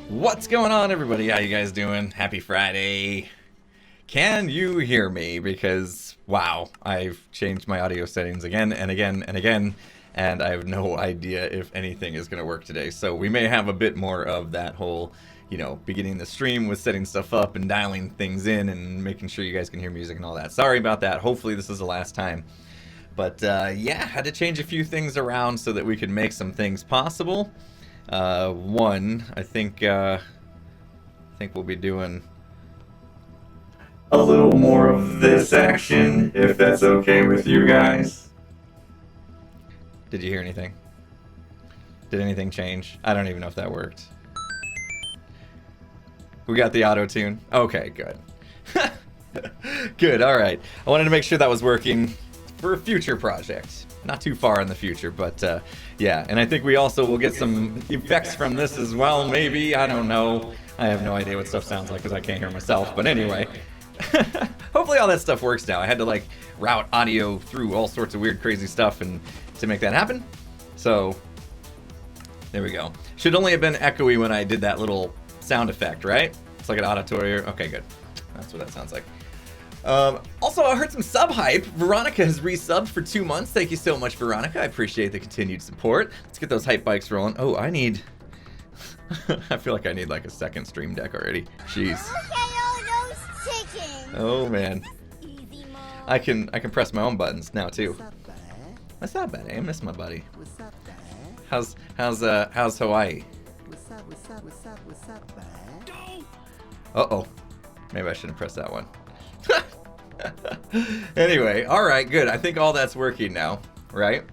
What's going on, everybody? How you guys doing? Happy Friday. Can you hear me? Because, wow, I've changed my audio settings again and again and again, and I have no idea if anything is going to work today. So we may have a bit more of that whole, beginning the stream with setting stuff up and dialing things in and making sure you guys can hear music and all that. Sorry about that. Hopefully this is the last time. But, yeah, had to change a few things around so that we could make some things possible. I think we'll be doing a little more of this action, if that's okay with you guys. Did you hear anything? Did anything change? I don't even know if that worked. We got the auto-tune. Okay, good. Good, alright. I wanted to make sure that was working for a future project. Not too far in the future, but yeah. And I think we also will get some effects from this as well, maybe. I don't know. I have no idea what stuff sounds like because I can't hear myself. But anyway, hopefully all that stuff works now. I had to route audio through all sorts of weird, crazy stuff and to make that happen. So there we go. Should only have been echoey when I did that little sound effect, right? It's like an auditory. Okay, good. That's what that sounds like. Also, I heard some sub hype. Veronica has resubbed for 2 months. Thank you so much, Veronica. I appreciate the continued support. Let's get those hype bikes rolling. Oh, I need... I feel like I need a second stream deck already. Jeez. Look at all those chickens. Oh, man. I can press my own buttons now, too. That's not bad. I miss my buddy. How's Hawaii? Uh-oh. Maybe I shouldn't press that one. Anyway, alright, good. I think all that's working now, right?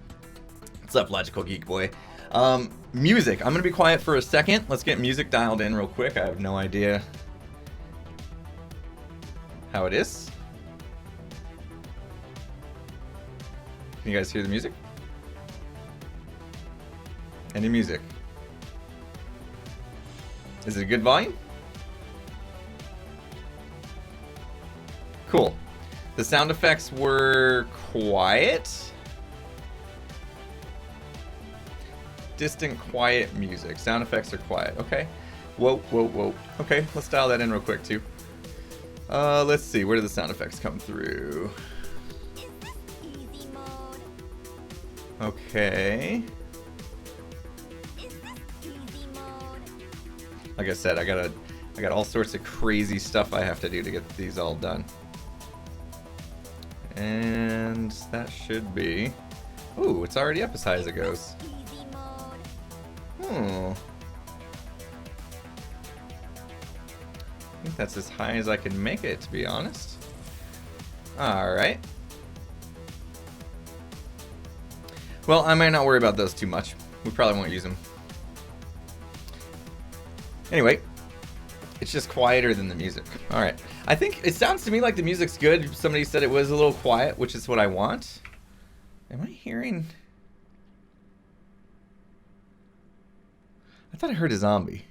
What's up, Logical Geek Boy? Music. I'm gonna be quiet for a second. Let's get music dialed in real quick. I have no idea how it is. Can you guys hear the music? Any music? Is it a good volume? Cool. The sound effects were quiet. Distant, quiet music. Sound effects are quiet. Okay. Whoa, whoa, whoa. Okay, let's dial that in real quick, too. Let's see. Where do the sound effects come through? Okay. Like I said, I got all sorts of crazy stuff I have to do to get these all done. And that should be... Ooh, it's already up as high as it goes. I think that's as high as I can make it, to be honest. Alright. Well, I might not worry about those too much. We probably won't use them. Anyway. It's just quieter than the music. Alright. I think it sounds to me like the music's good. Somebody said it was a little quiet, which is what I want. Am I hearing... I thought I heard a zombie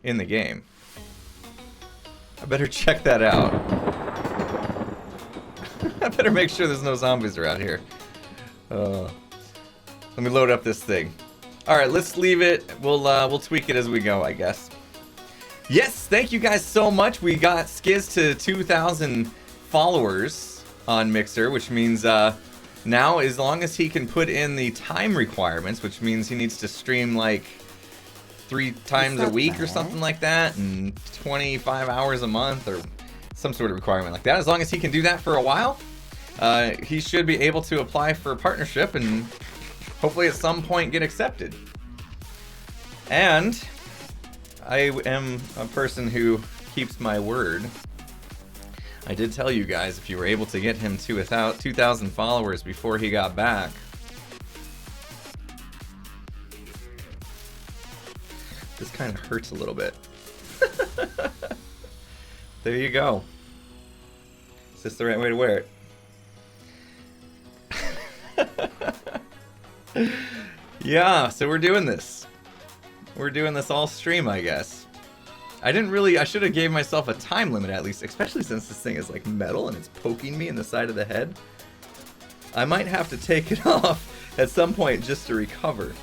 in the game. I better check that out. I better make sure there's no zombies around here. Let me load up this thing. Alright, let's leave it. We'll tweak it as we go, I guess. Yes, thank you guys so much. We got Skiz to 2,000 followers on Mixer, which means now as long as he can put in the time requirements, which means he needs to stream 3 times a week or something like that, and 25 hours a month or some sort of requirement like that. As long as he can do that for a while, he should be able to apply for a partnership and hopefully at some point get accepted. And I am a person who keeps my word. I did tell you guys if you were able to get him to 2,000 followers before he got back. This kind of hurts a little bit. There you go. Is this the right way to wear it? Yeah, so we're doing this. We're doing this all stream, I guess. I should have gave myself a time limit at least, especially since this thing is metal and it's poking me in the side of the head. I might have to take it off at some point just to recover.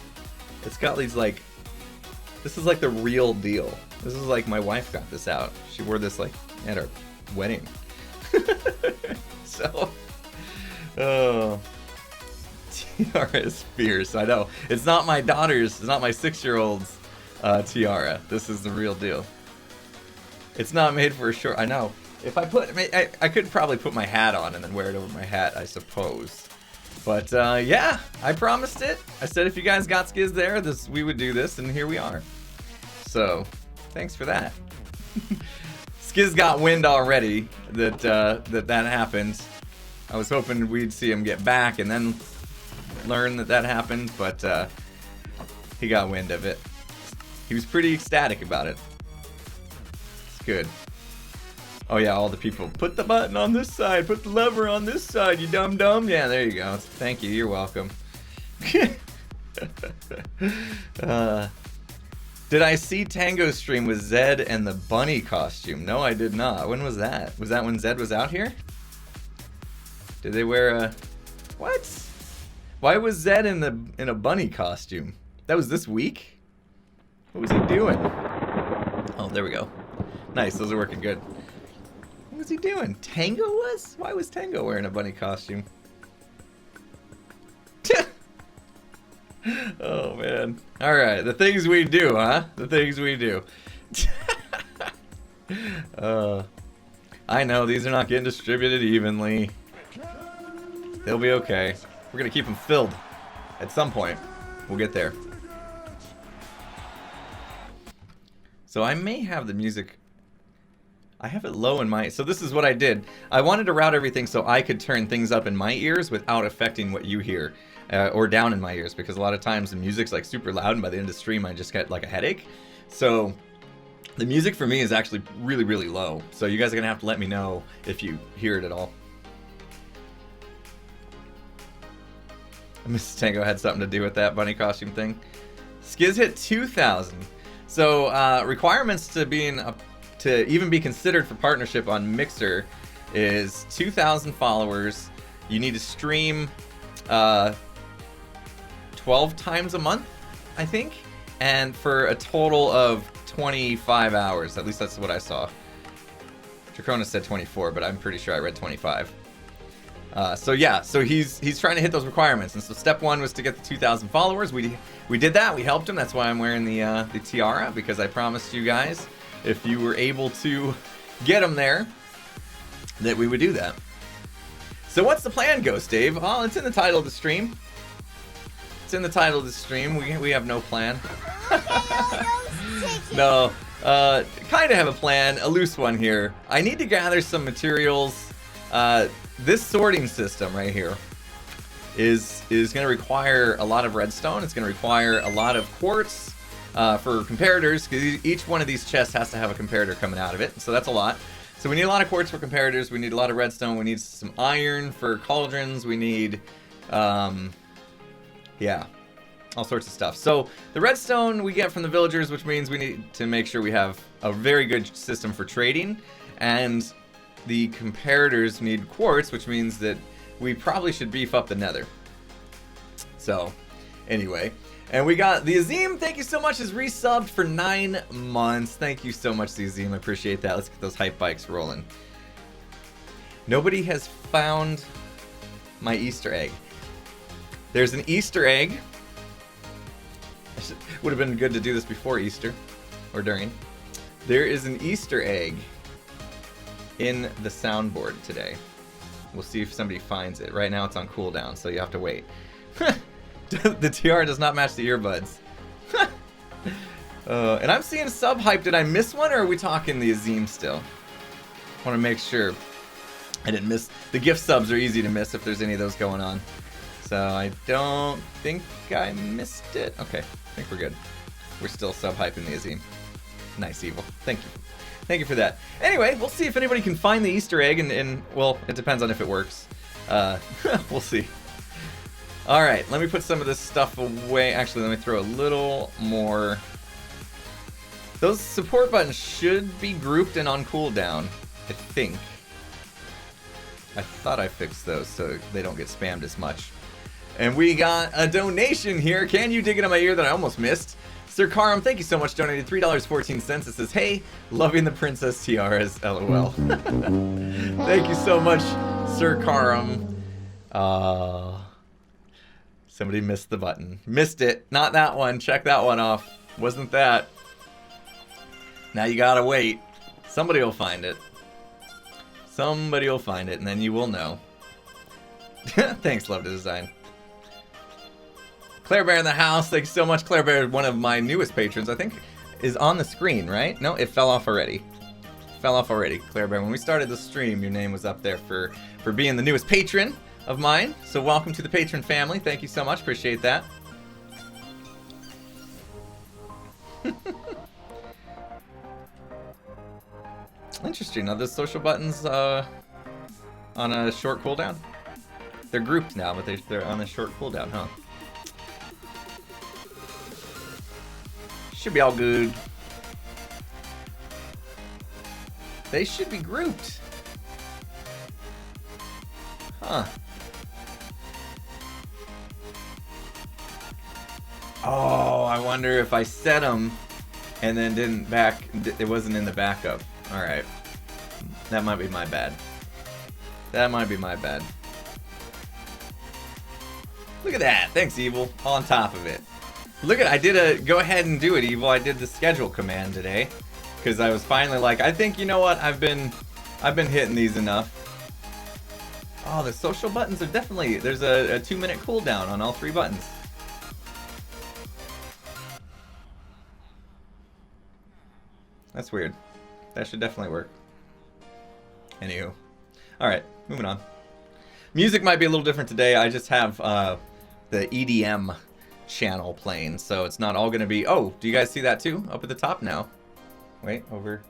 It's got these This is like the real deal. This is like my wife got this out. She wore this like at our wedding. So, oh, Tiara is fierce. I know. It's not my daughter's. It's not my 6-year-old's tiara. This is the real deal. It's not made for a short. I know. If I put, I could probably put my hat on and then wear it over my hat, I suppose. But yeah, I promised it. I said if you guys got Skiz there, we would do this, and here we are. So, thanks for that. Skiz got wind already that that happened. I was hoping we'd see him get back and then learn that happened, but he got wind of it. He was pretty ecstatic about it. It's good. Oh yeah, all the people. Put the button on this side. Put the lever on this side, you dum-dum. Yeah, there you go. Thank you. You're welcome. Did I see Tango stream with Zed and the bunny costume? No, I did not. When was that? Was that when Zed was out here? Did they wear a... What? Why was Zed in a bunny costume? That was this week? What was he doing? Oh, there we go. Nice, those are working good. What was he doing? Tango was? Why was Tango wearing a bunny costume? Oh, man. Alright, the things we do, huh? The things we do. I know, these are not getting distributed evenly. They'll be okay. We're gonna keep them filled. At some point, we'll get there. So I may have the music... I have it low in my... So this is what I did. I wanted to route everything so I could turn things up in my ears without affecting what you hear. Or down in my ears, because a lot of times the music's like super loud and by the end of the stream I just get like a headache. So the music for me is actually really, really low. So you guys are going to have to let me know if you hear it at all. Mrs. Tango had something to do with that bunny costume thing. Skiz hit 2,000. So requirements to even be considered for partnership on Mixer is 2,000 followers. You need to stream 12 times a month, I think, and for a total of 25 hours. At least that's what I saw. Dracona said 24, but I'm pretty sure I read 25. So yeah, so he's trying to hit those requirements, and so step one was to get the 2,000 followers. We did that. We helped him. That's why I'm wearing the tiara, because I promised you guys if you were able to get him there, that we would do that. So what's the plan, Ghost Dave? Oh, it's in the title of the stream. It's in the title of the stream. We have no plan. No, kind of have a plan, a loose one here. I need to gather some materials. This sorting system right here is going to require a lot of redstone. It's going to require a lot of quartz for comparators, because each one of these chests has to have a comparator coming out of it. So that's a lot. So we need a lot of quartz for comparators. We need a lot of redstone. We need some iron for cauldrons. We need, yeah, all sorts of stuff. So the redstone we get from the villagers, which means we need to make sure we have a very good system for trading. And the comparators need quartz, which means that we probably should beef up the nether. So, anyway. And we got the Azim, thank you so much, is resubbed for 9 months. Thank you so much, the Azim, I appreciate that. Let's get those hype bikes rolling. Nobody has found my Easter egg. There's an Easter egg. Would have been good to do this before Easter, or during. There is an Easter egg in the soundboard today. We'll see if somebody finds it. Right now it's on cooldown, so you have to wait. The tiara does not match the earbuds. And I'm seeing sub hype. Did I miss one, or are we talking the Azim still? I want to make sure I didn't miss. The gift subs are easy to miss if there's any of those going on. So I don't think I missed it. Okay, I think we're good. We're still sub hyping the Azim. Nice, Evil. Thank you. Thank you for that. Anyway, we'll see if anybody can find the Easter egg, and well, it depends on if it works. We'll see. Alright, let me put some of this stuff away. Actually, let me throw a little more. Those support buttons should be grouped and on cooldown, I think. I thought I fixed those so they don't get spammed as much. And we got a donation here. Can you dig it in my ear that I almost missed? Sir Karam, thank you so much. Donated $3.14. It says, hey, loving the princess tiaras. LOL. Thank you so much, Sir Karam. Somebody missed the button. Missed it. Not that one. Check that one off. Wasn't that. Now you gotta wait. Somebody will find it. Somebody will find it, and then you will know. Thanks, Love to Design. Claire Bear in the house. Thanks so much, Claire Bear. One of my newest patrons, I think, is on the screen, right? No, it fell off already. Fell off already, Claire Bear. When we started the stream, your name was up there for being the newest patron of mine. So welcome to the patron family. Thank you so much. Appreciate that. Interesting. Now the social buttons on a short cooldown. They're grouped now, but they're on a short cooldown, huh? Should be all good. They should be grouped. Huh. Oh, I wonder if I set them and then it wasn't in the backup. All right. That might be my bad. That might be my bad. Look at that. Thanks, Evil. On top of it. Look at, go ahead and do it, Evil. I did the schedule command today. Because I was finally like, I think, you know what, I've been hitting these enough. Oh, the social buttons are definitely, there's a 2-minute cooldown on all 3 buttons. That's weird. That should definitely work. Anywho. Alright, moving on. Music might be a little different today. I just have the EDM channel playing, so it's not all going to be... Oh, do you guys see that too? Up at the top now. Wait, over.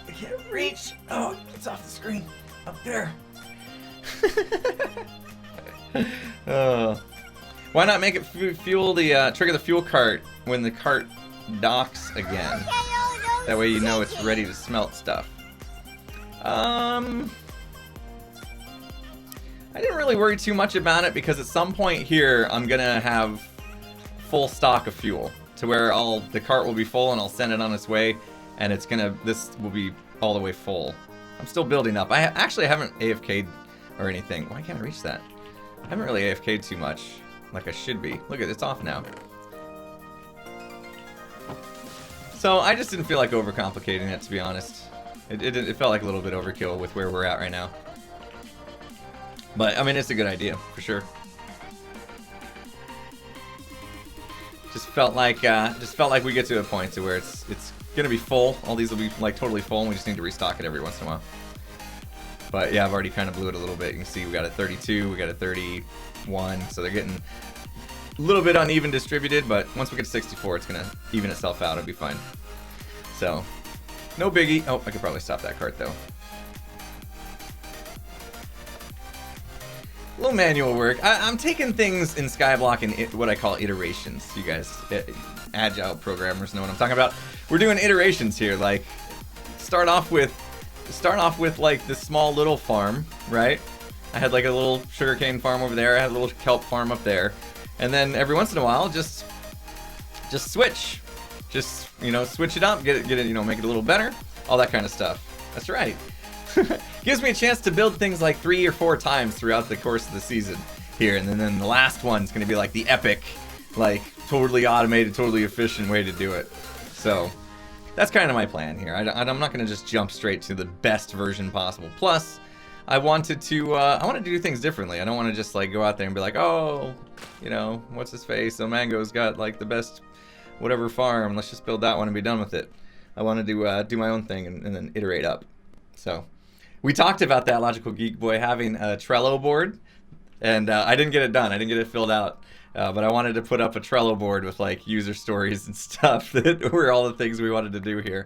I can't reach. Oh, it's off the screen. Up there. Why not make it fuel the trigger the fuel cart when the cart docks again? That way you know it's ready to smelt stuff. I didn't really worry too much about it because at some point here I'm gonna have full stock of fuel to where the cart will be full and I'll send it on its way, and this will be all the way full. I'm still building up. I actually haven't AFK'd or anything. Why can't I reach that? I haven't really AFK'd too much like I should be. Look, it's off now. So I just didn't feel like overcomplicating it, to be honest. It felt like a little bit overkill with where we're at right now. But I mean, it's a good idea for sure. Just felt like we get to a point to where it's gonna be full. All these will be like totally full, and we just need to restock it every once in a while. But yeah, I've already kind of blew it a little bit. You can see we got a 32, we got a 31, so they're getting a little bit uneven distributed. But once we get to 64, it's gonna even itself out. It'll be fine. So no biggie. Oh, I could probably stop that cart though. A little manual work. I'm taking things in Skyblock in what I call iterations. You guys, agile programmers know what I'm talking about. We're doing iterations here. Like, start off with like this small little farm, right? I had like a little sugarcane farm over there. I had a little kelp farm up there, and then every once in a while, just switch, switch it up, get it, make it a little better, all that kind of stuff. That's right. Gives me a chance to build things like 3 or 4 times throughout the course of the season here, and then the last one's going to be like the epic, like totally automated, totally efficient way to do it. So that's kind of my plan here. I'm not going to just jump straight to the best version possible. Plus, I wanted to do things differently. I don't want to just like go out there and be like, oh, what's his face? So Mango's got like the best whatever farm. Let's just build that one and be done with it. I want to do my own thing and then iterate up. So. We talked about that, Logical Geek Boy, having a Trello board, and I didn't get it done. I didn't get it filled out, but I wanted to put up a Trello board with like user stories and stuff that were all the things we wanted to do here.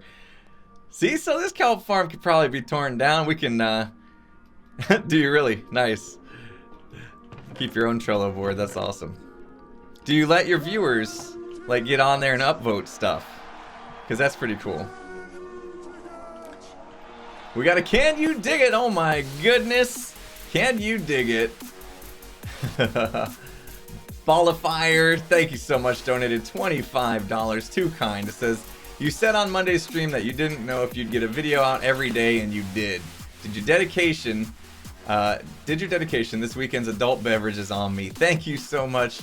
See, so this kelp farm could probably be torn down. We can, do you really? Nice. Keep your own Trello board. That's awesome. Do you let your viewers like get on there and upvote stuff? Because that's pretty cool. We got a Can You Dig It? Oh my goodness. Can you dig it? Ball of Fire, thank you so much. Donated $25. Too kind. It says, you said on Monday's stream that you didn't know if you'd get a video out every day, and you did. Did your dedication this weekend's adult beverage is on me. Thank you so much,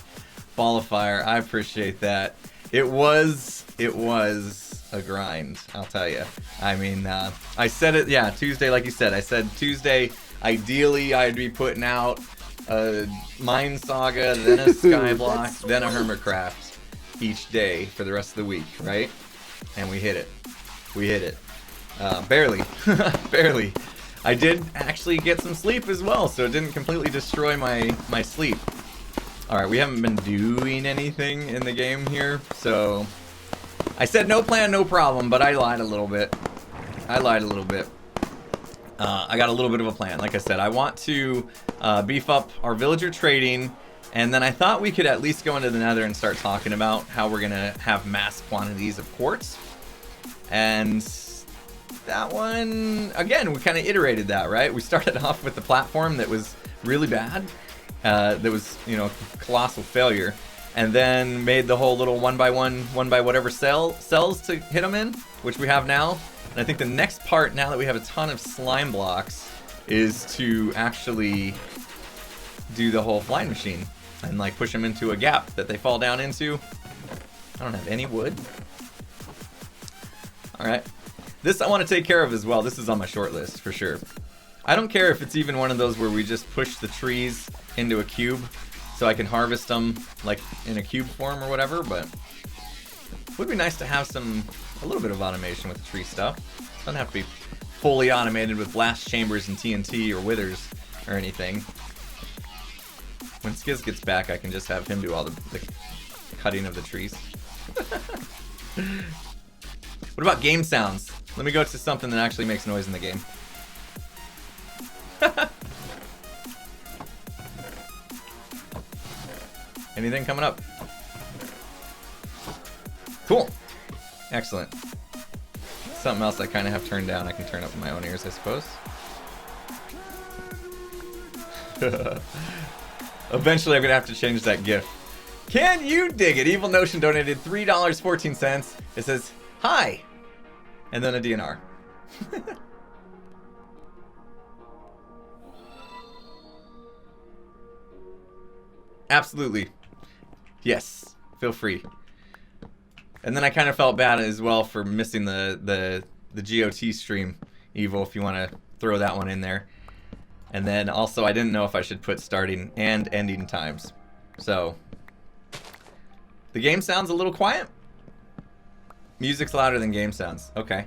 Ball of Fire. I appreciate that. It was a grind, I'll tell you. I mean, I said it, yeah, Tuesday, like you said. I said Tuesday, ideally, I'd be putting out a Mine Saga, then a Skyblock, then a Hermitcraft each day for the rest of the week, right? And we hit it. We hit it. Barely. Barely. I did actually get some sleep as well, so it didn't completely destroy my sleep. Alright, we haven't been doing anything in the game here, so... I said no plan, no problem, but I lied a little bit. I got a little bit of a plan. Like I said, I want to beef up our villager trading, and then I thought we could at least go into the nether and start talking about how we're going to have mass quantities of quartz. And that one, again, we kind of iterated that, right? We started off with the platform that was really bad. That was, you know, colossal failure. And then made the whole little one by whatever cells to hit them in, which we have now. And I think the next part, now that we have a ton of slime blocks, is to actually do the whole flying machine and like push them into a gap that they fall down into. I don't have any wood. Alright. This I want to take care of as well. This is on my short list for sure. I don't care if it's even one of those where we just push the trees into a cube so I can harvest them like in a cube form or whatever, but it would be nice to have a little bit of automation with the tree stuff. It doesn't have to be fully automated with blast chambers and TNT or withers or anything. When Skiz gets back, I can just have him do all the cutting of the trees. What about game sounds? Let me go to something that actually makes noise in the game. Anything coming up? Cool. Excellent. Something else I kind of have turned down. I can turn up in my own ears, I suppose. Eventually, I'm going to have to change that GIF. Can you dig it? Evil Notion donated $3.14. It says, hi. And then a DNR. Absolutely. Yes. Feel free. And then I kind of felt bad as well for missing the GOT stream, Evil, if you want to throw that one in there. And then also I didn't know if I should put starting and ending times. So the game sounds a little quiet. Music's louder than game sounds. Okay.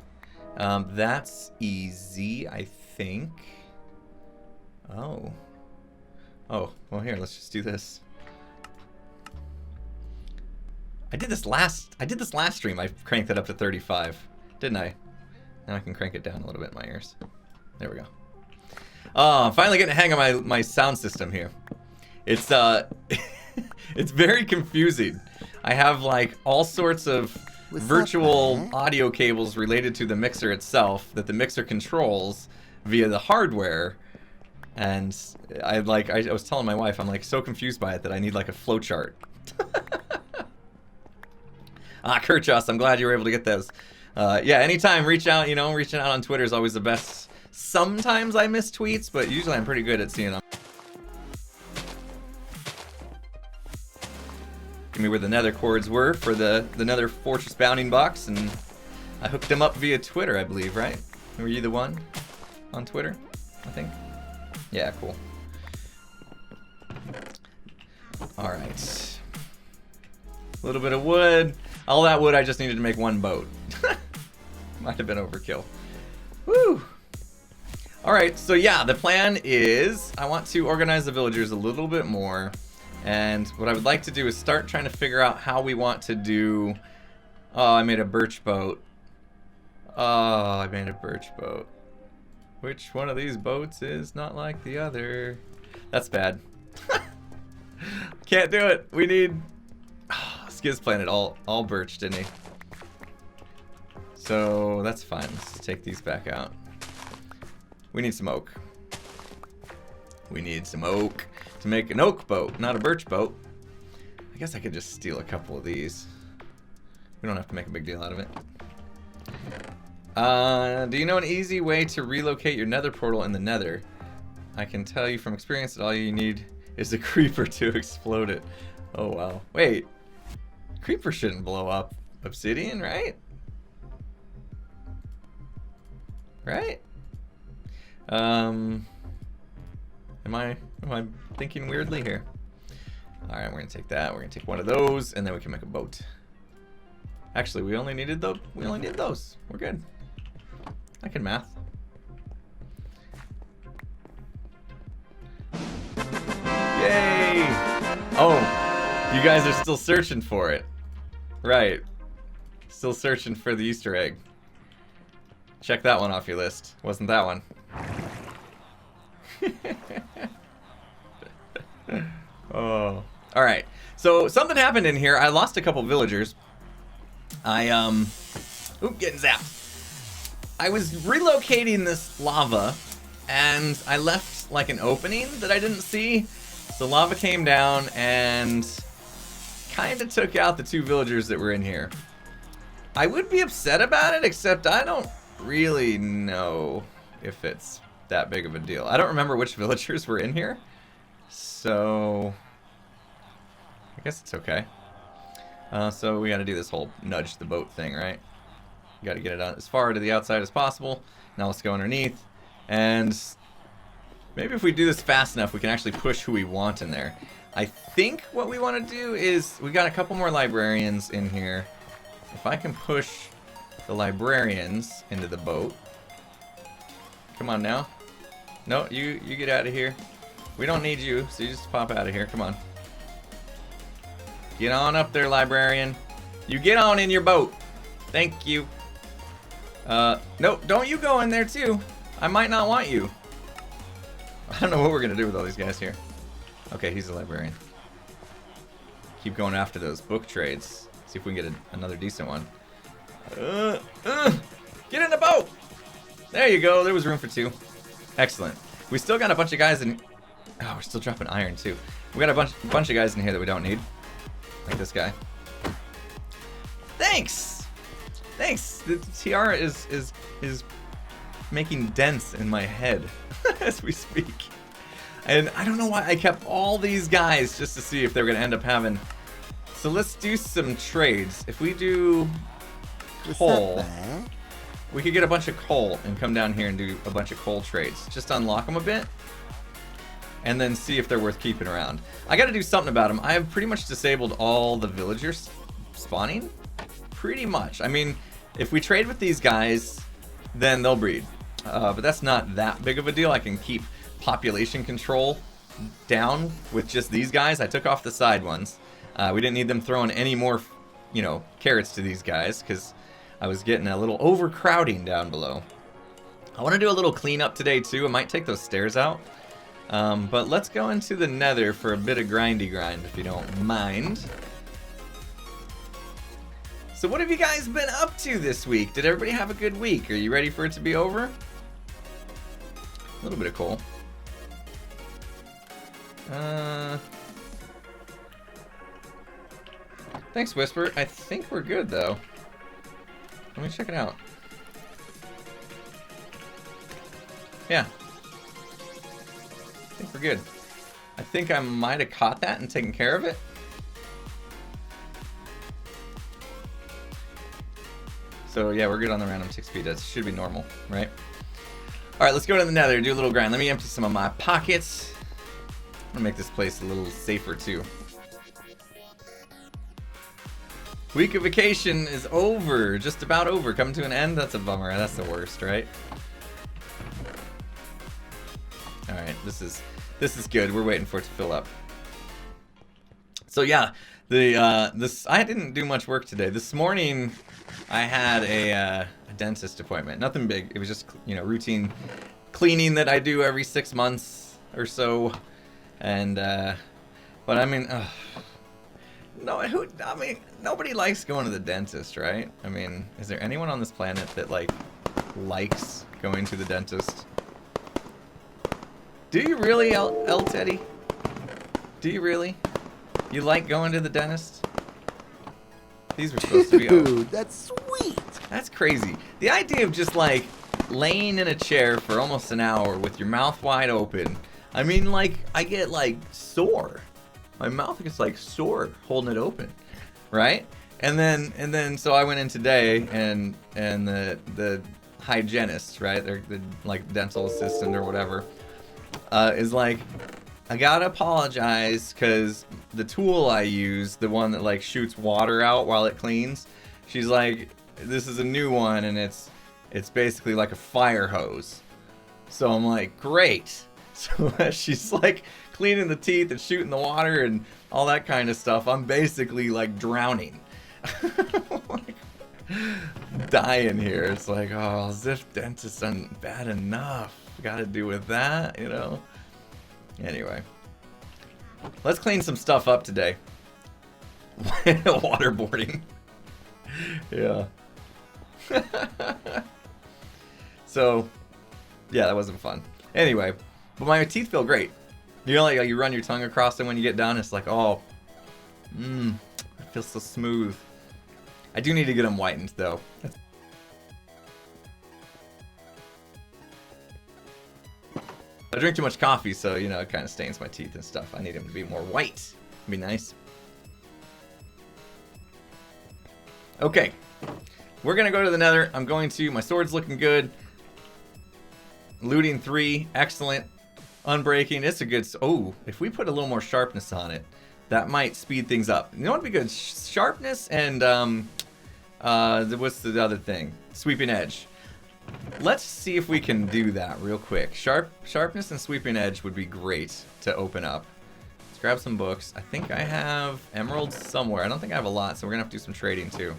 That's easy, I think. Oh. Oh, well here, let's just do this. I did this last stream. I cranked it up to 35, didn't I? Now I can crank it down a little bit in my ears. There we go. Oh, I'm finally getting a hang of my sound system here. It's it's very confusing. I have like all sorts of virtual audio cables related to the mixer itself that the mixer controls via the hardware. And I was telling my wife, I'm like so confused by it that I need like a flow chart. Kirchhoff, I'm glad you were able to get those. Yeah, anytime, reach out, you know, reaching out on Twitter is always the best. Sometimes I miss tweets, but usually I'm pretty good at seeing them. Give me where the nether cords were for the nether fortress bounding box, and I hooked them up via Twitter, I believe, right? Were you the one on Twitter, I think? Yeah, cool. Alright. A little bit of wood. All that wood I just needed to make one boat. Might have been overkill. Woo! Alright, so yeah, the plan is I want to organize the villagers a little bit more. And what I would like to do is start trying to figure out how we want to do... Oh, I made a birch boat. Oh, I made a birch boat. Which one of these boats is not like the other? That's bad. Can't do it. We need... Oh, Skiz planted all birch, didn't he? So that's fine. Let's take these back out. We need some oak. We need some oak to make an oak boat, not a birch boat. I guess I could just steal a couple of these. We don't have to make a big deal out of it. Do you know an easy way to relocate your nether portal in the nether? I can tell you from experience that all you need is a creeper to explode it. Oh wow. Wait. Creeper shouldn't blow up obsidian, right? Right? Am I thinking weirdly here? Alright, we're gonna take that. We're gonna take one of those, and then we can make a boat. Actually, we only needed those. We're good. I can math. Yay! Oh, you guys are still searching for it. Right. Still searching for the Easter egg. Check that one off your list. Wasn't that one? Oh. Alright. So, something happened in here. I lost a couple villagers. Oop, getting zapped. I was relocating this lava, and I left, like, an opening that I didn't see. So lava came down and kind of took out the 2 villagers that were in here. I would be upset about it, except I don't really know if it's that big of a deal. I don't remember which villagers were in here, so I guess it's okay. So we got to do this whole nudge the boat thing, right? Got to get it out as far to the outside as possible. Now let's go underneath, and maybe if we do this fast enough, we can actually push who we want in there. I think what we want to do is, we got a couple more librarians in here. If I can push the librarians into the boat. Come on now. No, you get out of here. We don't need you, so you just pop out of here. Come on. Get on up there, librarian. You get on in your boat. Thank you. No, don't you go in there too. I might not want you. I don't know what we're gonna do with all these guys here. Okay, he's a librarian. Keep going after those book trades. See if we can get another decent one. Get in the boat! There you go, there was room for 2. Excellent. We still got a bunch of guys in... Oh, we're still dropping iron too. We got a bunch of guys in here that we don't need. Like this guy. Thanks! Thanks! The tiara is making dents in my head as we speak. And I don't know why I kept all these guys just to see if they were going to end up having... So let's do some trades. If we do coal, we could get a bunch of coal and come down here and do a bunch of coal trades. Just unlock them a bit. And then see if they're worth keeping around. I got to do something about them. I have pretty much disabled all the villagers spawning. Pretty much. I mean, if we trade with these guys, then they'll breed. But that's not that big of a deal. I can keep population control down with just these guys. I took off the side ones. We didn't need them throwing any more, you know, carrots to these guys because I was getting a little overcrowding down below. I want to do a little cleanup today too. I might take those stairs out. But let's go into the nether for a bit of grindy grind if you don't mind. So what have you guys been up to this week? Did everybody have a good week? Are you ready for it to be over? A little bit of coal. Thanks, Whisper. I think we're good, though. Let me check it out. Yeah. I think we're good. I think I might have caught that and taken care of it. So yeah, we're good on the random 6 speed. That should be normal, right? All right, let's go to the nether, do a little grind. Let me empty some of my pockets. I'm gonna make this place a little safer too. Week of vacation is over, just about over, coming to an end. That's a bummer. That's the worst, right? All right, this is good. We're waiting for it to fill up. So yeah, I didn't do much work today. This morning, I had a dentist appointment. Nothing big. It was just, you know, routine cleaning that I do every 6 months or so. And but I mean, nobody likes going to the dentist, right? I mean, is there anyone on this planet that like likes going to the dentist? Do you really, El Teddy? Do you really? You like going to the dentist? These were supposed to be. Dude, that's sweet. That's crazy. The idea of just like laying in a chair for almost an hour with your mouth wide open. I mean, like, I get like sore. My mouth gets like sore holding it open, right? And then so I went in today, and the hygienist, right, the like dental assistant or whatever, is like, I gotta apologize because the tool I use, the one that like shoots water out while it cleans, she's like, this is a new one and it's basically like a fire hose. So I'm like, great. So as she's like cleaning the teeth and shooting the water and all that kind of stuff, I'm basically like drowning. Like, dying here. It's like, oh, as if dentist isn't bad enough. Gotta do with that, you know? Anyway. Let's clean some stuff up today. Waterboarding. Yeah. So, yeah, that wasn't fun. Anyway, but my teeth feel great. You know, like you run your tongue across them when you get done, it's like, oh, it feels so smooth. I do need to get them whitened, though. I drink too much coffee, so, you know, it kind of stains my teeth and stuff. I need them to be more white. It'd be nice. Okay. We're going to go to the nether. I'm going to. My sword's looking good. Looting 3. Excellent. Unbreaking. It's a good... Oh, if we put a little more sharpness on it, that might speed things up. You know what would be good? Sharpness and, what's the other thing? Sweeping edge. Let's see if we can do that real quick. Sharpness and sweeping edge would be great to open up. Let's grab some books. I think I have emeralds somewhere. I don't think I have a lot, so we're going to have to do some trading too.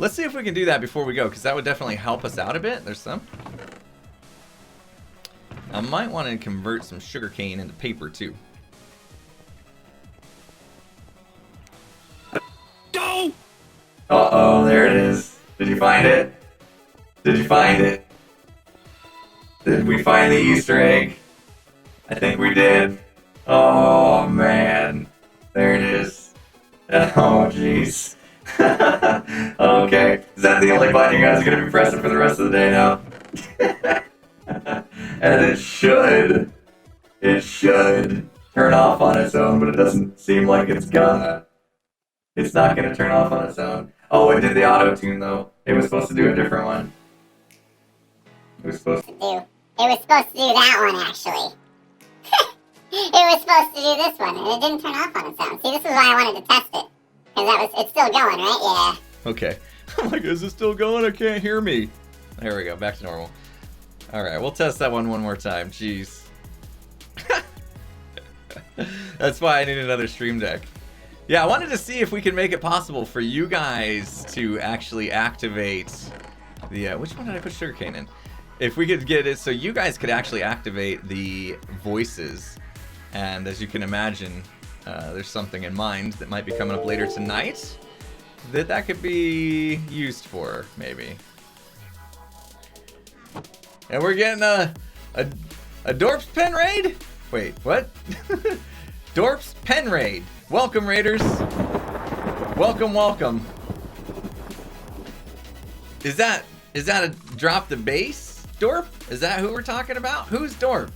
Let's see if we can do that before we go, because that would definitely help us out a bit. There's some. I might want to convert some sugarcane into paper too. Go! Uh-oh, there it is. Did you find it? Did you find it? Did we find the Easter egg? I think we did. Oh, man. There it is. Oh, jeez. Okay. Is that the only button you guys are going to be pressing for the rest of the day now? And it should. It should turn off on its own, but it doesn't seem like it's gonna. It's not gonna turn off on its own. Oh, it did the auto-tune, though. It was supposed to do a different one. It was supposed to It was supposed to do that one, actually. It was supposed to do this one, and it didn't turn off on its own. See, this is why I wanted to test it. Because it's still going, right? Yeah. Okay. I'm like, is it still going? I can't hear me. There we go, back to normal. Alright, we'll test that one more time. Jeez. That's why I need another stream deck. Yeah, I wanted to see if we could make it possible for you guys to actually activate the... which one did I put sugarcane in? If we could get it so you guys could actually activate the voices. And as you can imagine, there's something in mind that might be coming up later tonight that could be used for, maybe. And we're getting a Dorf's pen raid? Wait, what? Dorf's pen raid. Welcome, raiders. Welcome, welcome. Is that a drop the base? Dorf? Is that who we're talking about? Who's Dorf?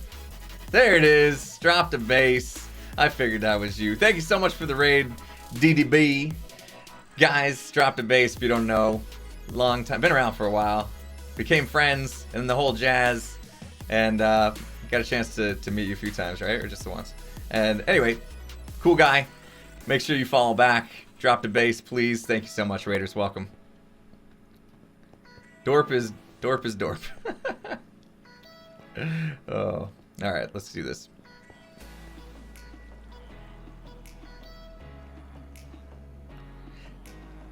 There it is. Drop the base. I figured that was you. Thank you so much for the raid, DDB. Guys, drop the base if you don't know. Long time. Been around for a while. Became friends and the whole jazz. And got a chance to meet you a few times, right? Or just the once. And anyway, cool guy. Make sure you follow back. Drop the base, please. Thank you so much, raiders. Welcome. Dorp is Dorp. Oh. Alright, let's do this.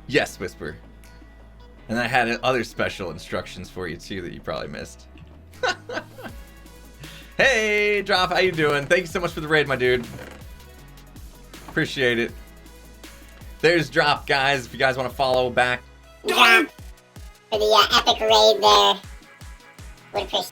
Yes, Whisper. And I had other special instructions for you too that you probably missed. Hey, Drop, how you doing? Thank you so much for the raid, my dude. Appreciate it. There's Drop, guys, if you guys want to follow back. Drop for the epic raid there. Would appreciate.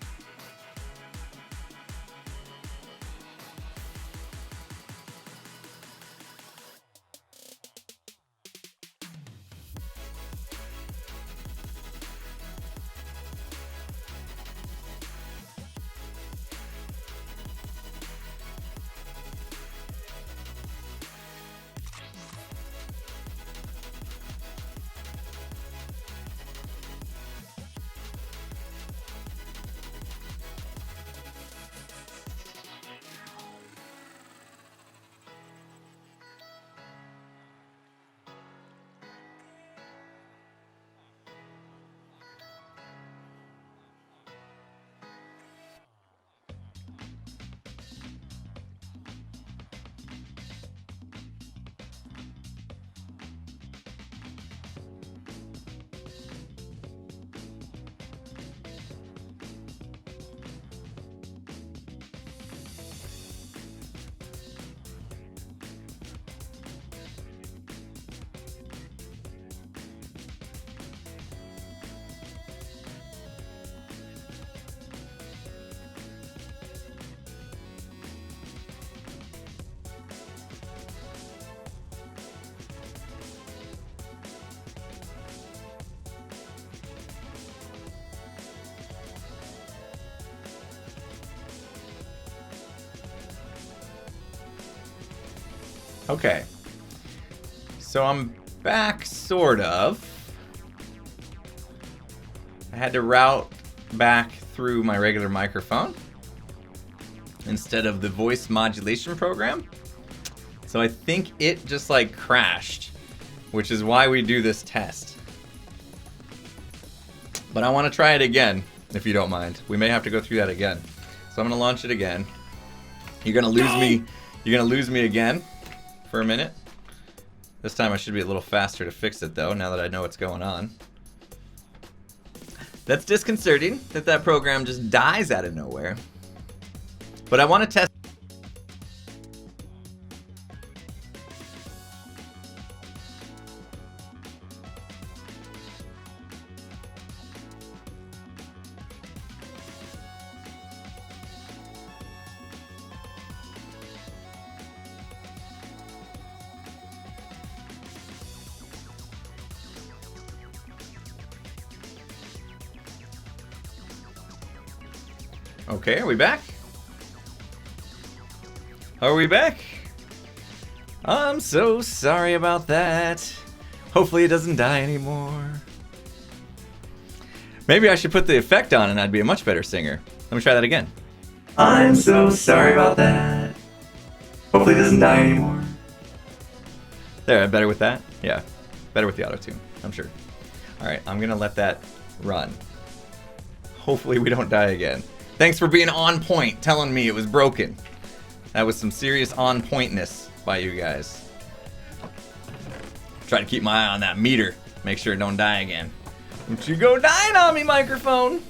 Okay. So I'm back, sort of. I had to route back through my regular microphone instead of the voice modulation program. So I think it just like crashed, which is why we do this test. But I want to try it again, if you don't mind. We may have to go through that again. So I'm going to launch it again. You're going to lose me. You're going to lose me again for a minute. This time I should be a little faster to fix it though, now that I know what's going on. That's disconcerting that that program just dies out of nowhere. But I want to test. Okay, are we back? Are we back? I'm so sorry about that. Hopefully it doesn't die anymore. Maybe I should put the effect on and I'd be a much better singer. Let me try that again. I'm so sorry about that. Hopefully it doesn't die anymore. There, better with that? Yeah, better with the auto-tune, I'm sure. Alright, I'm gonna let that run. Hopefully we don't die again. Thanks for being on point, telling me it was broken. That was some serious on pointness by you guys. Try to keep my eye on that meter. Make sure it don't die again. Don't you go dying on me, microphone.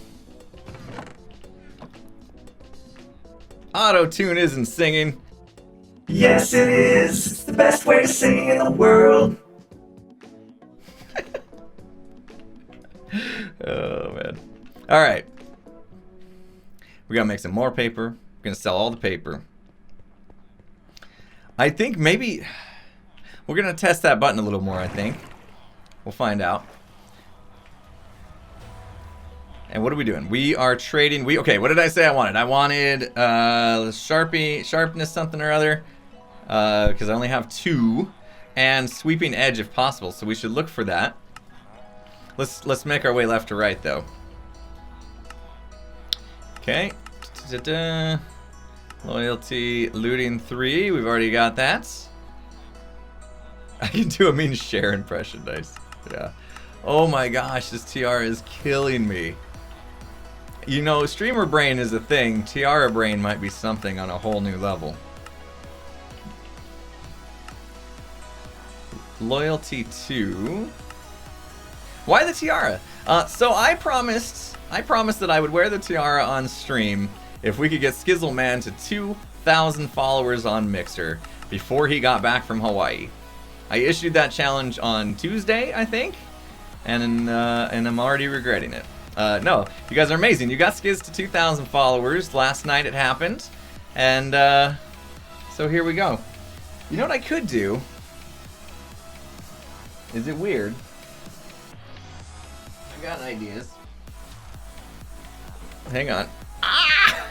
Auto-tune isn't singing. Yes, it is. It's the best way to sing in the world. Oh, man. All right. We gotta make some more paper. We're gonna sell all the paper. I think maybe we're gonna test that button a little more, I think. We'll find out. And what are we doing? We are trading. Okay, what did I say I wanted? I wanted sharpness something or other. Because I only have 2. And sweeping edge if possible. So we should look for that. Let's make our way left to right though. Okay. Da-da-da. Loyalty, looting 3. We've already got that. I can do a mean share impression. Nice. Yeah. Oh my gosh, this Tiara is killing me. You know, streamer brain is a thing. Tiara brain might be something on a whole new level. Loyalty 2. Why the tiara? So I promised that I would wear the tiara on stream if we could get Skizzleman to 2,000 followers on Mixer before he got back from Hawaii. I issued that challenge on Tuesday, I think, and I'm already regretting it. No, you guys are amazing. You got Skiz to 2,000 followers. Last night it happened, and so here we go. You know what I could do? Is it weird? I got ideas. Hang on. Ah!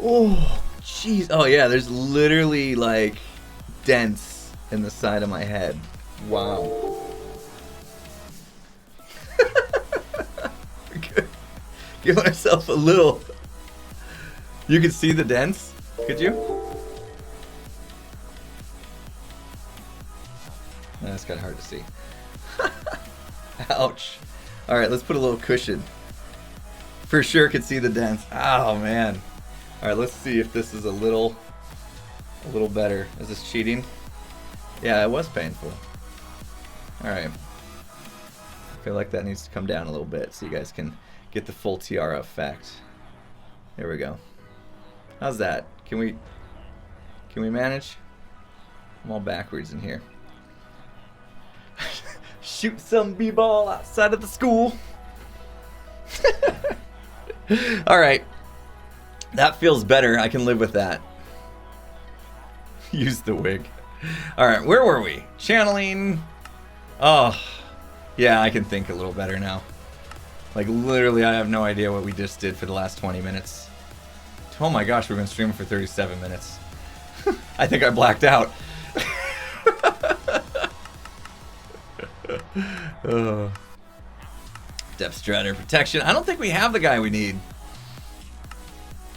Oh, jeez. Oh, yeah, there's literally, like, dents in the side of my head. Wow. Give myself a little... You could see the dents? Could you? That's kind of hard to see. Ouch. Alright, let's put a little cushion. For sure could see the dents. Oh, man. Alright, let's see if this is a little better. Is this cheating? Yeah, it was painful. Alright. I feel like that needs to come down a little bit so you guys can get the full tiara effect. There we go. How's that? Can we manage? I'm all backwards in here. Shoot some b-ball outside of the school. Alright. That feels better. I can live with that. Use the wig. Alright, where were we? Channeling. Oh. Yeah, I can think a little better now. Like, literally, I have no idea what we just did for the last 20 minutes. Oh my gosh, we've been streaming for 37 minutes. I think I blacked out. Depth Strider protection. I don't think we have the guy we need.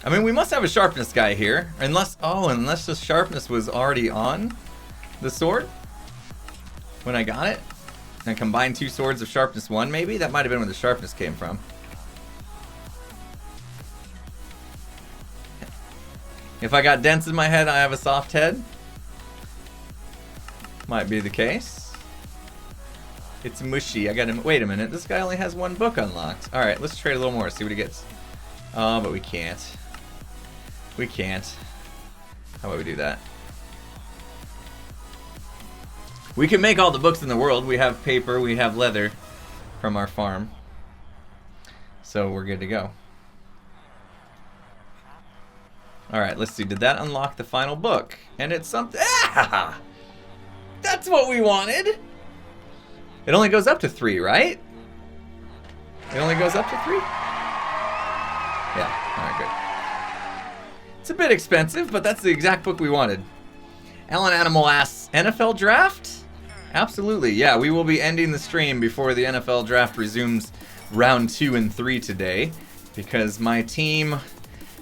I mean, we must have a sharpness guy here. Unless the sharpness was already on the sword when I got it. And I combined 2 swords of sharpness 1, maybe? That might have been where the sharpness came from. If I got dents in my head, I have a soft head. Might be the case. It's mushy. I got him. Wait a minute. This guy only has 1 book unlocked. Alright, let's trade a little more, see what he gets. Oh, but we can't. We can't. How about we do that? We can make all the books in the world. We have paper, we have leather from our farm. So we're good to go. Alright, let's see. Did that unlock the final book? And it's something. Ah! That's what we wanted! It only goes up to 3, right? It only goes up to 3? Yeah, alright, good. It's a bit expensive, but that's the exact book we wanted. Alan Animal asks, NFL draft? Absolutely, yeah, we will be ending the stream before the NFL draft resumes round 2 and 3 today. Because my team,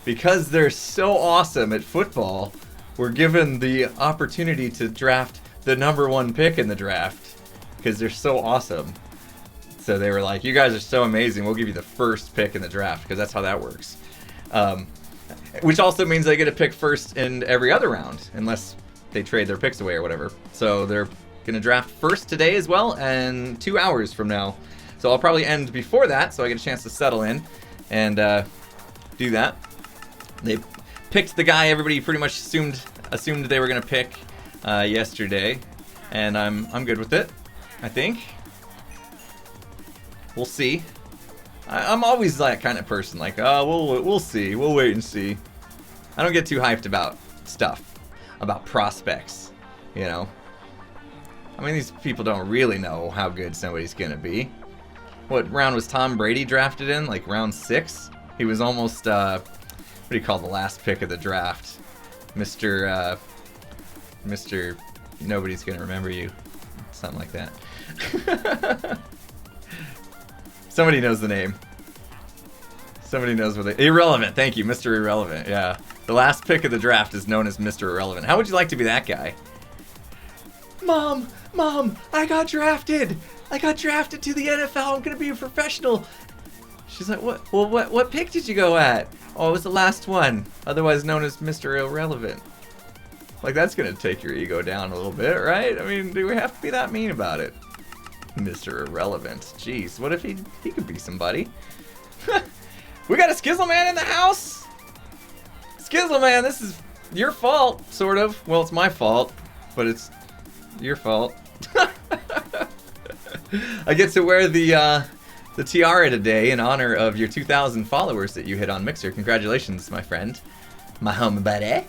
because they're so awesome at football, we're given the opportunity to draft the #1 pick in the draft. Because they're so awesome. So they were like, you guys are so amazing, we'll give you the first pick in the draft, because that's how that works. Which also means they get to pick first in every other round, unless they trade their picks away or whatever. So they're going to draft first today as well, and 2 hours from now. So I'll probably end before that, so I get a chance to settle in and do that. They picked the guy everybody pretty much assumed they were going to pick yesterday, and I'm good with it, I think. We'll see. I'm always that kind of person, like, oh, we'll see, we'll wait and see. I don't get too hyped about stuff, about prospects, you know. I mean, these people don't really know how good somebody's gonna be. What round was Tom Brady drafted in? Like round 6? He was almost, what do you call the last pick of the draft? Mr. Nobody's gonna remember you. Something like that. Somebody knows the name. Somebody knows what they... Irrelevant. Thank you, Mr. Irrelevant. Yeah. The last pick of the draft is known as Mr. Irrelevant. How would you like to be that guy? Mom, I got drafted. I got drafted to the NFL. I'm going to be a professional. She's like, what? Well, what pick did you go at? Oh, it was the last one. Otherwise known as Mr. Irrelevant. Like, that's going to take your ego down a little bit, right? I mean, do we have to be that mean about it? Mr. Irrelevant. Jeez, what if he could be somebody? We got a Skizzleman in the house! Skizzleman, this is your fault, sort of. Well, it's my fault, but it's your fault. I get to wear the tiara today in honor of your 2,000 followers that you hit on Mixer. Congratulations, my friend. My homie buddy.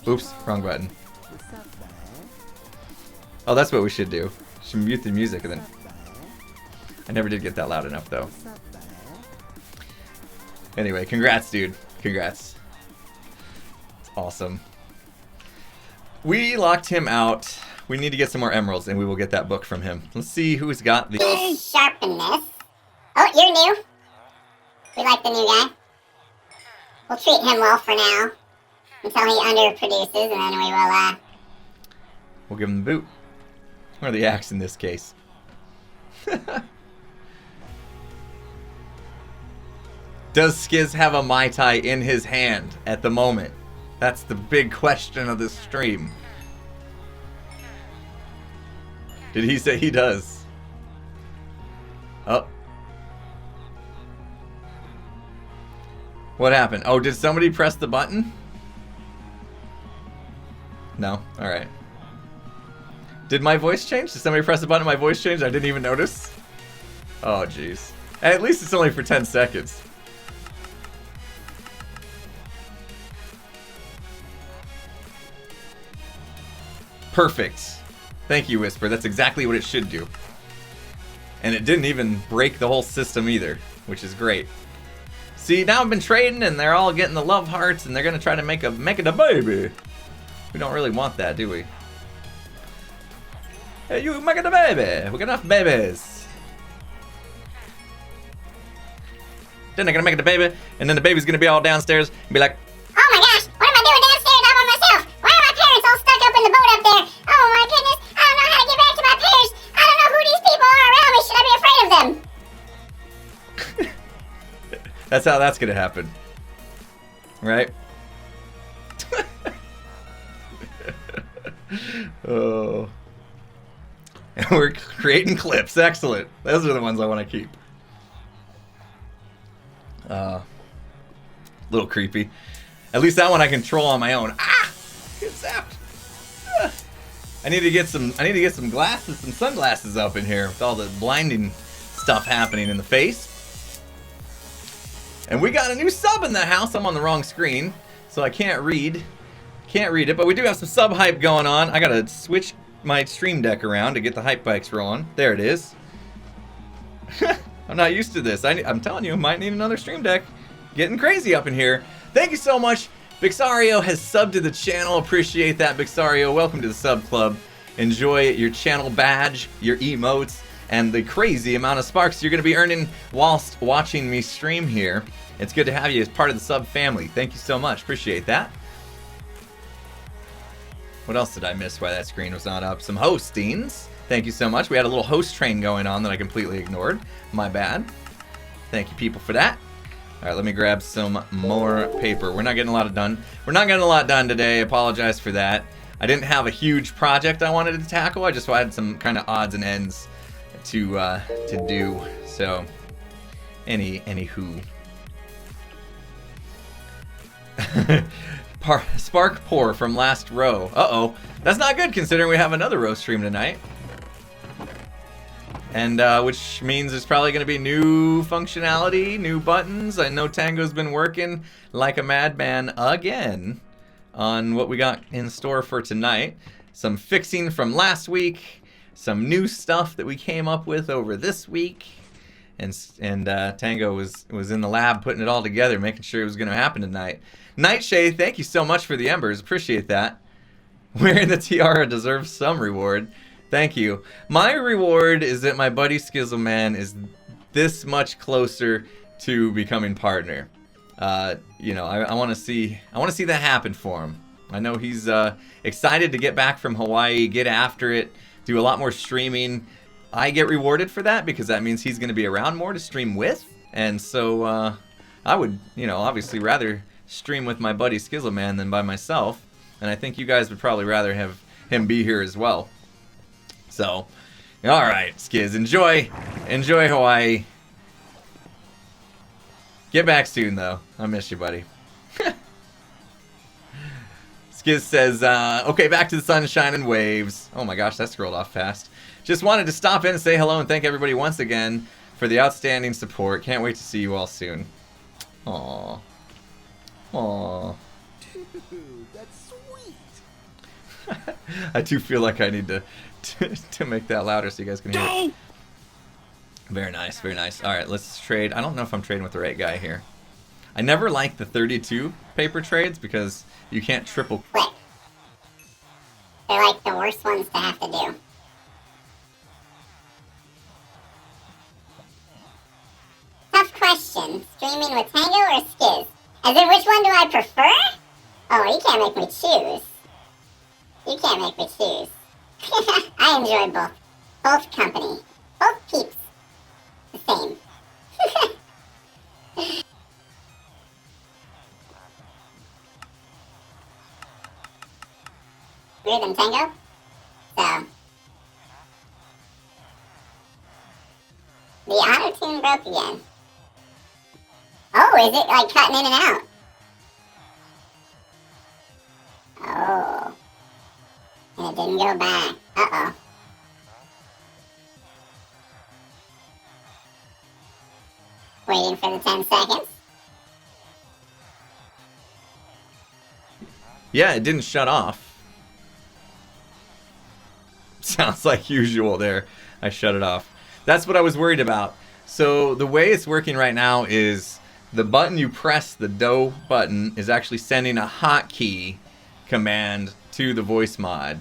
Oops, wrong button. Oh, that's what we should do. Should mute the music and then... I never did get that loud enough, though. Anyway, congrats, dude. Congrats. It's awesome. We locked him out. We need to get some more emeralds, and we will get that book from him. Let's see who's got the... Sharpness. Oh, you're new. We like the new guy. We'll treat him well for now. Until he underproduces, and then we will, We'll give him the boot. Or the axe in this case. Does Skiz have a Mai Tai in his hand at the moment? That's the big question of this stream. Did he say he does? Oh. What happened? Oh, did somebody press the button? No? Alright. Did my voice change? Did somebody press the button and my voice changed? I didn't even notice? Oh, jeez. At least it's only for 10 seconds. Perfect. Thank you, Whisper. That's exactly what it should do. And it didn't even break the whole system either, which is great. See, now I've been trading, and they're all getting the love hearts, and they're gonna try to make it a baby. We don't really want that, do we? Hey, you make it a baby. We got enough babies. Then they're gonna make it a baby, and then the baby's gonna be all downstairs and be like, Oh my gosh, what am I doing downstairs all by myself? Why are my parents all stuck up in the boat up there? Oh my goodness, I don't know how to get back to my parents. I don't know who these people are around me. Should I be afraid of them? that's how that's gonna happen. Right? Oh. And we're creating clips. Excellent. Those are the ones I want to keep. Little creepy. At least that one I control on my own. Ah! Get zapped. Ah. I need to get some glasses, some sunglasses up in here with all the blinding stuff happening in the face. And we got a new sub in the house. I'm on the wrong screen, so I can't read it, but we do have some sub hype going on. I gotta switch my stream deck around to get the hype bikes rolling. There it is. I'm not used to this. I'm telling you, I might need another stream deck. Getting crazy up in here. Thank you so much. Bixario has subbed to the channel. Appreciate that, Bixario. Welcome to the sub club. Enjoy your channel badge, your emotes, and the crazy amount of sparks you're going to be earning whilst watching me stream here. It's good to have you as part of the sub family. Thank you so much. Appreciate that. What else did I miss why that screen was not up? Some hostings. Thank you so much. We had a little host train going on that I completely ignored. My bad. Thank you, people, for that. All right, let me grab some more paper. We're not getting a lot done. We're not getting a lot done today. Apologize for that. I didn't have a huge project I wanted to tackle. I just had some kind of odds and ends to do. So, anywho. Spark pour from last row. Uh-oh. That's not good considering we have another row stream tonight. And which means there's probably going to be new functionality, new buttons. I know Tango's been working like a madman again on what we got in store for tonight. Some fixing from last week, some new stuff that we came up with over this week. And Tango was in the lab putting it all together, making sure it was going to happen tonight. Nightshade, thank you so much for the embers. Appreciate that. Wearing the tiara deserves some reward. Thank you. My reward is that my buddy Skizzleman is this much closer to becoming partner. You know, I want to see that happen for him. I know he's excited to get back from Hawaii, get after it, do a lot more streaming. I get rewarded for that because that means he's going to be around more to stream with, and so I would, you know, obviously rather stream with my buddy Skizzleman than by myself, and I think you guys would probably rather have him be here as well. So, all right, Skiz, enjoy Hawaii. Get back soon, though. I miss you, buddy. Skiz says, okay, back to the sunshine and waves. Oh my gosh, that scrolled off fast. Just wanted to stop in and say hello and thank everybody once again for the outstanding support. Can't wait to see you all soon. Aww. Aww. Dude, that's sweet. I do feel like I need to make that louder so you guys can hear it. Very nice, very nice. All right, let's trade. I don't know if I'm trading with the right guy here. I never like the 32 paper trades because you can't triple Click. They're like the worst ones to have to do. Tough question. Streaming with Tango or Skiz? As in, which one do I prefer? Oh, you can't make me choose. You can't make me choose. I enjoy both. Both company. Both peeps. The same. Weird than Tango? So. The auto-tune broke again. Oh, is it like cutting in and out? Oh. And it didn't go back. Uh-oh. Waiting for the 10 seconds. Yeah, it didn't shut off. Sounds like usual there. I shut it off. That's what I was worried about. So the way it's working right now is the button you press, the do button, is actually sending a hotkey command to the voice mod.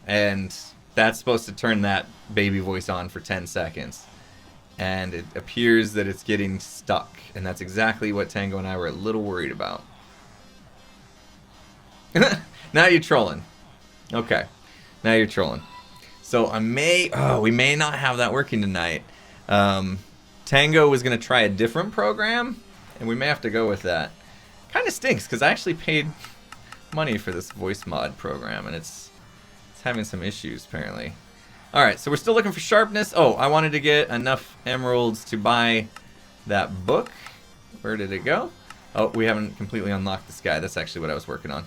And that's supposed to turn that baby voice on for 10 seconds. And it appears that it's getting stuck. And that's exactly what Tango and I were a little worried about. Now you're trolling. Okay. Now you're trolling. So we may not have that working tonight. Tango was going to try a different program, and we may have to go with that. Kind of stinks, because I actually paid money for this voice mod program, and it's having some issues, apparently. Alright, so we're still looking for sharpness. Oh, I wanted to get enough emeralds to buy that book. Where did it go? Oh, we haven't completely unlocked this guy. That's actually what I was working on.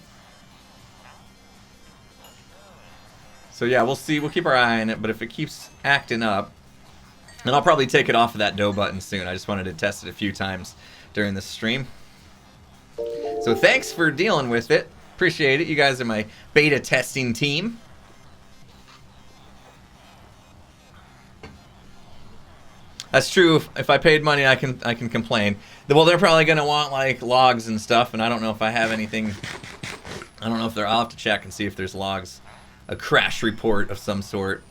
So yeah, we'll see. We'll keep our eye on it, but if it keeps acting up, and I'll probably take it off of that do button soon. I just wanted to test it a few times during this stream. So thanks for dealing with it. Appreciate it. You guys are my beta testing team. That's true. If I paid money, I can complain. Well, they're probably gonna want like logs and stuff, and I don't know if I have anything. I don't know if I'll have to check and see if there's logs, a crash report of some sort.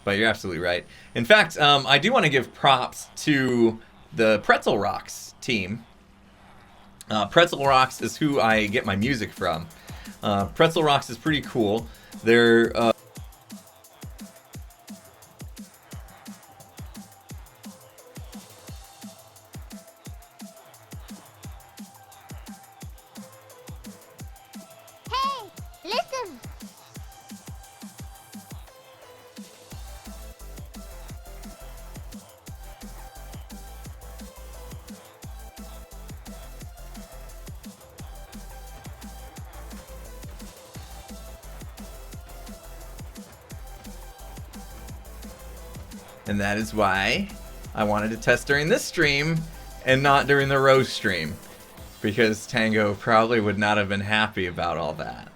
But you're absolutely right. In fact, I do want to give props to the Pretzel Rox team. Pretzel Rox is who I get my music from. Pretzel Rox is pretty cool. They're Hey, listen! And that is why I wanted to test during this stream and not during the roast stream. Because Tango probably would not have been happy about all that.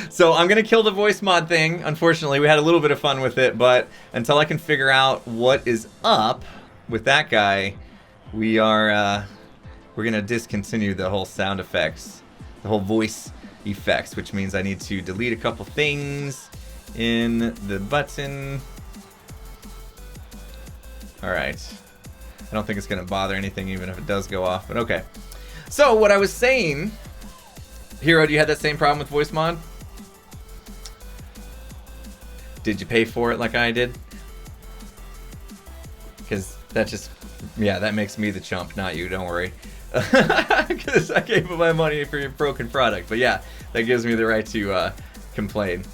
So I'm going to kill the voice mod thing. Unfortunately, we had a little bit of fun with it, but until I can figure out what is up with that guy, we're going to discontinue the whole sound effects, the whole voice effects, which means I need to delete a couple things in the button. Alright. I don't think it's going to bother anything even if it does go off, but okay. So, what I was saying... Hero, do you have that same problem with voice mod? Did you pay for it like I did? Because that just... Yeah, that makes me the chump, not you, don't worry. Because I gave my money for your broken product. But yeah, that gives me the right to complain.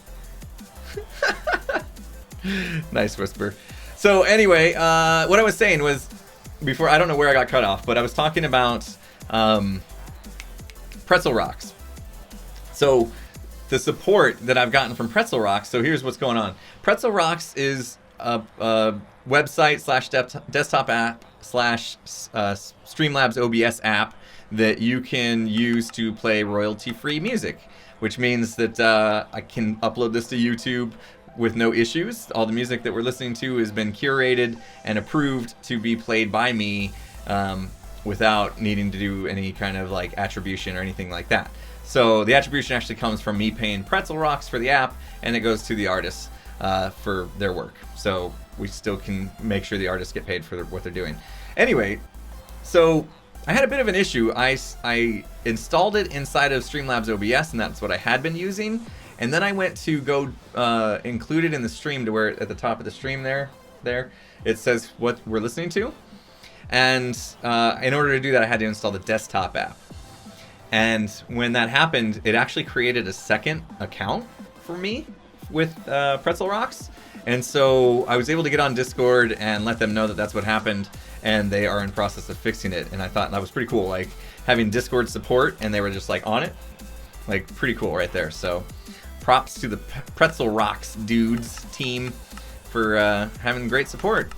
Nice whisper. So anyway, what I was saying was, before, I don't know where I got cut off, but I was talking about Pretzel Rox. So the support that I've gotten from Pretzel Rox, so here's what's going on. Pretzel Rox is a website slash desktop app slash Streamlabs OBS app that you can use to play royalty-free music, which means that I can upload this to YouTube with no issues. All the music that we're listening to has been curated and approved to be played by me without needing to do any kind of like attribution or anything like that. So the attribution actually comes from me paying Pretzel Rox for the app, and it goes to the artists for their work. So we still can make sure the artists get paid for what they're doing. Anyway, so I had a bit of an issue. I installed it inside of Streamlabs OBS, and that's what I had been using. And then I went to go include it in the stream to where at the top of the stream there it says what we're listening to. And in order to do that, I had to install the desktop app. And when that happened, it actually created a second account for me with Pretzel Rox. And so I was able to get on Discord and let them know that that's what happened, and they are in process of fixing it. And I thought that was pretty cool, like having Discord support, and they were just like on it. Like pretty cool right there. So props to the Pretzel Rox dudes team for having great support.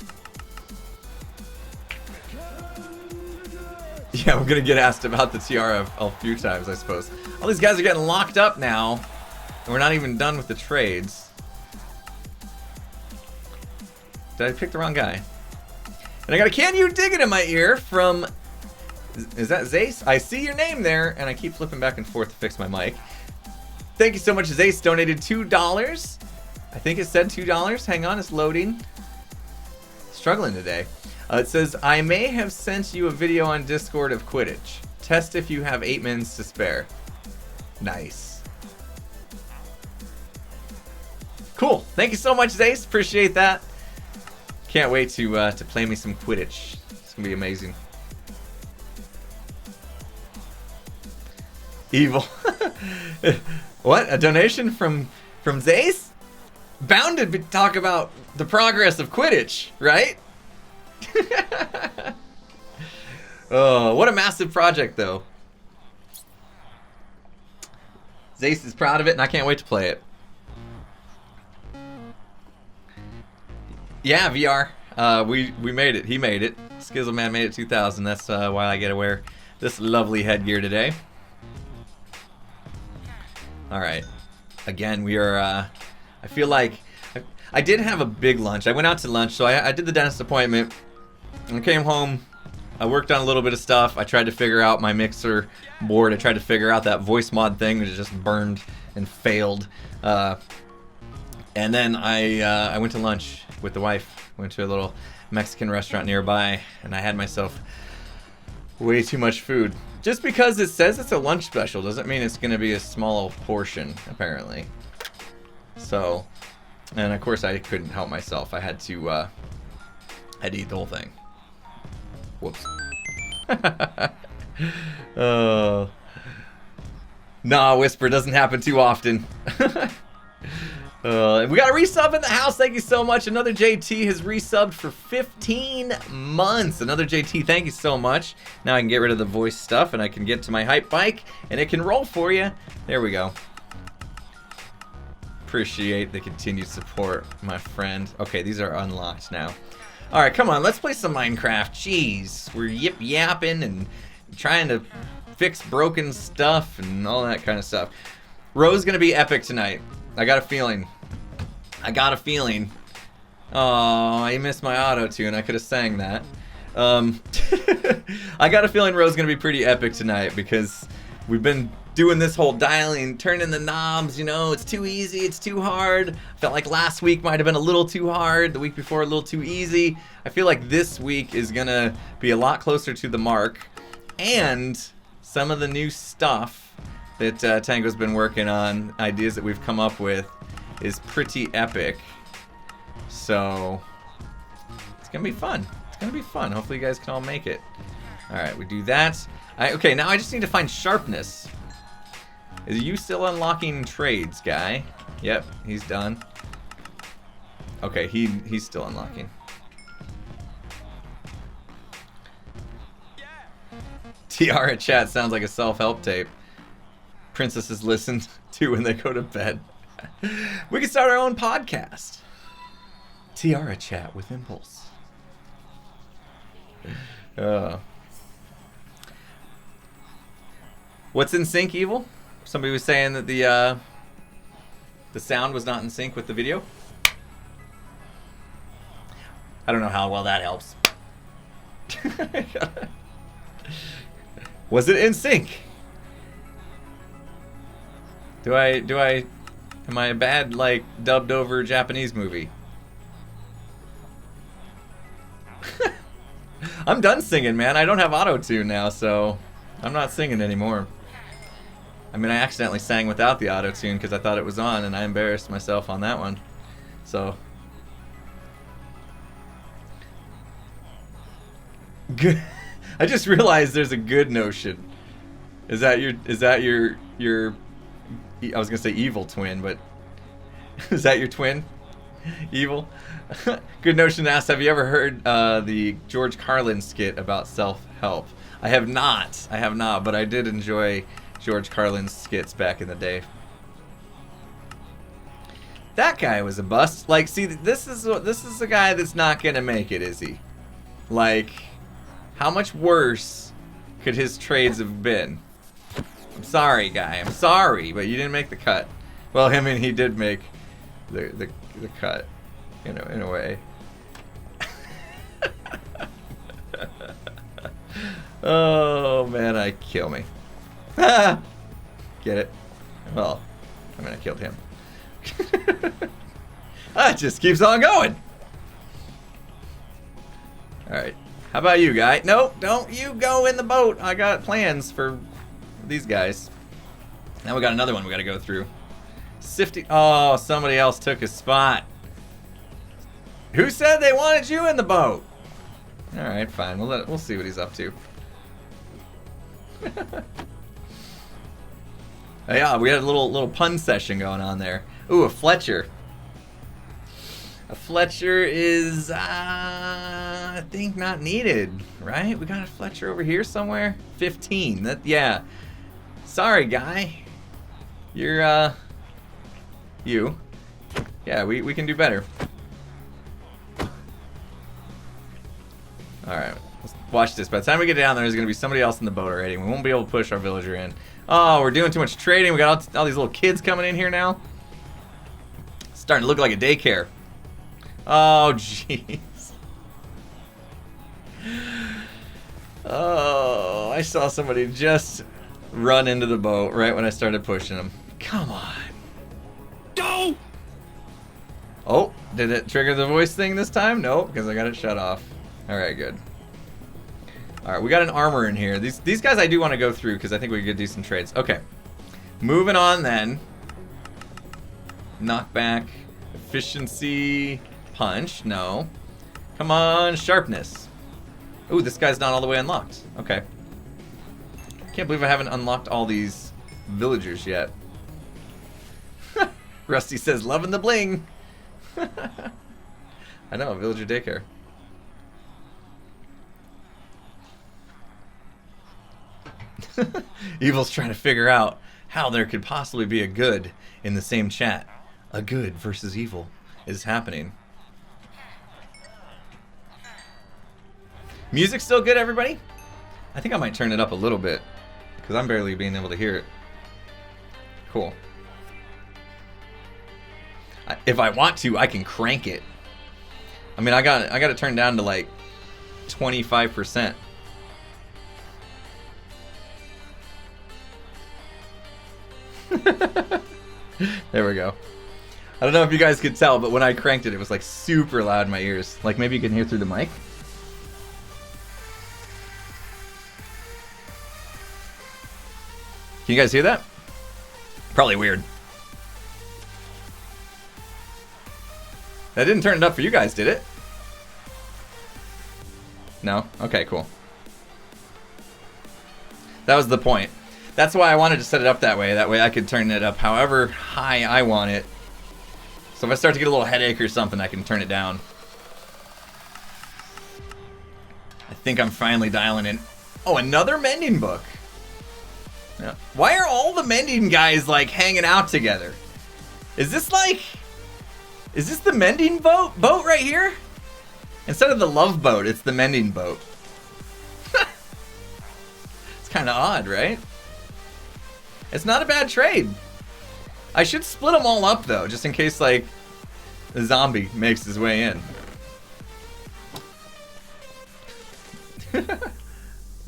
Yeah, I'm gonna get asked about the Tiara a few times, I suppose. All these guys are getting locked up now, and we're not even done with the trades. Did I pick the wrong guy? And I got a "Can you dig it" in my ear from, is that Zace? I see your name there, and I keep flipping back and forth to fix my mic. Thank you so much. Zace donated $2. I think it said $2. Hang on, it's loading. Struggling today. It says, I may have sent you a video on Discord of Quidditch. Test if you have 8 minutes to spare. Nice. Cool. Thank you so much, Zace. Appreciate that. Can't wait to play me some Quidditch. It's gonna be amazing. Evil. What? A donation from Zace? Bound to talk about the progress of Quidditch, right? Oh, what a massive project, though. Zace is proud of it, and I can't wait to play it. Yeah, VR. We made it. He made it. Skizzleman made it 2000. That's why I get to wear this lovely headgear today. All right. Again, we are. I feel like I did have a big lunch. I went out to lunch, so I did the dentist appointment. I came home. I worked on a little bit of stuff. I tried to figure out my mixer board. I tried to figure out that voice mod thing that just burned and failed. And then I went to lunch with the wife. Went to a little Mexican restaurant nearby, and I had myself way too much food. Just because it says it's a lunch special doesn't mean it's going to be a small portion, apparently. So, and of course I couldn't help myself. I had to eat the whole thing. Whoops. Nah, Whisper doesn't happen too often. And we got a resub in the house. Thank you so much. Another JT has resubbed for 15 months. Another JT, thank you so much. Now I can get rid of the voice stuff and I can get to my hype bike and it can roll for you. There we go. Appreciate the continued support, my friend. Okay, these are unlocked now. Alright, come on, let's play some Minecraft. Jeez, we're yip-yapping and trying to fix broken stuff and all that kind of stuff. Ro's gonna be epic tonight. I got a feeling. I missed my auto-tune. I could have sang that. I got a feeling Ro's gonna be pretty epic tonight because we've been doing this whole dialing, turning the knobs, you know, it's too easy, it's too hard. Felt like last week might have been a little too hard, the week before a little too easy. I feel like this week is gonna be a lot closer to the mark. And some of the new stuff that Tango's been working on, ideas that we've come up with, is pretty epic. So, it's gonna be fun. It's gonna be fun. Hopefully you guys can all make it. Alright, we do that. Okay, now I just need to find sharpness. Is you still unlocking trades, guy? Yep, he's done. Okay, he's still unlocking. Tiara Chat sounds like a self-help tape. Princesses listen to when they go to bed. We can start our own podcast. Tiara Chat with Impulse. What's in sync, Evil? Somebody was saying that the sound was not in sync with the video. I don't know how well that helps. Was it in sync? Am I a bad, like, dubbed over Japanese movie? I'm done singing, man. I don't have auto-tune now, so I'm not singing anymore. I mean, I accidentally sang without the auto-tune because I thought it was on, and I embarrassed myself on that one. So. Good. I just realized there's a good notion. Is that your I was gonna say evil twin, but is that your twin? Evil? Good Notion asks, have you ever heard the George Carlin skit about self-help? I have not, but I did enjoy George Carlin's skits back in the day. That guy was a bust. Like, see, this is the guy that's not gonna make it, is he? Like, how much worse could his trades have been? I'm sorry, guy. I'm sorry, but you didn't make the cut. Well, I mean, he did make the cut, you know, in a way. Oh man, I kill me. Get it? Well, I mean I killed him. It just keeps on going. Alright. How about you, guy? Nope, don't you go in the boat. I got plans for these guys. Now we got another one we gotta go through. Sifting. Oh, somebody else took his spot. Who said they wanted you in the boat? Alright, fine. We'll see what he's up to. Yeah, we had a little pun session going on there. Ooh, a Fletcher. A Fletcher is, I think not needed, right? We got a Fletcher over here somewhere. 15. That, yeah. Sorry, guy. You're, you. Yeah, we can do better. Alright, let's watch this. By the time we get down there, there's going to be somebody else in the boat already. We won't be able to push our villager in. Oh, we're doing too much trading. We got all these little kids coming in here now. It's starting to look like a daycare. Oh, jeez. Oh, I saw somebody just run into the boat right when I started pushing them. Come on. Go! Oh, did it trigger the voice thing this time? Nope, because I got it shut off. Alright, good. Alright, we got an armor in here. These guys I do want to go through because I think we could get decent trades. Okay. Moving on then. Knockback. Efficiency. Punch. No. Come on, sharpness. Ooh, this guy's not all the way unlocked. Okay. Can't believe I haven't unlocked all these villagers yet. Rusty says, loving the bling. I know, villager daycare. Evil's trying to figure out how there could possibly be a good in the same chat. A good versus evil is happening. Music still good, everybody? I think I might turn it up a little bit because I'm barely being able to hear it. Cool. If I want to, I can crank it. I mean, I got it turned down to like 25%. There we go. I don't know if you guys could tell, but when I cranked it, it was like super loud in my ears. Like maybe you can hear through the mic. Can you guys hear that? Probably weird. That didn't turn it up for you guys, did it? No? Okay, cool. That was the point. That's why I wanted to set it up that way. That way I could turn it up however high I want it. So if I start to get a little headache or something, I can turn it down. I think I'm finally dialing in. Oh, another mending book. Yeah. Why are all the mending guys like hanging out together? Is this the mending boat right here? Instead of the love boat, it's the mending boat. It's kind of odd, right? It's not a bad trade. I should split them all up though, just in case like a zombie makes his way in. Where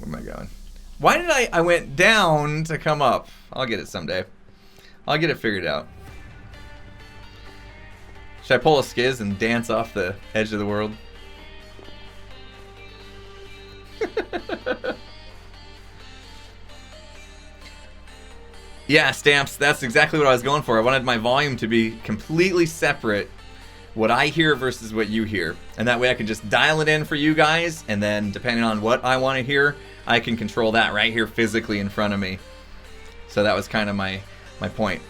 am I going? Why did I went down to come up? I'll get it someday. I'll get it figured out. Should I pull a Skiz and dance off the edge of the world? Yeah, Stamps, that's exactly what I was going for. I wanted my volume to be completely separate, what I hear versus what you hear. And that way I can just dial it in for you guys, and then depending on what I want to hear, I can control that right here physically in front of me. So that was kind of my point.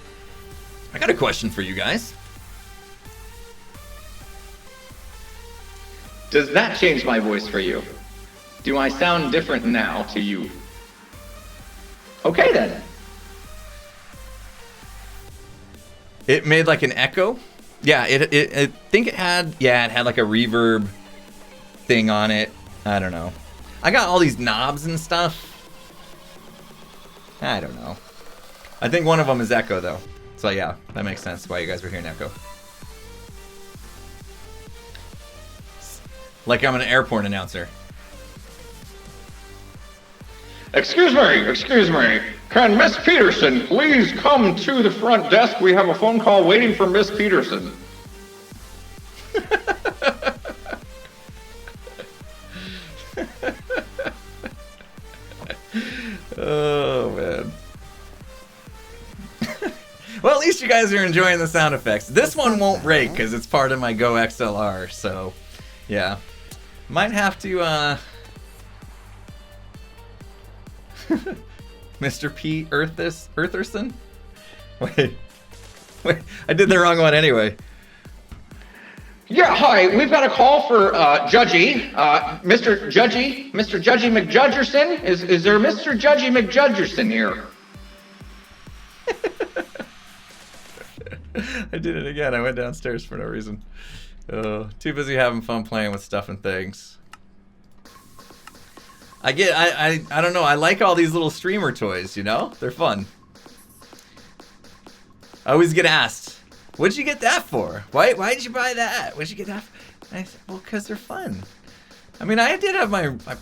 I got a question for you guys. Does that change my voice for you? Do I sound different now to you? Okay then. It made like an echo. Yeah, I think it had like a reverb thing on it. I don't know. I got all these knobs and stuff. I don't know. I think one of them is echo though. So yeah, that makes sense why you guys were hearing echo. Like I'm an airport announcer. Excuse me. Can Miss Peterson please come to the front desk? We have a phone call waiting for Miss Peterson. Oh, man. Well, at least you guys are enjoying the sound effects. This one won't break because it's part of my Go XLR, so yeah. Might have to, Mr. P. Eartherson? Wait, I did the wrong one anyway. Yeah, hi. We've got a call for Judgy. Mr. Judgy McJudgerson? Is there Mr. Judgy McJudgerson here? I did it again. I went downstairs for no reason. Too busy having fun playing with stuff and things. I don't know. I like all these little streamer toys, you know? They're fun. I always get asked, what'd you get that for? Why'd you buy that? What'd you get that for? And I said, well, because they're fun. I mean, I did have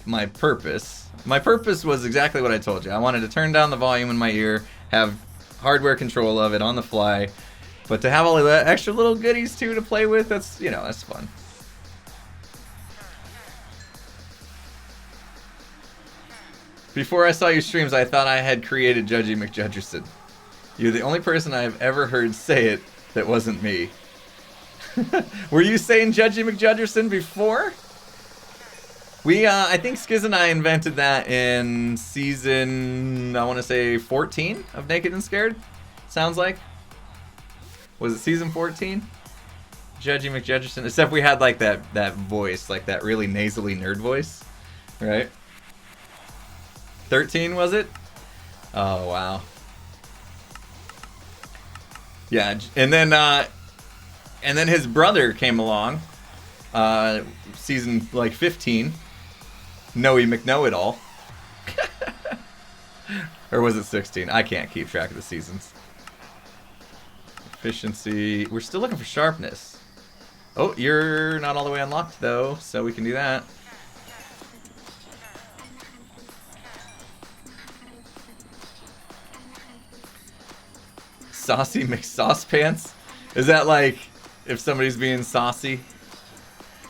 my purpose. My purpose was exactly what I told you. I wanted to turn down the volume in my ear, have hardware control of it on the fly, but to have all of that extra little goodies too to play with, that's, you know, that's fun. Before I saw your streams, I thought I had created Judgy McJudgerson. You're the only person I've ever heard say it that wasn't me. Were you saying Judgy McJudgerson before? I think Skiz and I invented that in season, I want to say 14 of Naked and Scared. Sounds like. Was it season 14? Judgy McJudgerson. Except we had like that voice, like that really nasally nerd voice, right? 13 was it? Oh wow. Yeah, and then his brother came along, season like 15. Noe McKnow-It-All. Or was it 16? I can't keep track of the seasons. Efficiency. We're still looking for sharpness. Oh, you're not all the way unlocked though, so we can do that. Saucy McSaucepants? Is that like if somebody's being saucy?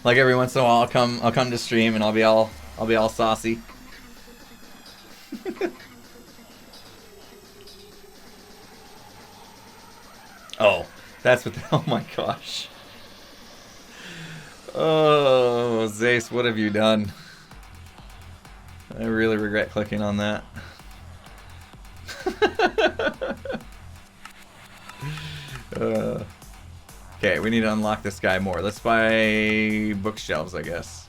Like every once in a while I'll come to stream and I'll be all saucy. Oh, that's what oh my gosh. Oh, Zace, what have you done? I really regret clicking on that. Okay, we need to unlock this guy more. Let's buy bookshelves, I guess.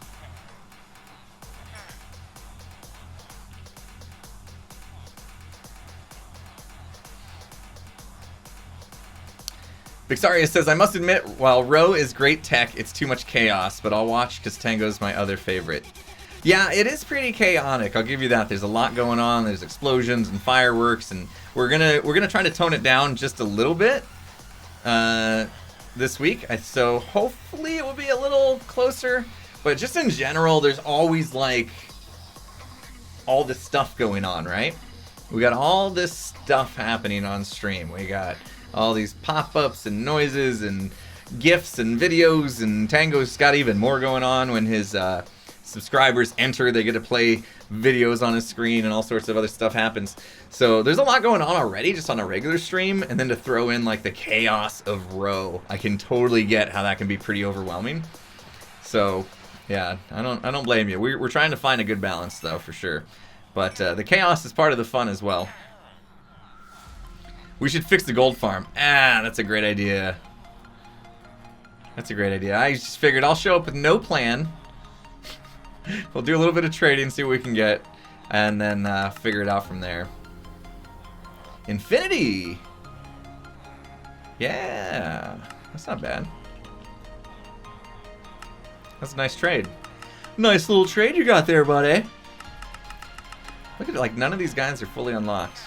Vixaria says, I must admit, while Ro is great tech, it's too much chaos, but I'll watch because Tango's my other favorite. Yeah, it is pretty chaotic, I'll give you that. There's a lot going on, there's explosions and fireworks, and we're gonna try to tone it down just a little bit this week. So hopefully it will be a little closer, but just in general, there's always like all this stuff going on, right? We got all this stuff happening on stream. We got all these pop-ups and noises and GIFs and videos, and Tango's got even more going on when his subscribers enter. They get to play videos on his screen and all sorts of other stuff happens. So there's a lot going on already just on a regular stream, and then to throw in like the chaos of Ro, I can totally get how that can be pretty overwhelming. So yeah, I don't blame you. We're trying to find a good balance though, for sure. But the chaos is part of the fun as well. We should fix the gold farm. Ah, that's a great idea. That's a great idea. I just figured I'll show up with no plan. We'll do a little bit of trading, see what we can get, and then figure it out from there. Infinity! Yeah, that's not bad. That's a nice trade. Nice little trade you got there, buddy. Look at it, like none of these guys are fully unlocked.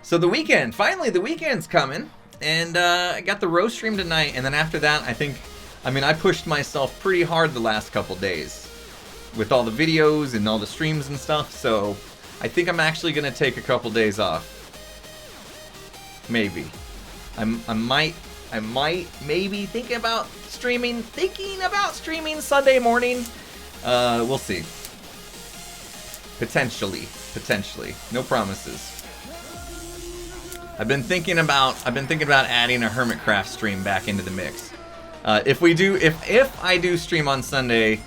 So the weekend, finally the weekend's coming, and I got the roast stream tonight, and then after that I think I mean, I pushed myself pretty hard the last couple days with all the videos and all the streams and stuff, so I think I'm actually gonna take a couple days off. Maybe. I might maybe thinking about streaming Sunday morning. We'll see. Potentially. No promises. I've been thinking about adding a Hermitcraft stream back into the mix. If I do stream on Sunday,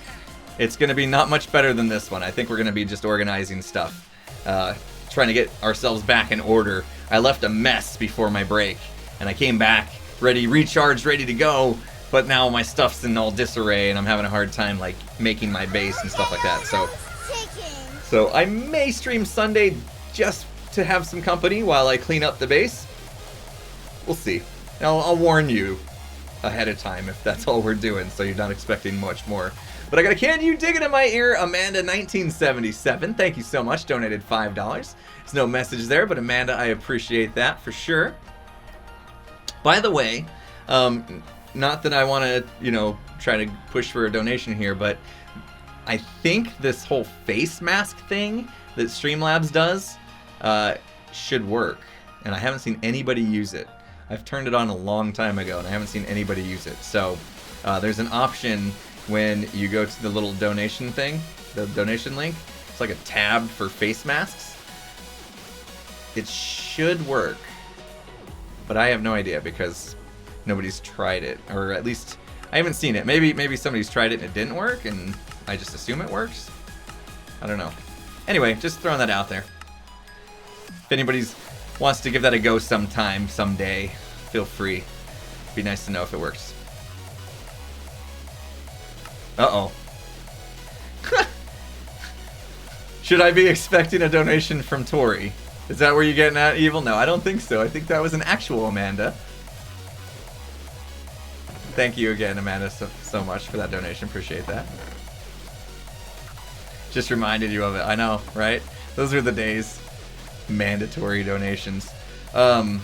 it's gonna be not much better than this one. I think we're gonna be just organizing stuff, trying to get ourselves back in order. I left a mess before my break, and I came back recharged, ready to go. But now my stuff's in all disarray, and I'm having a hard time like making my base and stuff like that. So I may stream Sunday just to have some company while I clean up the base. We'll see. I'll warn you ahead of time if that's all we're doing, so you're not expecting much more. But I got a Can You Dig It in My Ear, Amanda1977. Thank you so much. Donated $5. There's no message there, but Amanda, I appreciate that for sure. By the way, not that I want to, try to push for a donation here, but I think this whole face mask thing that Streamlabs does should work, and I haven't seen anybody use it. I've turned it on a long time ago, and I haven't seen anybody use it. So there's an option when you go to the little donation thing, the donation link. It's like a tab for face masks. It should work, but I have no idea because nobody's tried it, or at least I haven't seen it. Maybe somebody's tried it and it didn't work, and I just assume it works. I don't know. Anyway, just throwing that out there. If anybody wants to give that a go sometime, someday, feel free. Be nice to know if it works. Uh-oh. Should I be expecting a donation from Tori? Is that where you're getting at, Evil? No, I don't think so. I think that was an actual Amanda. Thank you again, Amanda, so much for that donation. Appreciate that. Just reminded you of it. I know, right? Those are the days. Mandatory donations. So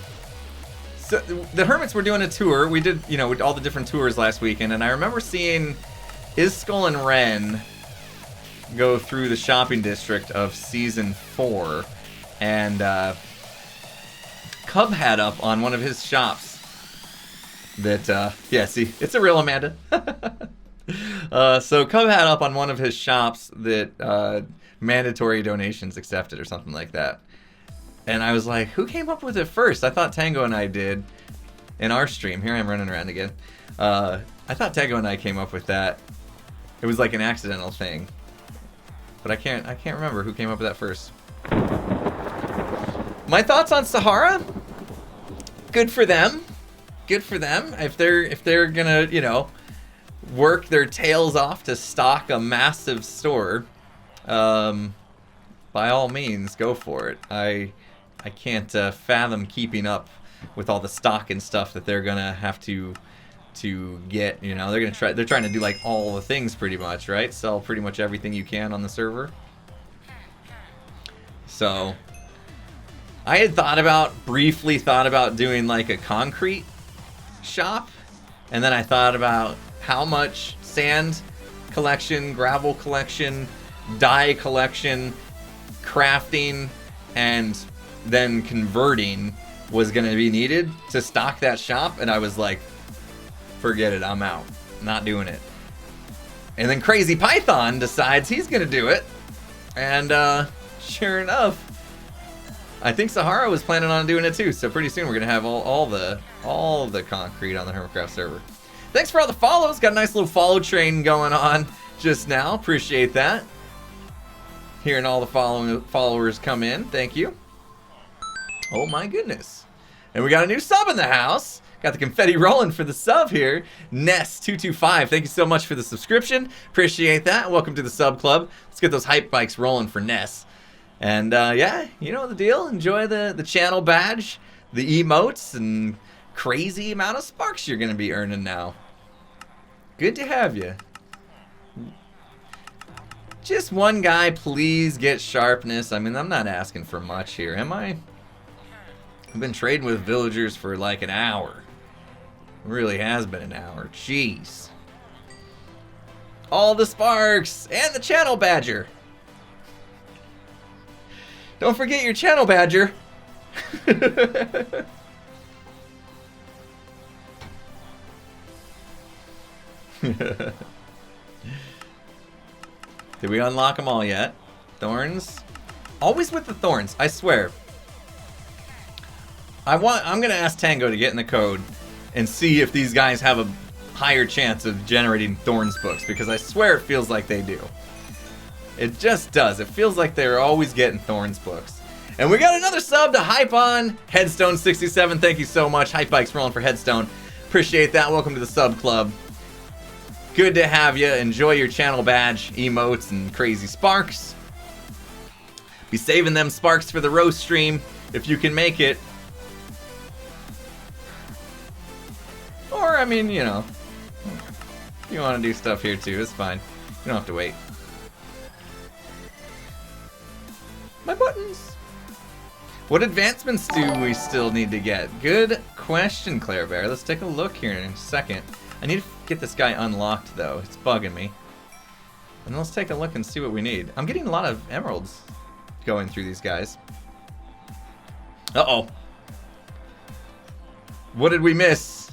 the Hermits were doing a tour. We did, all the different tours last weekend, and I remember seeing Skull and Ren go through the shopping district of season 4, and Cub had up on one of his shops that, yeah, see, it's a real Amanda. So Cub had up on one of his shops that mandatory donations accepted or something like that. And I was like, who came up with it first? I thought Tango and I did in our stream. Here I am running around again. I thought Tango and I came up with that. It was like an accidental thing. But I can't remember who came up with that first. My thoughts on Sahara? Good for them. Good for them. If they're gonna, work their tails off to stock a massive store, by all means, go for it. I can't fathom keeping up with all the stock and stuff that they're gonna have to get. They're trying to do like all the things pretty much, right? Sell pretty much everything you can on the server. So I had briefly thought about doing like a concrete shop, and then I thought about how much sand collection, gravel collection, dye collection, crafting, and then converting was going to be needed to stock that shop, and I was like, forget it, I'm out. Not doing it. And then Crazy Python decides he's going to do it, and sure enough, I think Sahara was planning on doing it too, so pretty soon we're going to have all the concrete on the Hermitcraft server. Thanks for all the follows. Got a nice little follow train going on just now. Appreciate that. Hearing all the followers come in. Thank you. Oh my goodness. And we got a new sub in the house. Got the confetti rolling for the sub here. Ness225. Thank you so much for the subscription. Appreciate that. Welcome to the sub club. Let's get those hype bikes rolling for Ness. And yeah, you know the deal. Enjoy the channel badge, the emotes, and crazy amount of sparks you're going to be earning now. Good to have you. Just one guy, please get sharpness. I mean, I'm not asking for much here, am I? I've been trading with villagers for like an hour. It really has been an hour. Jeez. All the sparks and the channel badger. Don't forget your channel badger. Did we unlock them all yet? Thorns? Always with the thorns, I swear. I'm gonna ask Tango to get in the code and see if these guys have a higher chance of generating thorns books, because I swear it feels like they do. It just does. It feels like they're always getting thorns books. And we got another sub to Hype on. Headstone67, thank you so much. Hype Bike's rolling for Headstone. Appreciate that. Welcome to the sub club. Good to have you. Enjoy your channel badge, emotes, and crazy sparks. Be saving them sparks for the roast stream if you can make it. Or, I mean, you know, if you want to do stuff here too, it's fine. You don't have to wait. My buttons. What advancements do we still need to get? Good question, Claire Bear. Let's take a look here in a second. I need to get this guy unlocked, though. It's bugging me. And let's take a look and see what we need. I'm getting a lot of emeralds going through these guys. Uh-oh. What did we miss?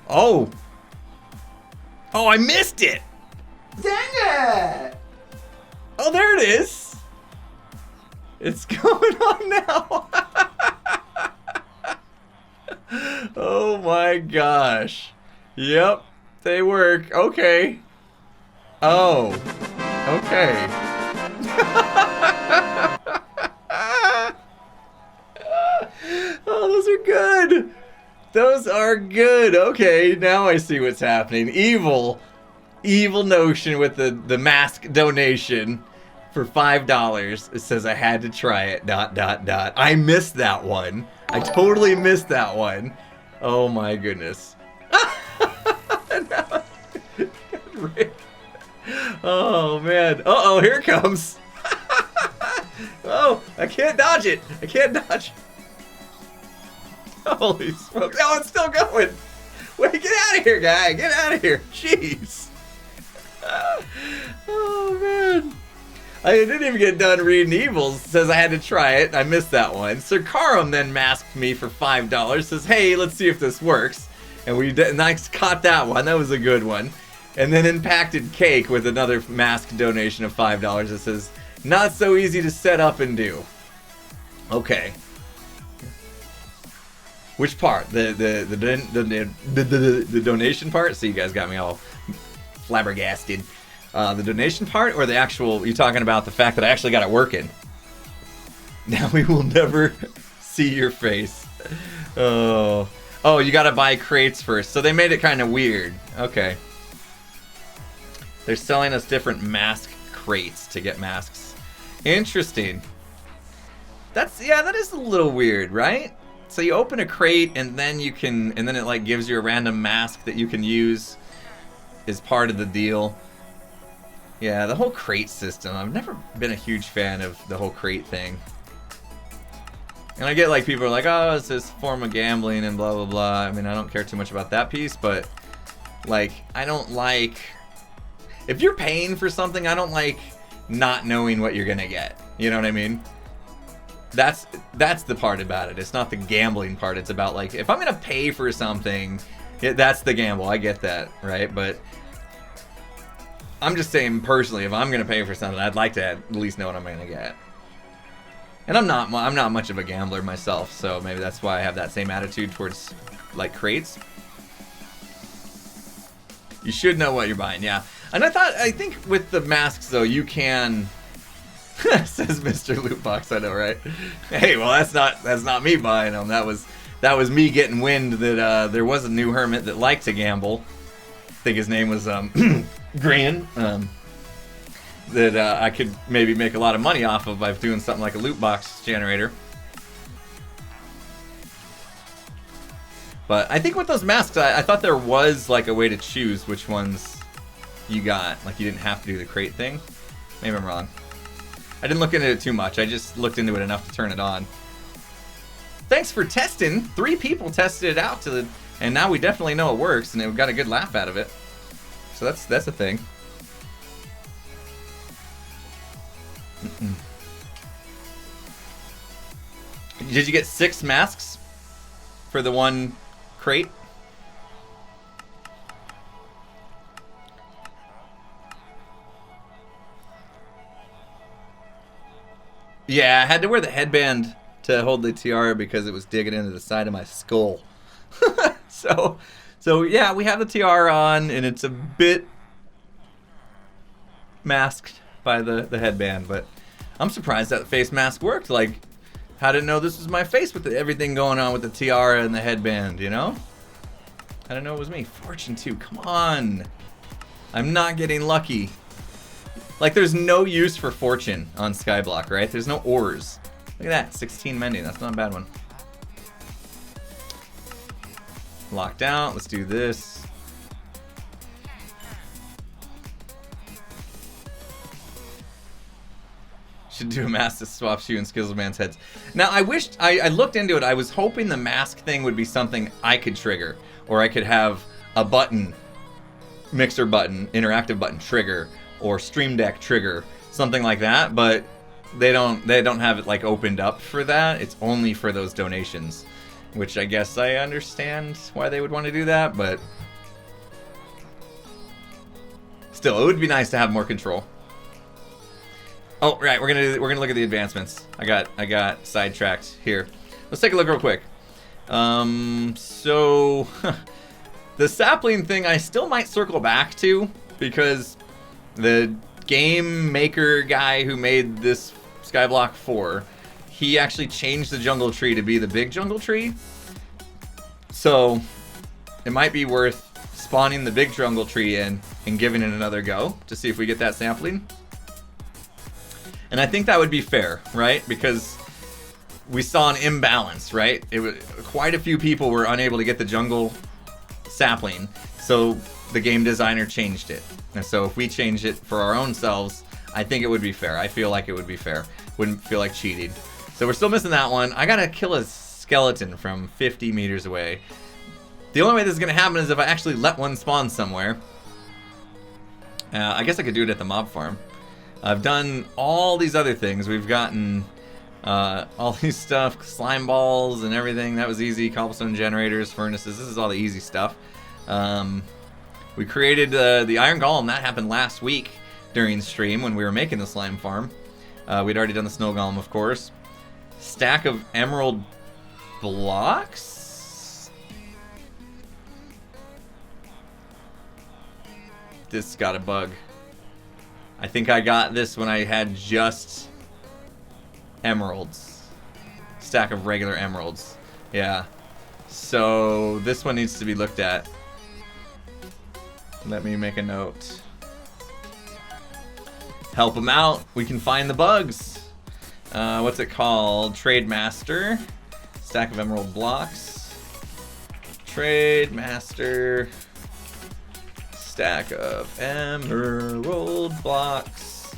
Oh. Oh, I missed it. Dang it. Oh, there it is. It's going on now. Oh my gosh. Yep, they work. Okay. Oh. Okay. Oh, those are good. Those are good. Okay, now I see what's happening. Evil notion with the mask donation for $5. It says I had to try it. ... I missed that one. I totally missed that one. Oh my goodness. Oh man. Uh-oh, here it comes. Oh, I can't dodge it. I can't dodge it. Holy smokes. Oh, it's still going. Wait, get out of here, guy. Get out of here. Jeez. Oh, man. I didn't even get done reading Evils. It says I had to try it. I missed that one. Sir Karam then masked me for $5. Says, hey, let's see if this works. And I caught that one. That was a good one. And then Impacted Cake with another mask donation of $5. It says, not so easy to set up and do. Okay. Which part? The donation part? So you guys got me all flabbergasted. The donation part or the actual, you talking about the fact that I actually got it working? Now we will never see your face. Oh, you gotta buy crates first. So they made it kind of weird. Okay. They're selling us different mask crates to get masks. Interesting. That is a little weird, right? So you open a crate and then and then it like gives you a random mask that you can use as part of the deal. Yeah, the whole crate system. I've never been a huge fan of the whole crate thing. And I get like people are like, oh, it's this form of gambling and blah, blah, blah. I mean, I don't care too much about that piece, but like, I don't like, if you're paying for something, I don't like not knowing what you're gonna get. You know what I mean? That's the part about it. It's not the gambling part. It's about like, if I'm gonna pay for something, that's the gamble. I get that, right? But I'm just saying personally, if I'm gonna pay for something, I'd like to at least know what I'm gonna get. And I'm not much of a gambler myself, so maybe that's why I have that same attitude towards like crates. You should know what you're buying, yeah. And I think with the masks though, you can. Says Mr. Lootbox, I know, right? Hey, well that's not me buying them. That was me getting wind that there was a new hermit that liked to gamble. I think his name was Gran. That I could maybe make a lot of money off of by doing something like a loot box generator. But I think with those masks, I thought there was like a way to choose which ones you got. Like you didn't have to do the crate thing. Maybe I'm wrong. I didn't look into it too much. I just looked into it enough to turn it on. Thanks for testing. 3 people tested it out to And now we definitely know it works, and we got a good laugh out of it. So that's a thing. Did you get 6 masks for the one crate? Yeah, I had to wear the headband to hold the tiara because it was digging into the side of my skull. So yeah, we have the tiara on, and it's a bit masked by the headband, but I'm surprised that face mask worked. Like, I didn't know this was my face with everything going on with the tiara and the headband, you know? I didn't know it was me. Fortune 2, come on. I'm not getting lucky. Like, there's no use for fortune on Skyblock, right? There's no ores. Look at that, 16 mending. That's not a bad one. Locked out. Let's do this. Should do a mask that swaps you and Skizzleman's heads. Now, I wished... I looked into it. I was hoping the mask thing would be something I could trigger. Or I could have a button, mixer button, interactive button trigger, or Stream Deck trigger, something like that. But they don't have it like opened up for that. It's only for those donations, which I guess I understand why they would want to do that, but still, it would be nice to have more control. Oh, right, we're gonna look at the advancements. I got sidetracked here. Let's take a look real quick. So the sapling thing I still might circle back to, because the game maker guy who made this Skyblock 4, he actually changed the jungle tree to be the big jungle tree. So it might be worth spawning the big jungle tree in and giving it another go to see if we get that sapling. And I think that would be fair, right? Because we saw an imbalance, right? It was quite a few people were unable to get the jungle sapling, so the game designer changed it. And so if we change it for our own selves, I think it would be fair. I feel like it would be fair. Wouldn't feel like cheating. So we're still missing that one. I gotta kill a skeleton from 50 meters away. The only way this is gonna happen is if I actually let one spawn somewhere. I guess I could do it at the mob farm. I've done all these other things. We've gotten all these stuff, slime balls and everything. That was easy. Cobblestone generators, furnaces. This is all the easy stuff. We created the iron golem. That happened last week during stream when we were making the slime farm. We'd already done the snow golem, of course. Stack of emerald blocks. This got a bug. I think I got this when I had just emeralds. Stack of regular emeralds. Yeah. So this one needs to be looked at. Let me make a note. Help them out. We can find the bugs. What's it called? Trade Master. Stack of emerald blocks. Trade Master. Stack of emerald blocks.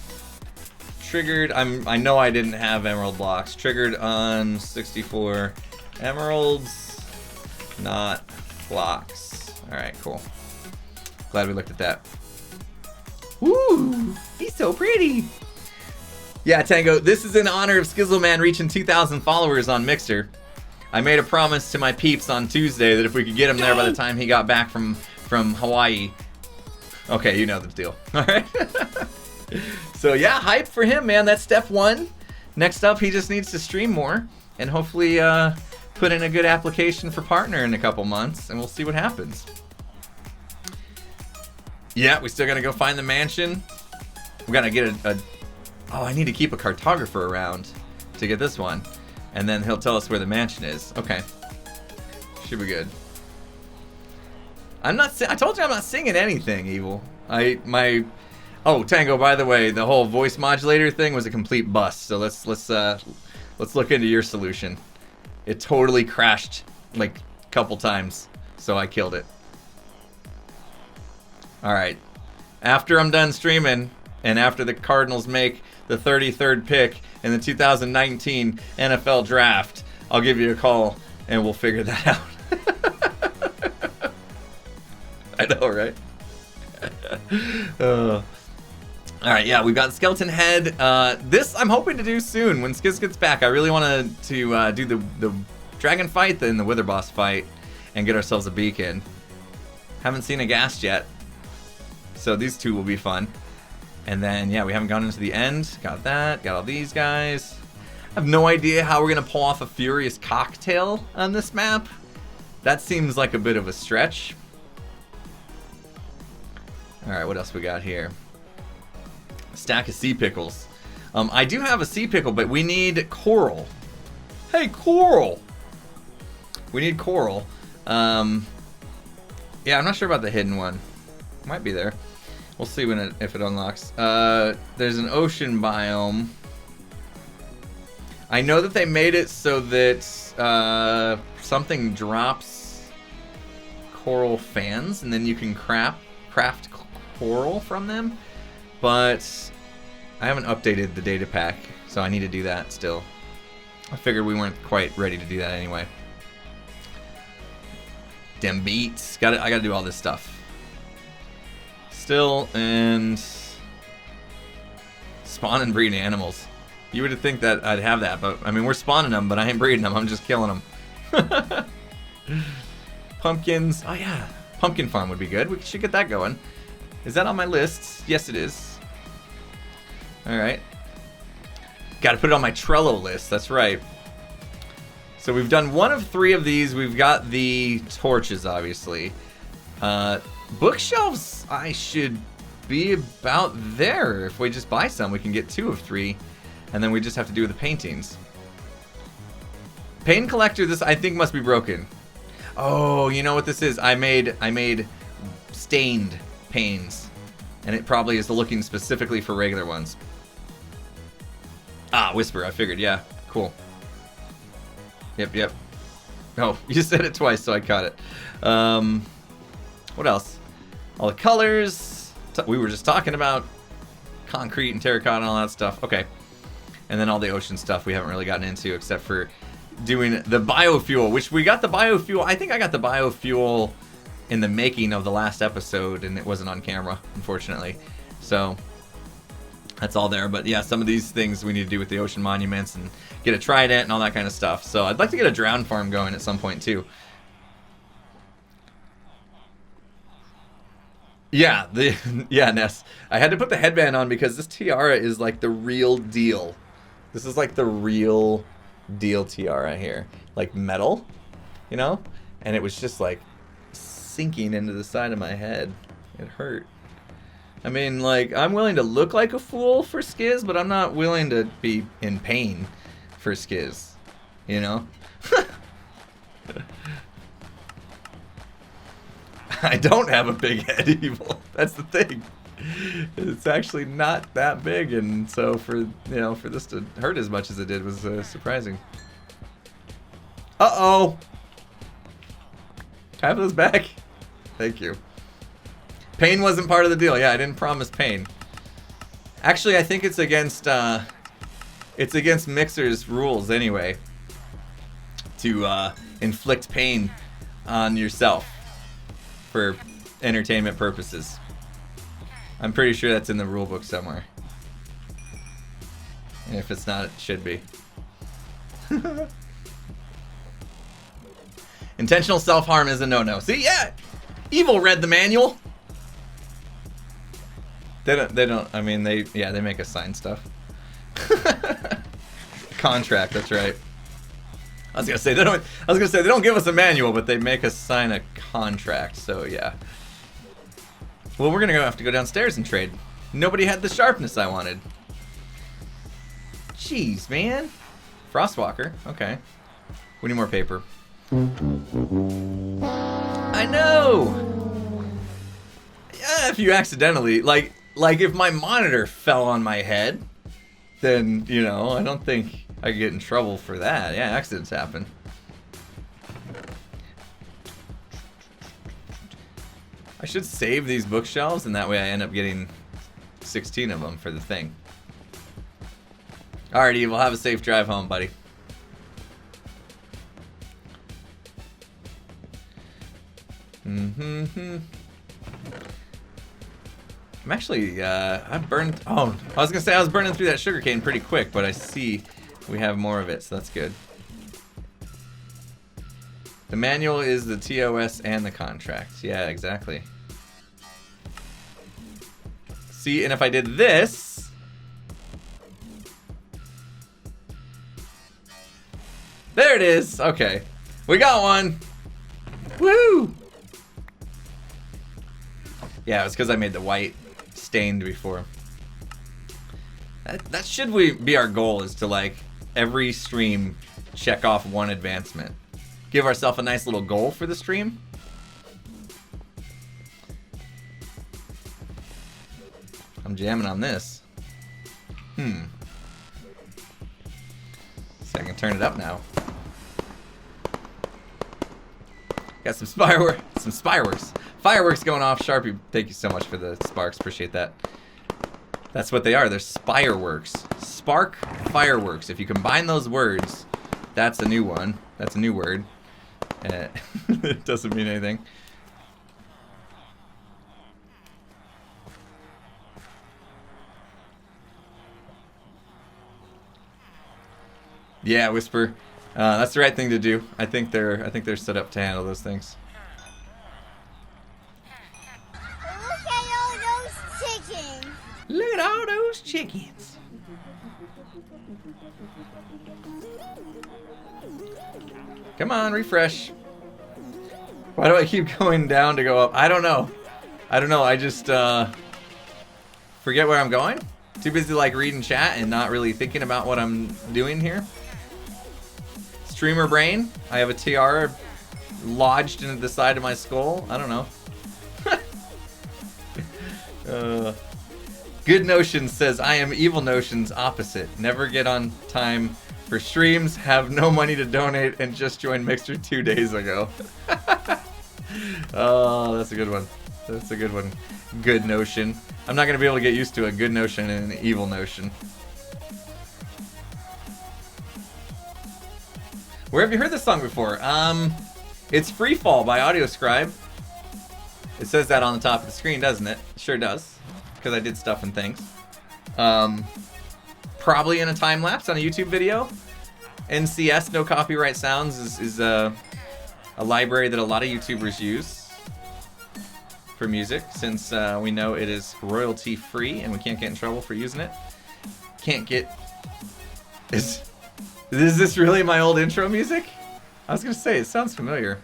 Triggered. I know I didn't have emerald blocks. Triggered on 64 emeralds, not blocks. All right, cool. Glad we looked at that. Woo! He's so pretty. Yeah, Tango. This is in honor of Skizzleman reaching 2,000 followers on Mixer. I made a promise to my peeps on Tuesday that if we could get him there by the time he got back from Hawaii. Okay, you know the deal. All right. So yeah, hype for him, man. That's step one. Next up, he just needs to stream more and hopefully put in a good application for partner in a couple months, and we'll see what happens. Yeah, we still gotta go find the mansion. We gotta get oh, I need to keep a cartographer around to get this one, and then he'll tell us where the mansion is. Okay, should be good. I told you I'm not singing anything, Evil. Oh, Tango, by the way, the whole voice modulator thing was a complete bust. So let's look into your solution. It totally crashed like a couple times, so I killed it. All right. After I'm done streaming, and after the Cardinals make the 33rd pick in the 2019 NFL Draft, I'll give you a call and we'll figure that out. All right, yeah, we've got Skeleton Head. This I'm hoping to do soon when Skiz gets back. I really want to do the dragon fight, then the Wither boss fight, and get ourselves a beacon. Haven't seen a ghast yet, so these two will be fun. And then, yeah, we haven't gone into the end. Got that. Got all these guys. I have no idea how we're going to pull off a Furious Cocktail on this map. That seems like a bit of a stretch. Alright, what else we got here? A stack of sea pickles. I do have a sea pickle, but we need coral. Hey, coral! We need coral. Yeah, I'm not sure about the hidden one. Might be there. We'll see when if it unlocks. There's an ocean biome. I know that they made it so that something drops coral fans, and then you can craft coral from them. But I haven't updated the data pack, so I need to do that still. I figured we weren't quite ready to do that anyway. Dem beats. I gotta do all this stuff. Still, and spawn and breed animals. You would think that I'd have that, but I mean, we're spawning them, but I ain't breeding them. I'm just killing them. Pumpkins. Oh yeah, pumpkin farm would be good. We should get that going. Is that on my list? Yes, it is. All right. Got to put it on my Trello list. That's right. So we've done one of 3 of these. We've got the torches, obviously. Bookshelves, I should be about there. If we just buy some, we can get 2 of 3. And then we just have to do the paintings. Pain collector, this I think must be broken. Oh, you know what this is? I made stained panes. And it probably is looking specifically for regular ones. Ah, Whisper, I figured, yeah. Cool. Yep. Oh, you said it twice, so I caught it. What else? All the colors. We were just talking about concrete and terracotta and all that stuff. Okay. And then all the ocean stuff we haven't really gotten into, except for doing the biofuel, which we got the biofuel. I think I got the biofuel in the making of the last episode, and it wasn't on camera, unfortunately. So that's all there. But yeah, some of these things we need to do with the ocean monuments and get a trident and all that kind of stuff. So I'd like to get a drown farm going at some point too. Yeah, Ness. I had to put the headband on because this tiara is like the real deal. This is like the real deal tiara here. Like metal, you know? And it was just like sinking into the side of my head. It hurt. I mean, like, I'm willing to look like a fool for Skiz, but I'm not willing to be in pain for Skiz. You know? I don't have a big head, Evil. That's the thing. It's actually not that big, and so for this to hurt as much as it did was surprising. Uh-oh. Have those back. Thank you. Pain wasn't part of the deal. Yeah, I didn't promise pain. Actually, I think it's against Mixer's rules anyway to inflict pain on yourself for entertainment purposes. I'm pretty sure that's in the rule book somewhere. And if it's not, it should be. Intentional self-harm is a no-no. See, yeah! Evil read the manual! They don't, I mean, they make us sign stuff. Contract, that's right. I was gonna say they don't give us a manual, but they make us sign a contract, so yeah. Well, we're gonna have to go downstairs and trade. Nobody had the sharpness I wanted. Jeez, man. Frostwalker, okay. We need more paper. I know! Yeah, if you accidentally, like if my monitor fell on my head, then, you know, I don't think I could get in trouble for that. Yeah, accidents happen. I should save these bookshelves, and that way I end up getting 16 of them for the thing. Alrighty, we'll have a safe drive home, buddy. I'm actually, I've burned, oh, I was gonna say I was burning through that sugarcane pretty quick, but I see we have more of it, so that's good. The manual is the TOS and the contract. Yeah, exactly. See, and if I did this, there it is. Okay, we got one. Woo! Yeah, it was because I made the white stained before. That should be our goal, is to like every stream check off one advancement. Give ourselves a nice little goal for the stream. I'm jamming on this. So I can turn it up now. Got some fireworks. Fireworks going off. Sharpie, thank you so much for the sparks. Appreciate that. That's what they are. They're spireworks. Spark fireworks. If you combine those words, that's a new one. That's a new word. It doesn't mean anything. Yeah, Whisper. That's the right thing to do. I think they're set up to handle those things. Look at all those chickens. Look at all those chickens. Come on, refresh. Why do I keep going down to go up? I don't know. I just forget where I'm going. Too busy like reading chat and not really thinking about what I'm doing here. Streamer brain. I have a tiara lodged into the side of my skull. I don't know. Good Notions says, I am Evil Notions opposite. Never get on time for streams, have no money to donate, and just joined Mixer 2 days ago. Oh, that's a good one. That's a good one. Good Notion. I'm not going to be able to get used to a Good Notion and an Evil Notion. Where have you heard this song before? It's Free Fall by Audioscribe. It says that on the top of the screen, doesn't it? Sure does. Because I did stuff and things. Probably in a time lapse on a YouTube video. NCS, No Copyright Sounds, is a library that a lot of YouTubers use for music, since we know it is royalty free and we can't get in trouble for using it. Can't get... Is this really my old intro music? I was gonna say, it sounds familiar.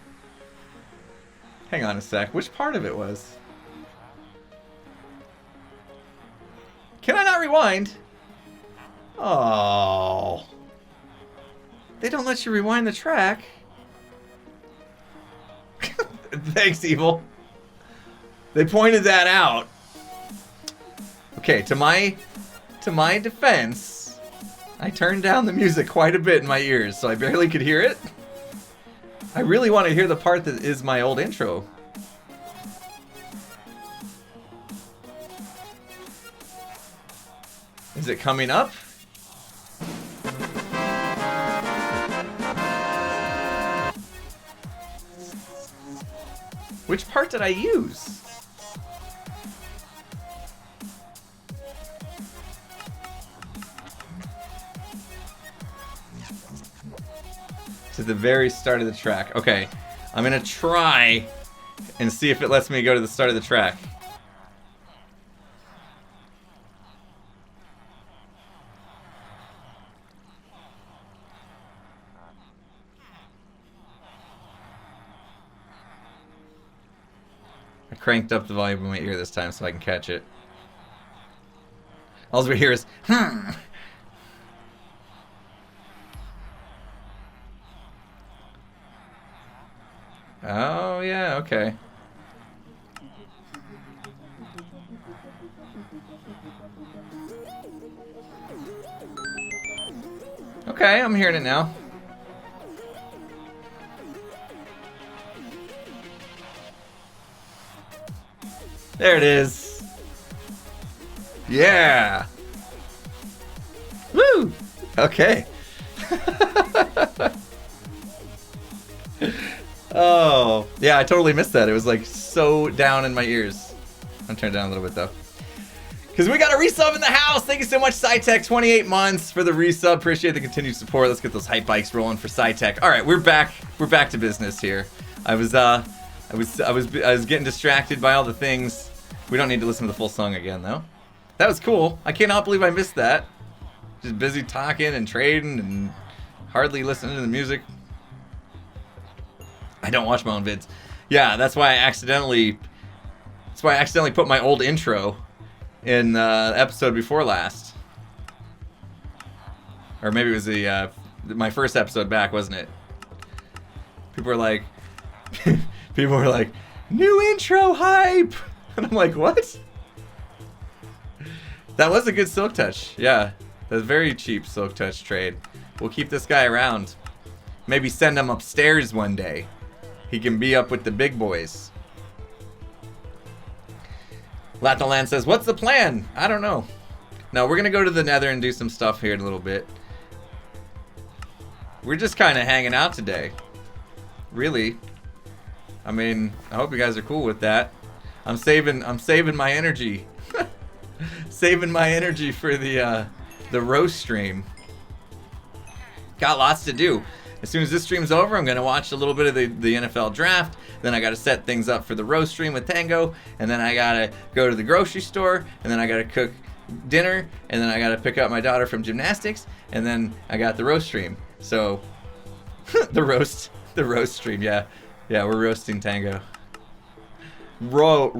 Hang on a sec, which part of it was? Can I not rewind? Oh. They don't let you rewind the track. Thanks, Evil. They pointed that out. Okay, to my defense, I turned down the music quite a bit in my ears, so I barely could hear it. I really want to hear the part that is my old intro. Is it coming up? Which part did I use? To the very start of the track. Okay, I'm gonna try and see if it lets me go to the start of the track. I cranked up the volume of my ear this time so I can catch it. All we hear is, Oh, yeah, okay. Okay, I'm hearing it now. There it is. Yeah. Woo! Okay. Oh, yeah, I totally missed that. It was like so down in my ears. I'm turning it down a little bit though. Because we got a resub in the house. Thank you so much, SciTech. 28 months for the resub. Appreciate the continued support. Let's get those hype bikes rolling for SciTech. All right, we're back. We're back to business here. I was getting distracted by all the things. We don't need to listen to the full song again, though. That was cool. I cannot believe I missed that. Just busy talking and trading and hardly listening to the music. I don't watch my own vids. Yeah, that's why I accidentally put my old intro in the episode before last. Or maybe it was my first episode back, wasn't it? People were like, new intro hype! And I'm like, what? That was a good Silk Touch. Yeah, that's a very cheap Silk Touch trade. We'll keep this guy around. Maybe send him upstairs one day. He can be up with the big boys. Latoland says, what's the plan? I don't know. No, we're going to go to the Nether and do some stuff here in a little bit. We're just kind of hanging out today. Really. I mean, I hope you guys are cool with that. I'm saving my energy. Saving my energy for the roast stream. Got lots to do. As soon as this stream's over, I'm going to watch a little bit of the NFL draft. Then I got to set things up for the roast stream with Tango. And then I got to go to the grocery store. And then I got to cook dinner. And then I got to pick up my daughter from gymnastics. And then I got the roast stream. So, the roast stream, yeah. Yeah, we're roasting Tango. Rule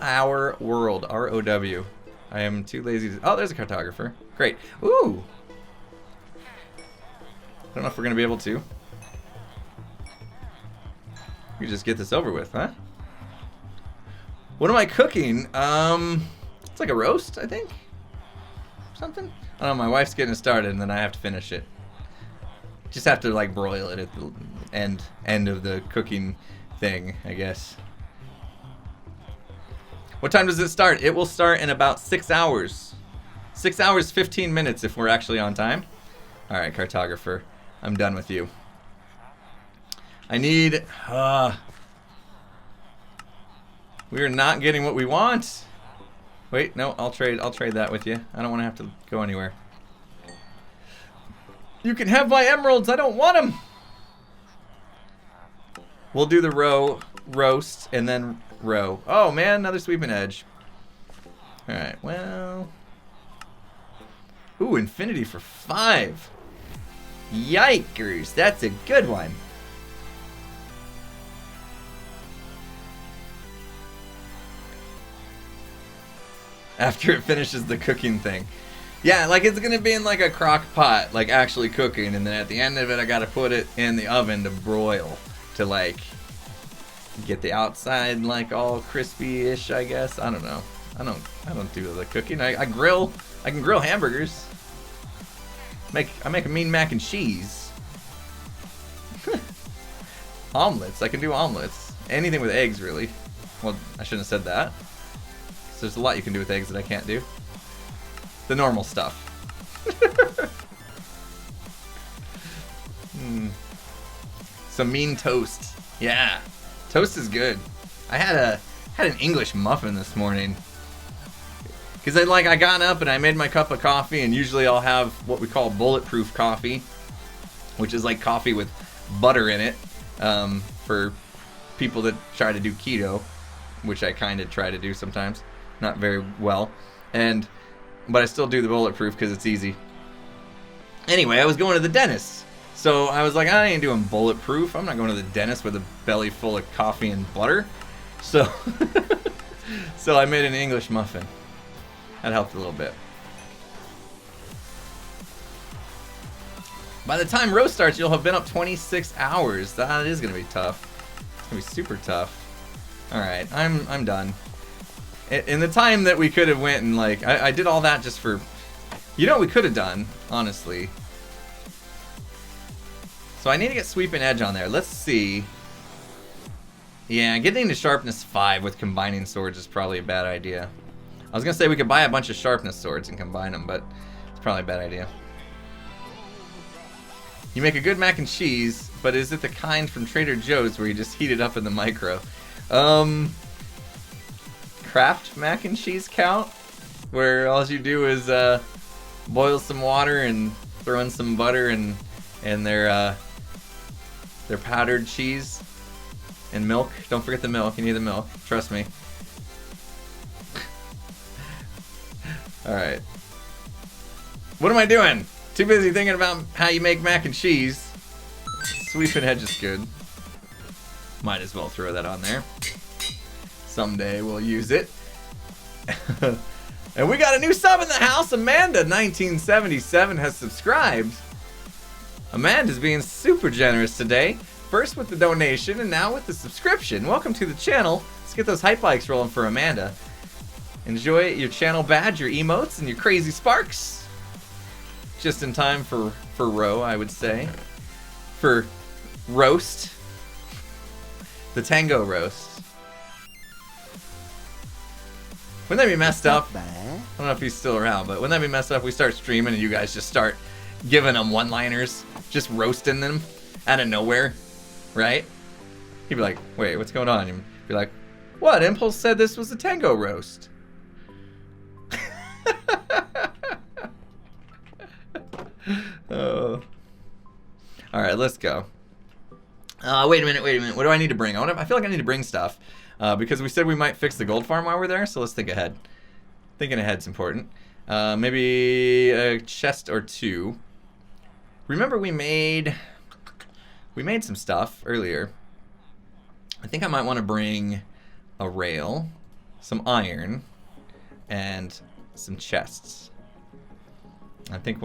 our world. R-O-W. I am too lazy to... Oh, there's a cartographer. Great. Ooh. I don't know if we're going to be able to. We just get this over with, huh? What am I cooking? It's like a roast, I think. Something? I don't know, my wife's getting it started and then I have to finish it. Just have to like broil it at the end of the cooking thing, I guess. What time does it start? It will start in about 6 hours. 6 hours, 15 minutes if we're actually on time. All right, cartographer. I'm done with you. I need... we are not getting what we want. Wait, no, I'll trade that with you. I don't want to have to go anywhere. You can have my emeralds. I don't want them. We'll do the roast and then row. Oh man, another sweeping edge. All right, well. Ooh, infinity for 5. Yikers, that's a good one. After it finishes the cooking thing. Yeah, like it's gonna be in like a crock pot, like actually cooking, and then at the end of it I gotta put it in the oven to broil, to like get the outside like all crispy-ish, I guess. I don't know. I don't do the cooking. I grill. I can grill hamburgers. I make a mean mac and cheese. Omelets. I can do omelets. Anything with eggs, really. Well, I shouldn't have said that. So there's a lot you can do with eggs that I can't do. The normal stuff. Some mean toast. Yeah. Toast is good. I had an English muffin this morning. Cause I got up and I made my cup of coffee, and usually I'll have what we call bulletproof coffee, which is like coffee with butter in it, for people that try to do keto, which I kind of try to do sometimes, not very well, but I still do the bulletproof because it's easy. Anyway, I was going to the dentist, so I was like, I ain't doing bulletproof. I'm not going to the dentist with a belly full of coffee and butter. So, so I made an English muffin. That helped a little bit. By the time roast starts, you'll have been up 26 hours. That is gonna be tough. It's gonna be super tough. All right, I'm done. In the time that we could have went and like, I did all that just for, you know what we could have done, honestly. So I need to get sweeping edge on there. Let's see. Yeah, getting to sharpness 5 with combining swords is probably a bad idea. I was gonna say we could buy a bunch of sharpness swords and combine them, but it's probably a bad idea. You make a good mac and cheese, but is it the kind from Trader Joe's where you just heat it up in the micro? Kraft mac and cheese count? where all you do is boil some water and throw in some butter and their powdered cheese and milk. Don't forget the milk. You need the milk. Trust me. All right. What am I doing? Too busy thinking about how you make mac and cheese. Sweeping hedge is good. Might as well throw that on there. Someday we'll use it. And we got a new sub in the house. Amanda 1977 has subscribed. Amanda's being super generous today. First with the donation and now with the subscription. Welcome to the channel. Let's get those hype bikes rolling for Amanda. Enjoy your channel badge, your emotes, and your crazy sparks. Just in time for row, I would say. For roast. The tango roast. Wouldn't that be messed up? I don't know if he's still around, but wouldn't that be messed up if we start streaming and you guys just start giving them one-liners, just roasting them out of nowhere, right? He'd be like, wait, what's going on? He'd be like, what? Impulse said this was a tango roast. Oh. Alright, let's go. Wait a minute. What do I need to bring? I feel like I need to bring stuff. Because we said we might fix the gold farm while we're there, so let's think ahead. Thinking ahead's important. Maybe a chest or two. Remember we made some stuff earlier. I think I might want to bring a rail, some iron, and some chests. I think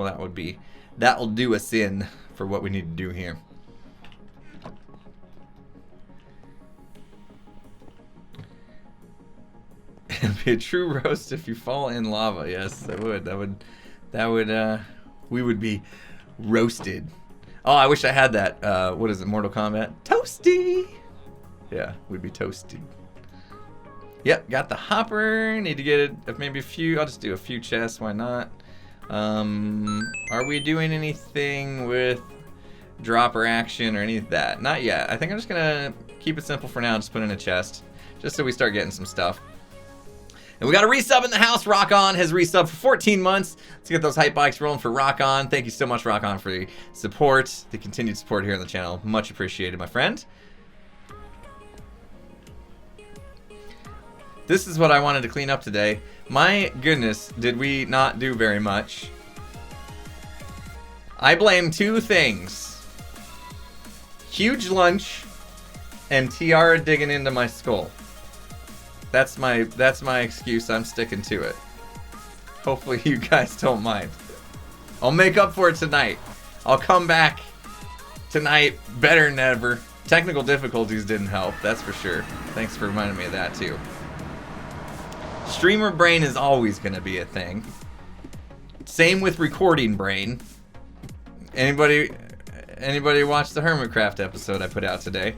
that'll do us in for what we need to do here. It'd be a true roast if you fall in lava. Yes, that would. We would be roasted. Oh, I wish I had that. What is it? Mortal Kombat? Toasty. Yeah, we'd be toasted. Yep, got the hopper. Need to get it. Maybe a few. I'll just do a few chests. Why not? Are we doing anything with dropper action or any of that? Not yet. I think I'm just gonna keep it simple for now. Just put in a chest, just so we start getting some stuff. And we got a resub in the house. Rock On has resubbed for 14 months. Let's get those hype bikes rolling for Rock On. Thank you so much, Rock On, for the support, the continued support here on the channel. Much appreciated, my friend. This is what I wanted to clean up today. My goodness, did we not do very much. I blame two things. Huge lunch and Tiara digging into my skull. That's my excuse. I'm sticking to it. Hopefully you guys don't mind. I'll make up for it tonight. I'll come back tonight better than ever. Technical difficulties didn't help, that's for sure. Thanks for reminding me of that too. Streamer brain is always going to be a thing. Same with recording brain. Anybody watch the Hermitcraft episode I put out today?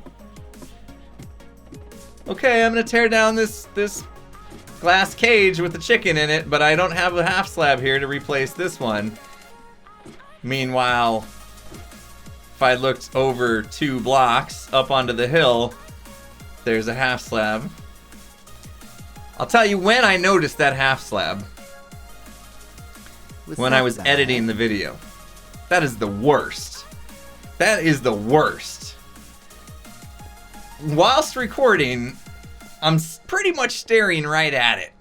Okay, I'm gonna tear down this glass cage with the chicken in it, but I don't have a half slab here to replace this one. Meanwhile, if I looked over 2 blocks up onto the hill, there's a half slab. I'll tell you when I noticed that half slab. When I was editing the video. That is the worst. That is the worst. Whilst recording, I'm pretty much staring right at it.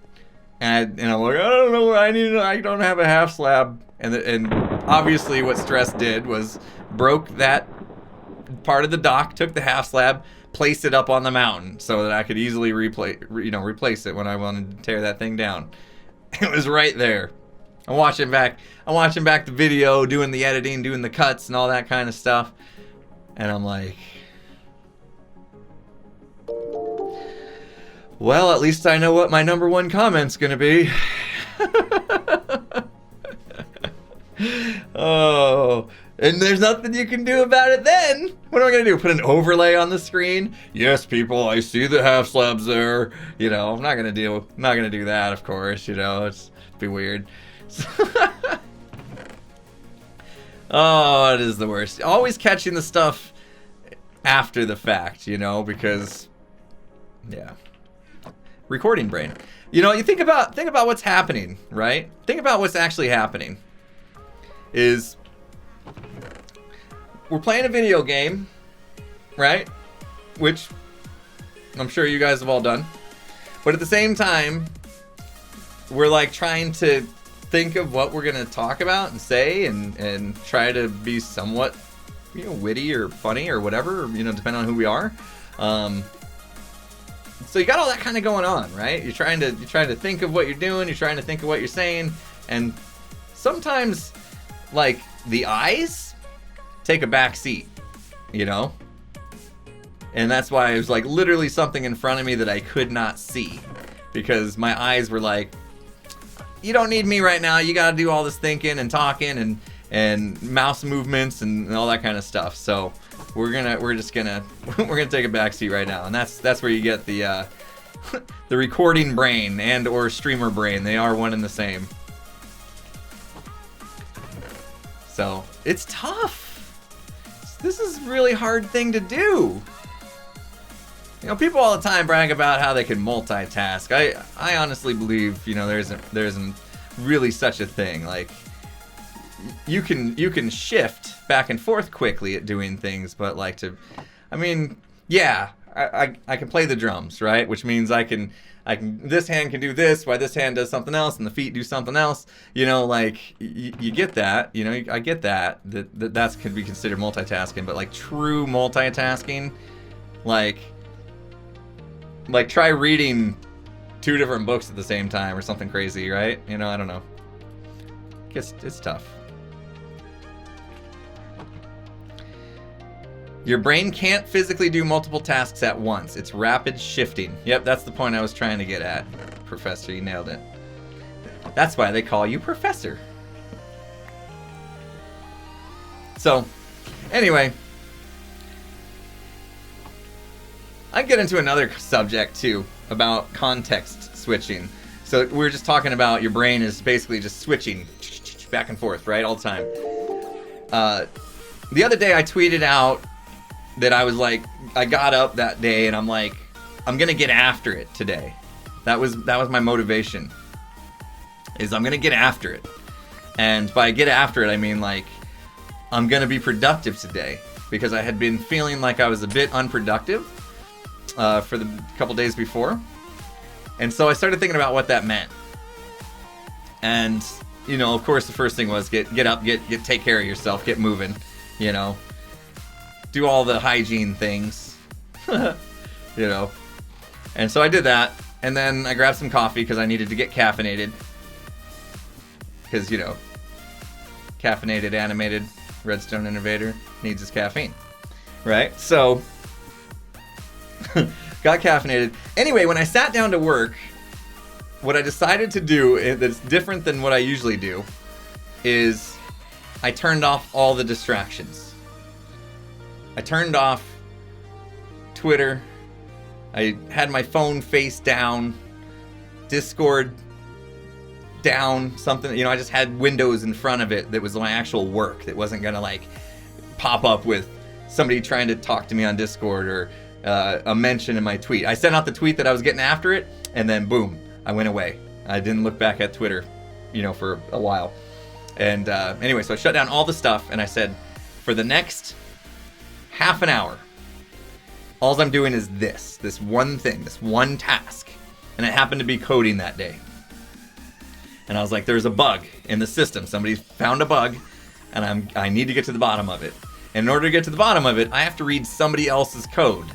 And I'm like, I don't know what I need. I don't have a half slab. And obviously what Stress did was broke that part of the dock, took the half slab, placed it up on the mountain so that I could easily replace it when I wanted to tear that thing down. It was right there. I'm watching back the video, doing the editing, doing the cuts and all that kind of stuff. And I'm like, well, at least I know what my #1 comment's gonna be. Oh, and there's nothing you can do about it then. What am I gonna do? Put an overlay on the screen? Yes, people, I see the half slabs there. You know, I'm not gonna do that, of course. You know, it'd be weird. Oh, it is the worst. Always catching the stuff after the fact, you know, because, yeah. recording brain. You know, you think about what's happening, right? Think about what's actually happening. Is we're playing a video game, right? Which I'm sure you guys have all done. But at the same time, we're like trying to think of what we're gonna talk about and say and try to be somewhat, you know, witty or funny or whatever, you know, depending on who we are. So you got all that kind of going on, right? You're trying to think of what you're doing, you're trying to think of what you're saying, and sometimes like the eyes take a back seat, you know? And that's why it was like literally something in front of me that I could not see, because my eyes were like, you don't need me right now. You got to do all this thinking and talking and mouse movements and all that kind of stuff. So we're gonna take a back seat right now, and that's where you get the the recording brain and or streamer brain. They are one and the same. So it's tough. This is a really hard thing to do. You know, people all the time brag about how they can multitask. I honestly believe, you know, there isn't really such a thing. Like, you can shift back and forth quickly at doing things, but like yeah, I can play the drums, right? Which means I can this hand can do this while this hand does something else and the feet do something else. You know, like you get that. You know, I get that could be considered multitasking, but like true multitasking, like try reading 2 different books at the same time or something crazy, right? You know, I don't know. It's tough. Your brain can't physically do multiple tasks at once. It's rapid shifting. Yep, that's the point I was trying to get at. Professor, you nailed it. That's why they call you Professor. So, anyway, I get into another subject too about context switching. So we were just talking about your brain is basically just switching back and forth, right, all the time. The other day I tweeted out that I was like, I got up that day and I'm like, I'm gonna get after it today. That was my motivation. Is I'm gonna get after it, and by get after it I mean like I'm gonna be productive today, because I had been feeling like I was a bit unproductive for the couple days before, and so I started thinking about what that meant. And you know, of course, the first thing was get up, take care of yourself, get moving, you know, do all the hygiene things, you know. And so I did that, and then I grabbed some coffee because I needed to get caffeinated, because you know, caffeinated animated Redstone Innovator needs his caffeine, right? So got caffeinated. Anyway, when I sat down to work, what I decided to do that's different than what I usually do is I turned off all the distractions. I turned off Twitter. I had my phone face down, Discord down, something, you know, I just had Windows in front of it that was my actual work, that wasn't gonna like pop up with somebody trying to talk to me on Discord or a mention in my tweet. I sent out the tweet that I was getting after it, and then boom, I went away. I didn't look back at Twitter, you know, for a while. And anyway, so I shut down all the stuff, and I said, for the next half an hour, all I'm doing is this one thing, this one task. And it happened to be coding that day. And I was like, there's a bug in the system. Somebody found a bug, and I need to get to the bottom of it. And in order to get to the bottom of it, I have to read somebody else's code,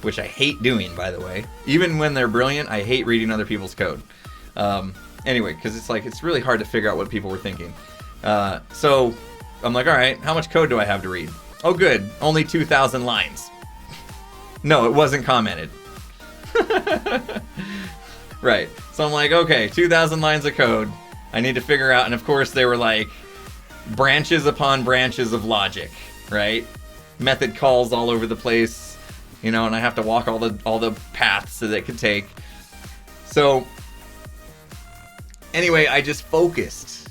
which I hate doing, by the way. Even when they're brilliant, I hate reading other people's code. Anyway, because it's really hard to figure out what people were thinking. So I'm like, all right, how much code do I have to read? Oh, good, only 2,000 lines. No, it wasn't commented. Right. So I'm like, okay, 2,000 lines of code. I need to figure out, and of course they were like branches upon branches of logic, right? Method calls all over the place, you know, and I have to walk all the paths that it could take. So anyway, I just focused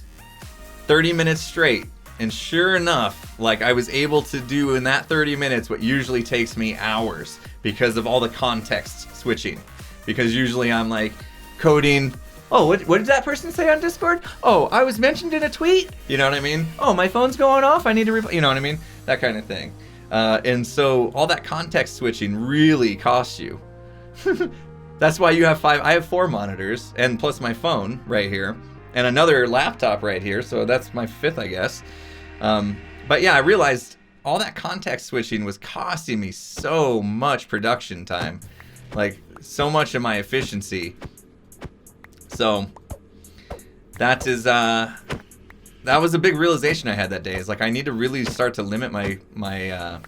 30 minutes straight, and sure enough, like I was able to do in that 30 minutes what usually takes me hours because of all the context switching. because usually I'm like coding. Oh, what did that person say on Discord? Oh, I was mentioned in a tweet. You know what I mean? Oh, my phone's going off. I need to reply. You know what I mean? That kind of thing. And so all that context switching really costs you. That's why you have 5. I have 4 monitors, and plus my phone right here, and another laptop right here. So that's my 5th, I guess. But yeah, I realized all that context switching was costing me so much production time, like so much of my efficiency. So that was a big realization I had that day. Is like I need to really start to limit my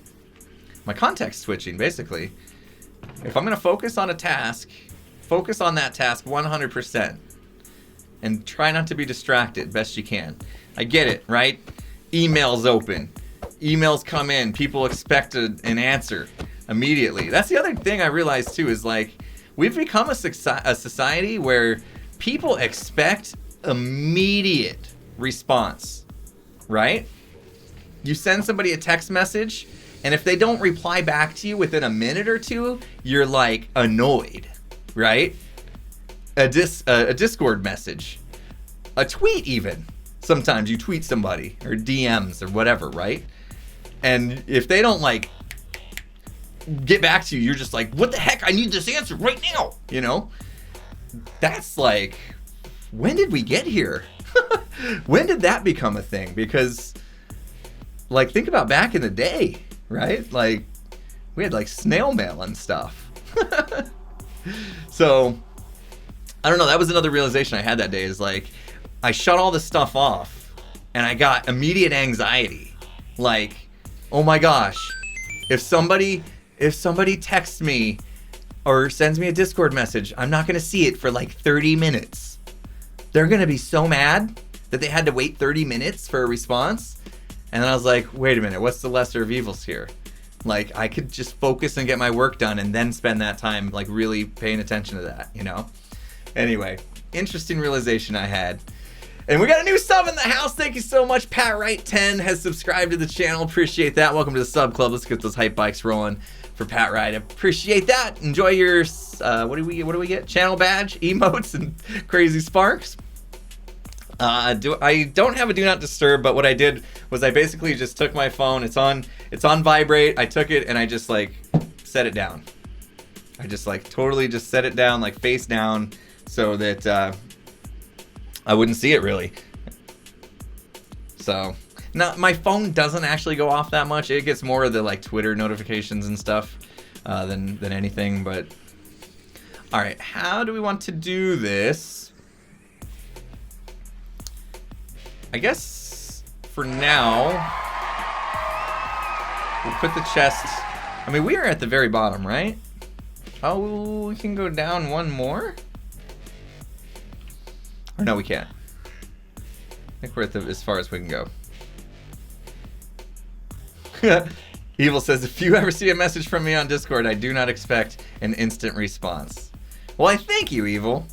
context switching. Basically, if I'm gonna focus on a task, focus on that task 100%, and try not to be distracted best you can. I get it, right? Emails open, emails come in, people expect an answer immediately. That's the other thing I realized too. Is like we've become a society where people expect immediate response, right? You send somebody a text message, and if they don't reply back to you within a minute or two, you're like annoyed, right? A Discord message, a tweet even. Sometimes you tweet somebody or DMs or whatever, right? And if they don't like get back to you, you're just like, what the heck? I need this answer right now, you know? That's like, when did we get here? When did that become a thing? Because, like, think about back in the day, right? Like, we had, like, snail mail and stuff. So, I don't know. That was another realization I had that day is, like, I shut all this stuff off, and I got immediate anxiety. Like, oh my gosh, if somebody texts me or sends me a Discord message, I'm not going to see it for like 30 minutes. They're going to be so mad that they had to wait 30 minutes for a response. And then I was like, wait a minute, what's the lesser of evils here? Like, I could just focus and get my work done and then spend that time like really paying attention to that, you know? Anyway, interesting realization I had. And we got a new sub in the house. Thank you so much. Pat Wright 10 has subscribed to the channel. Appreciate that. Welcome to the sub club. Let's get those hype bikes rolling for Pat Wright. Appreciate that. Enjoy your what do we get? Channel badge, emotes, and crazy sparks. I don't have a do not disturb, but what I did was I basically just took my phone. It's on vibrate. I took it and I just like set it down. I just like totally just set it down, like face down, so that I wouldn't see it really. So now my phone doesn't actually go off that much. It gets more of the like Twitter notifications and stuff than anything. But all right, how do we want to do this? I guess for now we'll put the chest. I mean, we are at the very bottom, right? Oh, we can go down one more. Or no, we can't. I think we're at as far as we can go. Evil says, if you ever see a message from me on Discord, I do not expect an instant response. Well, I thank you, Evil.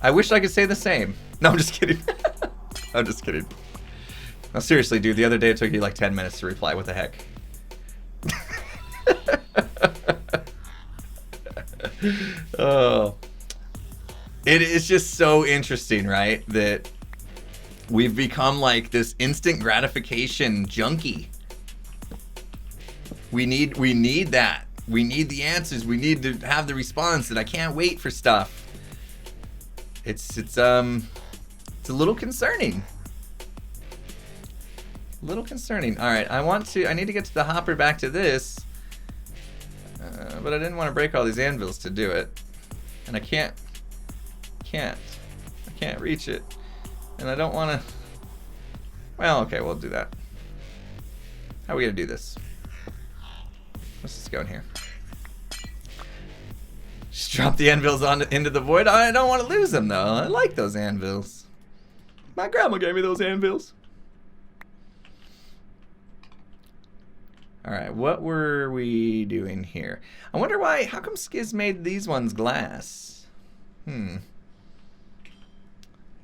I wish I could say the same. No, I'm just kidding. I'm just kidding. No, seriously, dude, the other day it took you like 10 minutes to reply. What the heck? Oh. It is just so interesting, right? That we've become like this instant gratification junkie. We need that. We need the answers. We need to have the response, and I can't wait for stuff. It's a little concerning. A little concerning. All right, I need to get to the hopper back to this, but I didn't want to break all these anvils to do it, and I can't reach it, and I don't want to. Well, okay, we'll do that. How are we gonna do this? Let's just go in here. Just drop the anvils into the void. I don't want to lose them though. I like those anvils. My grandma gave me those anvils. All right, what were we doing here? I wonder why. How come Skiz made these ones glass?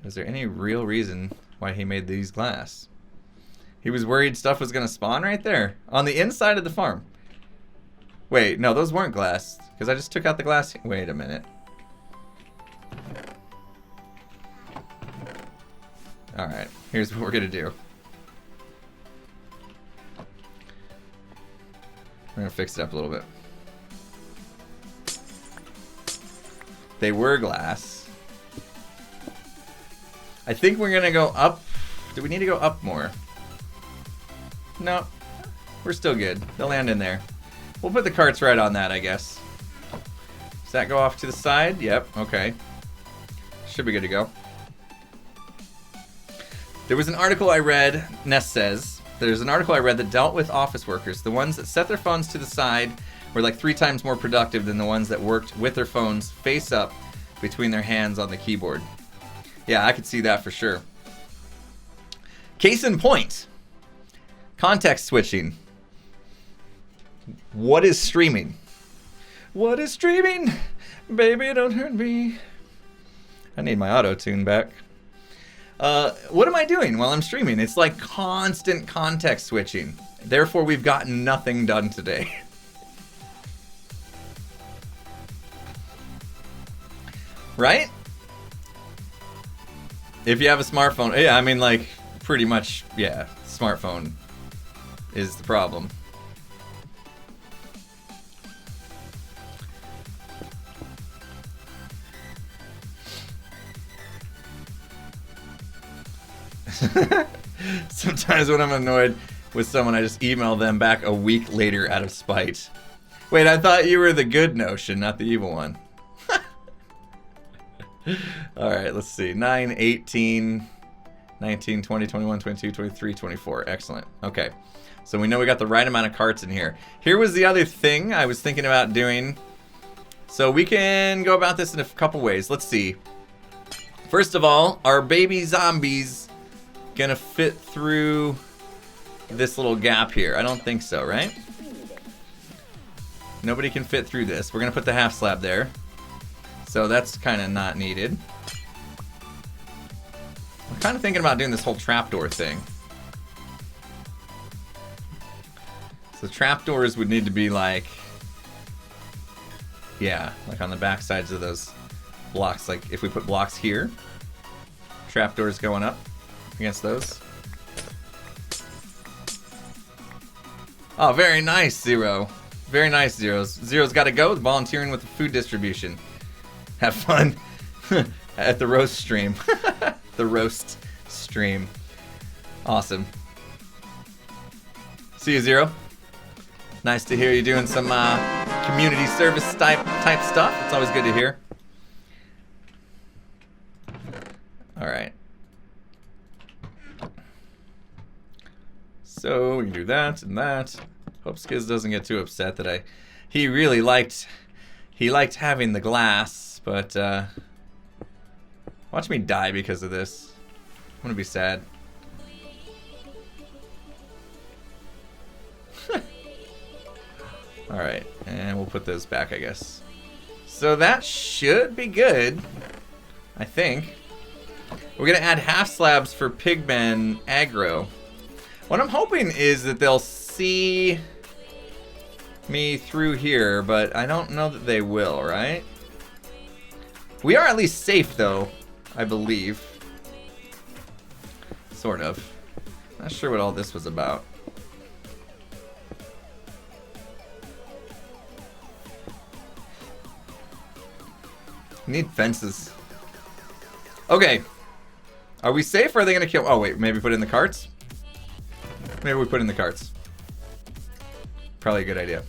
Is there any real reason why he made these glass? He was worried stuff was gonna spawn right there on the inside of the farm. Wait, no, those weren't glass because I just took out the glass. Wait a minute. Alright, here's what we're gonna do. We're gonna fix it up a little bit. They were glass. I think we're gonna go up. Do we need to go up more? No. We're still good. They'll land in there. We'll put the carts right on that, I guess. Does that go off to the side? Yep, okay. Should be good to go. There was an article I read, Ness says, there's an article I read that dealt with office workers. The ones that set their phones to the side were like 3 times more productive than the ones that worked with their phones face up between their hands on the keyboard. Yeah, I could see that for sure. Case in point. Context switching. What is streaming? What is streaming? Baby, don't hurt me. I need my auto-tune back. What am I doing while I'm streaming? It's like constant context switching. Therefore, we've gotten nothing done today. Right? If you have a smartphone, yeah, I mean, like, pretty much, yeah, smartphone is the problem. Sometimes when I'm annoyed with someone, I just email them back a week later out of spite. Wait, I thought you were the good notion, not the evil one. Alright, let's see. 9, 18, 19, 20, 21, 22, 23, 24. Excellent. Okay. So we know we got the right amount of carts in here. Here was the other thing I was thinking about doing. So we can go about this in a couple ways. Let's see. First of all, are baby zombies gonna fit through this little gap here? I don't think so, right? Nobody can fit through this. We're gonna put the half slab there. So that's kind of not needed. I'm kind of thinking about doing this whole trapdoor thing. So trapdoors would need to be like, yeah, like on the back sides of those blocks. Like if we put blocks here, trapdoors going up against those. Oh, very nice, Zero. Very nice, Zeros. Zero's got to go with volunteering with the food distribution. Have fun at the roast stream. The roast stream. Awesome. See you, Zero. Nice to hear you doing some community service type stuff. It's always good to hear. All right. So we can do that and that. Hope Skiz doesn't get too upset that he really liked having the glass, but watch me die because of this. I'm gonna be sad. All right, and we'll put those back, I guess. So that should be good, I think. We're gonna add half slabs for Pigmen aggro. What I'm hoping is that they'll see me through here, but I don't know that they will, right? We are at least safe, though, I believe. Sort of. Not sure what all this was about. Need fences. Okay. Are we safe, or are they gonna kill? Oh, wait, maybe put in the carts? Maybe we put in the carts. Probably a good idea.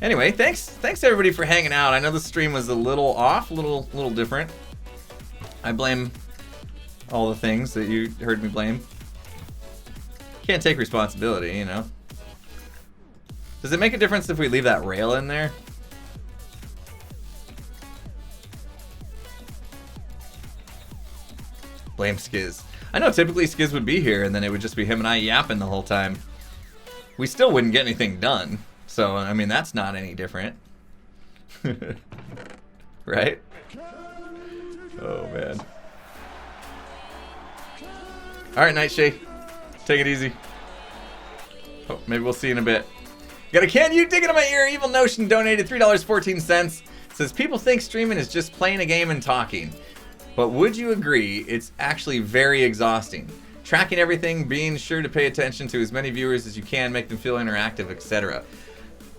Anyway, thanks everybody for hanging out. I know the stream was a little off, a little different. I blame all the things that you heard me blame. Can't take responsibility, you know. Does it make a difference if we leave that rail in there? Blame Skiz. I know typically Skiz would be here and then it would just be him and I yapping the whole time. We still wouldn't get anything done. So, I mean, that's not any different. Right? Oh, man. Alright, Nightshade. Take it easy. Oh, maybe we'll see in a bit. Got a Can You Dig It in My Ear? Evil Notion donated $3.14. Says, people think streaming is just playing a game and talking. But would you agree it's actually very exhausting? Tracking everything, being sure to pay attention to as many viewers as you can, make them feel interactive, etc.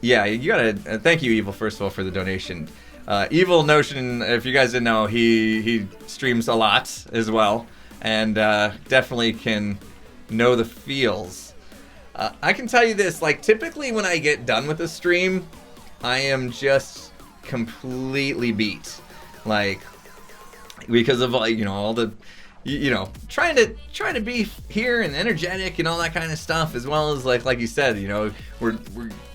Yeah, you gotta... thank you, Evil, first of all, for the donation. Evil Notion, if you guys didn't know, he streams a lot as well. And definitely can know the feels. I can tell you this, like, typically when I get done with a stream, I am just completely beat. Like, because of, like, you know, all the... You know, trying to be here and energetic and all that kind of stuff, as well as like you said, you know, we're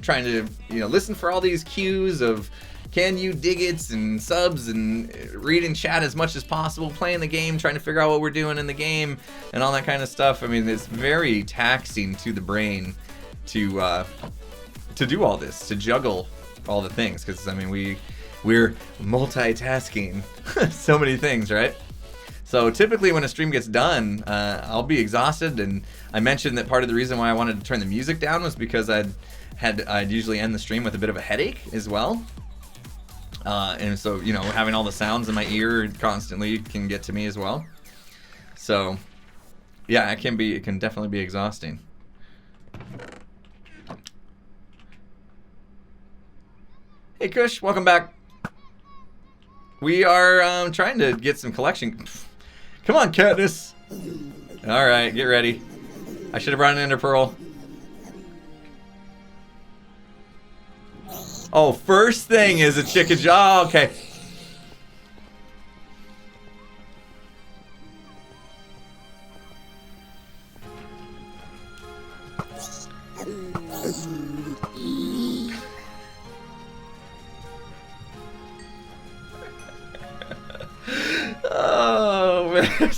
trying to, you know, listen for all these cues of can you dig it and subs and read and chat as much as possible, playing the game, trying to figure out what we're doing in the game and all that kind of stuff. I mean, it's very taxing to the brain to do all this, to juggle all the things, because I mean we're multitasking so many things, right? So typically when a stream gets done, I'll be exhausted, and I mentioned that part of the reason why I wanted to turn the music down was because I'd usually end the stream with a bit of a headache as well. And so, you know, having all the sounds in my ear constantly can get to me as well. So, yeah, it can definitely be exhausting. Hey Kush, welcome back. We are trying to get some collection. Come on, Katniss. All right, get ready. I should have brought an Ender Pearl. Oh, first thing is a chicken jaw. Oh, okay. Oh, man.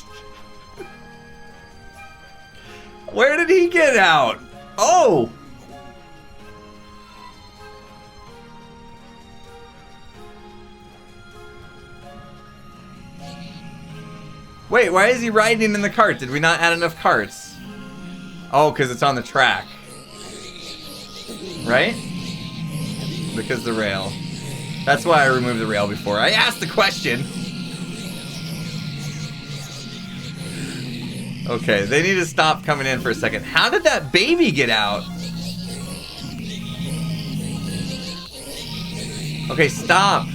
Where did he get out? Oh! Wait, why is he riding in the cart? Did we not add enough carts? Oh, because it's on the track. Right? Because the rail. That's why I removed the rail before. I asked the question. Okay, they need to stop coming in for a second. How did that baby get out? Okay, stop.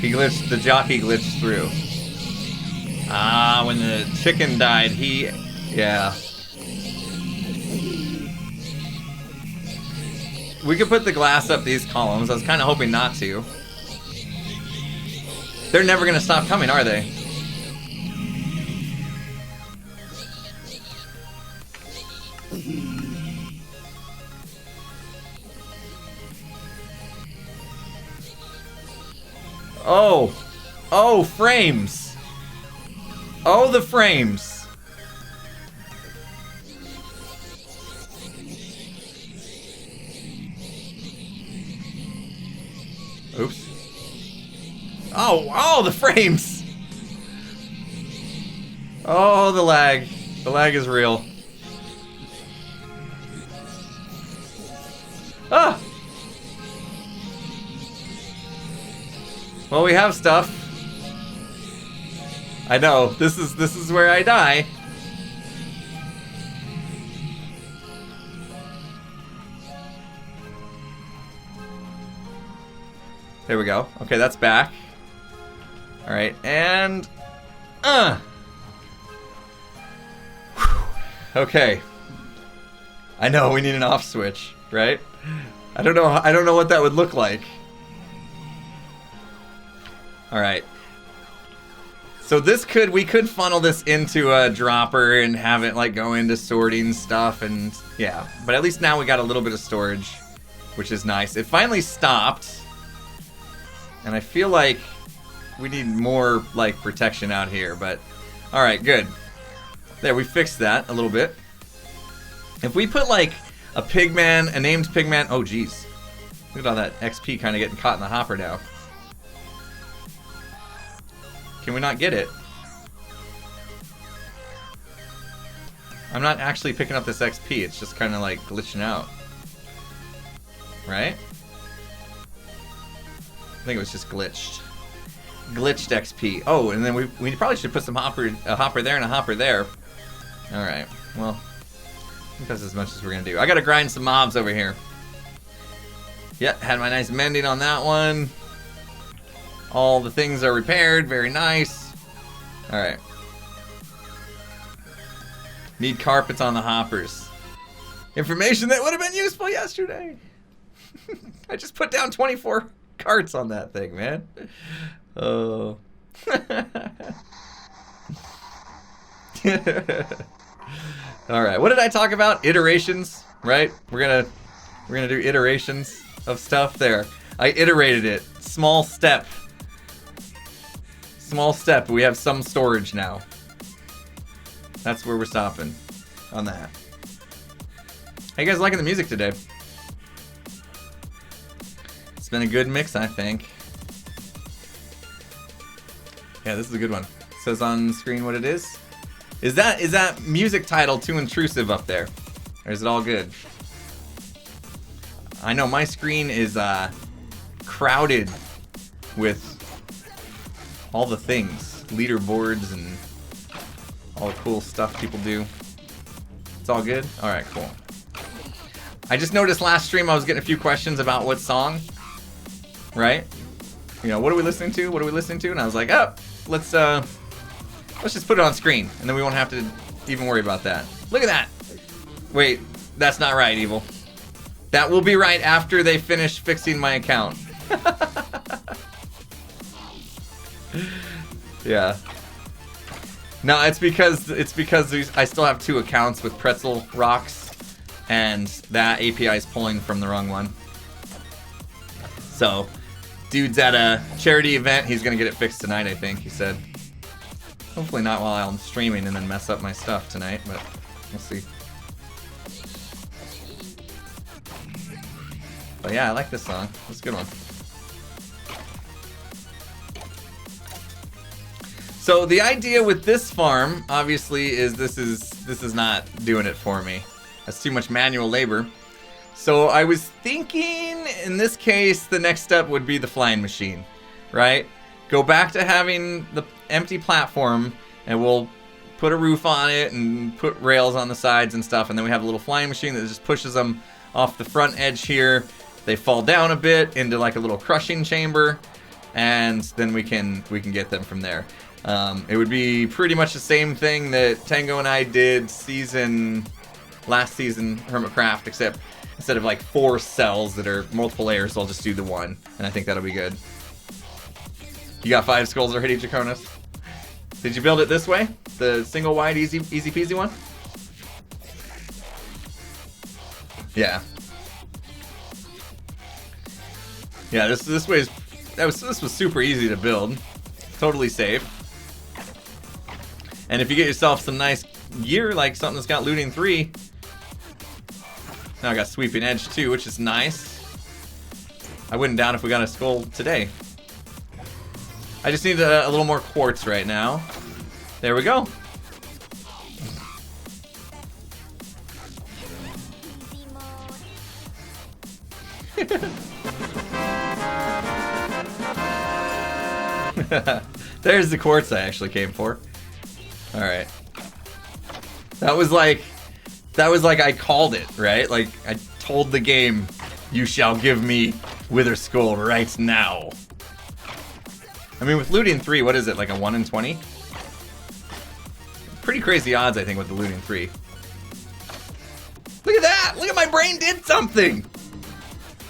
He glitched, the jockey glitched through. Ah, when the chicken died, yeah. We could put the glass up these columns. I was kind of hoping not to. They're never going to stop coming, are they? Oh. Oh, frames. Oh, the frames. Oops. Oh, the frames. Oh, the lag. The lag is real. Ah. Well, we have stuff. I know, this is where I die. There we go. Okay, that's back. Alright, and... Okay. I know, we need an off switch, right? I don't know what that would look like. Alright. So we could funnel this into a dropper and have it like go into sorting stuff, and yeah. But at least now we got a little bit of storage, which is nice. It finally stopped. And I feel like we need more like protection out here, but alright, good. There, we fixed that a little bit. If we put like A pigman, a named pigman. Oh, geez. Look at all that XP kind of getting caught in the hopper now. Can we not get it? I'm not actually picking up this XP. It's just kind of like glitching out. Right? I think it was just glitched. Glitched XP. Oh, and then we probably should put some a hopper there and a hopper there. Alright, well, I think that's as much as we're gonna do. I gotta grind some mobs over here. Yep, had my nice mending on that one. All the things are repaired, very nice. Alright. Need carpets on the hoppers. Information that would have been useful yesterday. I just put down 24 carts on that thing, man. Oh. Alright, what did I talk about? Iterations, right? We're gonna do iterations of stuff there. I iterated it. Small step. Small step. We have some storage now. That's where we're stopping on that. How you guys liking the music today? It's been a good mix, I think. Yeah, this is a good one. It says on screen what it is. Is that music title too intrusive up there? Or is it all good? I know my screen is crowded with all the things. Leaderboards and all the cool stuff people do. It's all good? Alright, cool. I just noticed last stream I was getting a few questions about what song. Right? You know, what are we listening to? What are we listening to? And I was like, oh, let's just put it on screen, and then we won't have to even worry about that. Look at that! Wait, that's not right, Evil. That will be right after they finish fixing my account. Yeah. No, it's because I still have 2 accounts with Pretzel Rox, and that API is pulling from the wrong one. So, dude's at a charity event. He's gonna get it fixed tonight, I think, he said. Hopefully not while I'm streaming and then mess up my stuff tonight, but we'll see. But yeah, I like this song. It's a good one. So the idea with this farm, obviously, is this is not doing it for me. That's too much manual labor. So I was thinking, in this case, the next step would be the flying machine, right? Go back to having the empty platform, and we'll put a roof on it and put rails on the sides and stuff, and then we have a little flying machine that just pushes them off the front edge here. They fall down a bit into like a little crushing chamber, and then we can get them from there. It would be pretty much the same thing that Tango and I did last season Hermitcraft, except instead of like 4 cells that are multiple layers, I'll just do the 1, and I think that'll be good. You got 5 skulls already, Jaconis? Did you build it this way? The single wide, easy peasy one? Yeah. Yeah, this was super easy to build. Totally safe. And if you get yourself some nice gear, like something that's got looting 3. Now I got sweeping edge too, which is nice. I wouldn't doubt if we got a skull today. I just need a little more quartz right now. There we go. There's the quartz I actually came for. Alright. That was like I called it, right? Like I told the game, you shall give me Wither Skull right now. I mean, with looting 3, what is it, like a 1 in 20? Pretty crazy odds, I think, with the looting 3. Look at that! Look at my brain did something!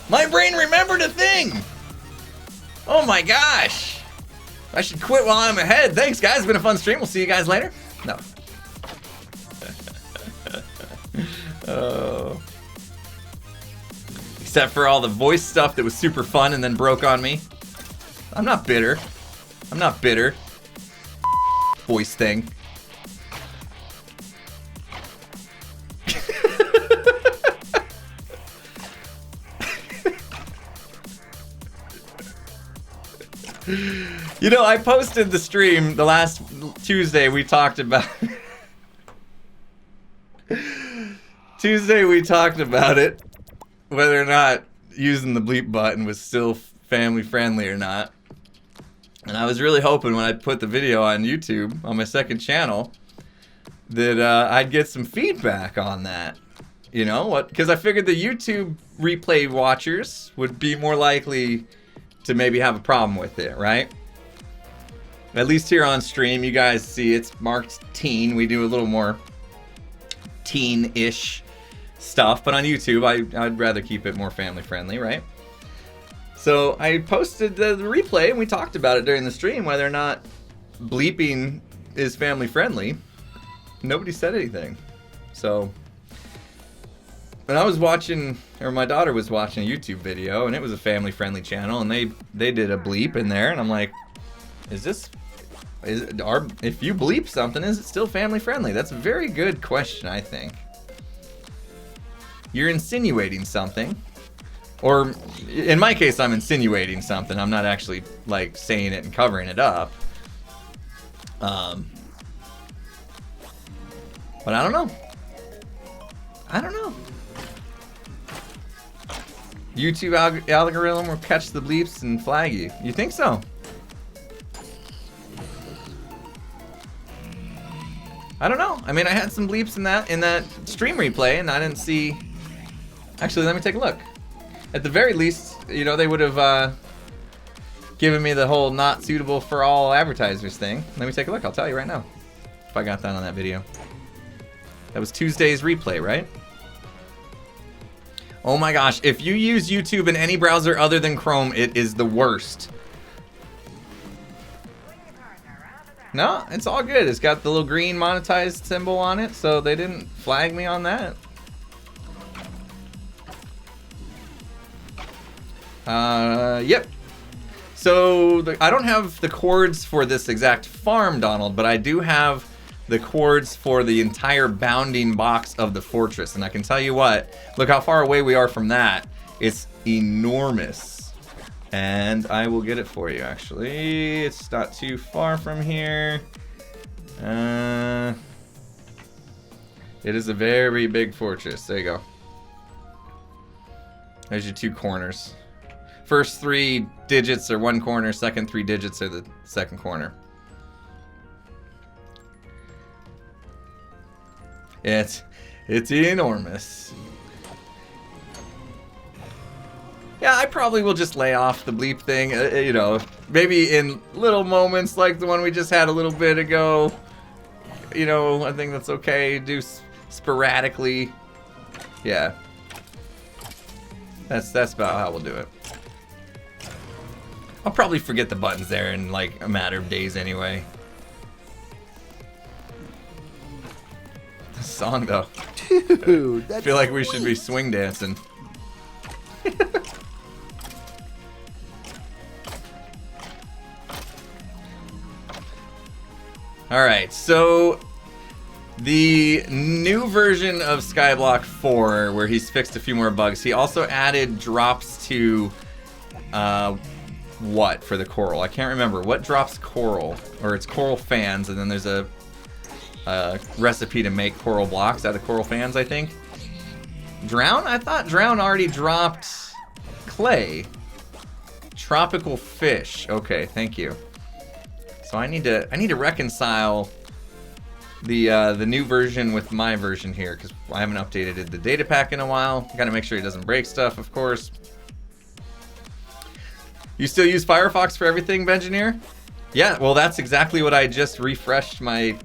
My brain remembered a thing! Oh my gosh! I should quit while I'm ahead. Thanks, guys. It's been a fun stream. We'll see you guys later. No. Oh. Except for all the voice stuff that was super fun and then broke on me. I'm not bitter. I'm not bitter. Voice thing. You know, I posted the stream the last Tuesday. We talked about Tuesday. We talked about it, whether or not using the bleep button was still family friendly or not. And I was really hoping when I put the video on YouTube on my second channel that I'd get some feedback on that. You know what? Because I figured the YouTube replay watchers would be more likely to maybe have a problem with it, right? At least here on stream, you guys see it's marked teen. We do a little more teen-ish stuff, but on YouTube, I'd rather keep it more family-friendly, right? So I posted the replay, and we talked about it during the stream, whether or not bleeping is family-friendly. Nobody said anything. So, and I was watching, or my daughter was watching a YouTube video, and it was a family-friendly channel, and they did a bleep in there, and I'm like, if you bleep something, is it still family-friendly? That's a very good question, I think. You're insinuating something, or in my case, I'm insinuating something. I'm not actually like saying it and covering it up. But I don't know. YouTube algorithm will catch the bleeps and flag you. You think so? I don't know. I mean, I had some bleeps in that stream replay, and I didn't see. Actually, let me take a look. At the very least, you know, they would have given me the whole not suitable for all advertisers thing. Let me take a look. I'll tell you right now if I got that on that video. That was Tuesday's replay, right? Oh my gosh, if you use YouTube in any browser other than Chrome, it is the worst. No, it's all good. It's got the little green monetized symbol on it, so they didn't flag me on that. Yep. So I don't have the chords for this exact farm, Donald, but I do have the chords for the entire bounding box of the fortress. And I can tell you what, look how far away we are from that. It's enormous. And I will get it for you, actually. It's not too far from here. It is a very big fortress. There you go. There's your two corners. First 3 digits are one corner, second 3 digits are the second corner. It's enormous. Yeah, I probably will just lay off the bleep thing, you know, maybe in little moments like the one we just had a little bit ago. You know, I think that's okay. Do sporadically. Yeah. That's about how we'll do it. I'll probably forget the buttons there in like a matter of days anyway. The song though. Dude, that's I feel like we should be swing dancing. Alright, so the new version of Skyblock 4, where he's fixed a few more bugs, he also added drops to what for the coral? I can't remember. What drops coral? Or it's coral fans, and then there's a recipe to make coral blocks out of coral fans, I think. Drown? I thought Drown already dropped clay. Tropical fish. Okay, thank you. So I need to reconcile the new version with my version here, because I haven't updated the data pack in a while. Gotta make sure it doesn't break stuff, of course. You still use Firefox for everything, Benjineer? Yeah, well that's exactly what I just refreshed my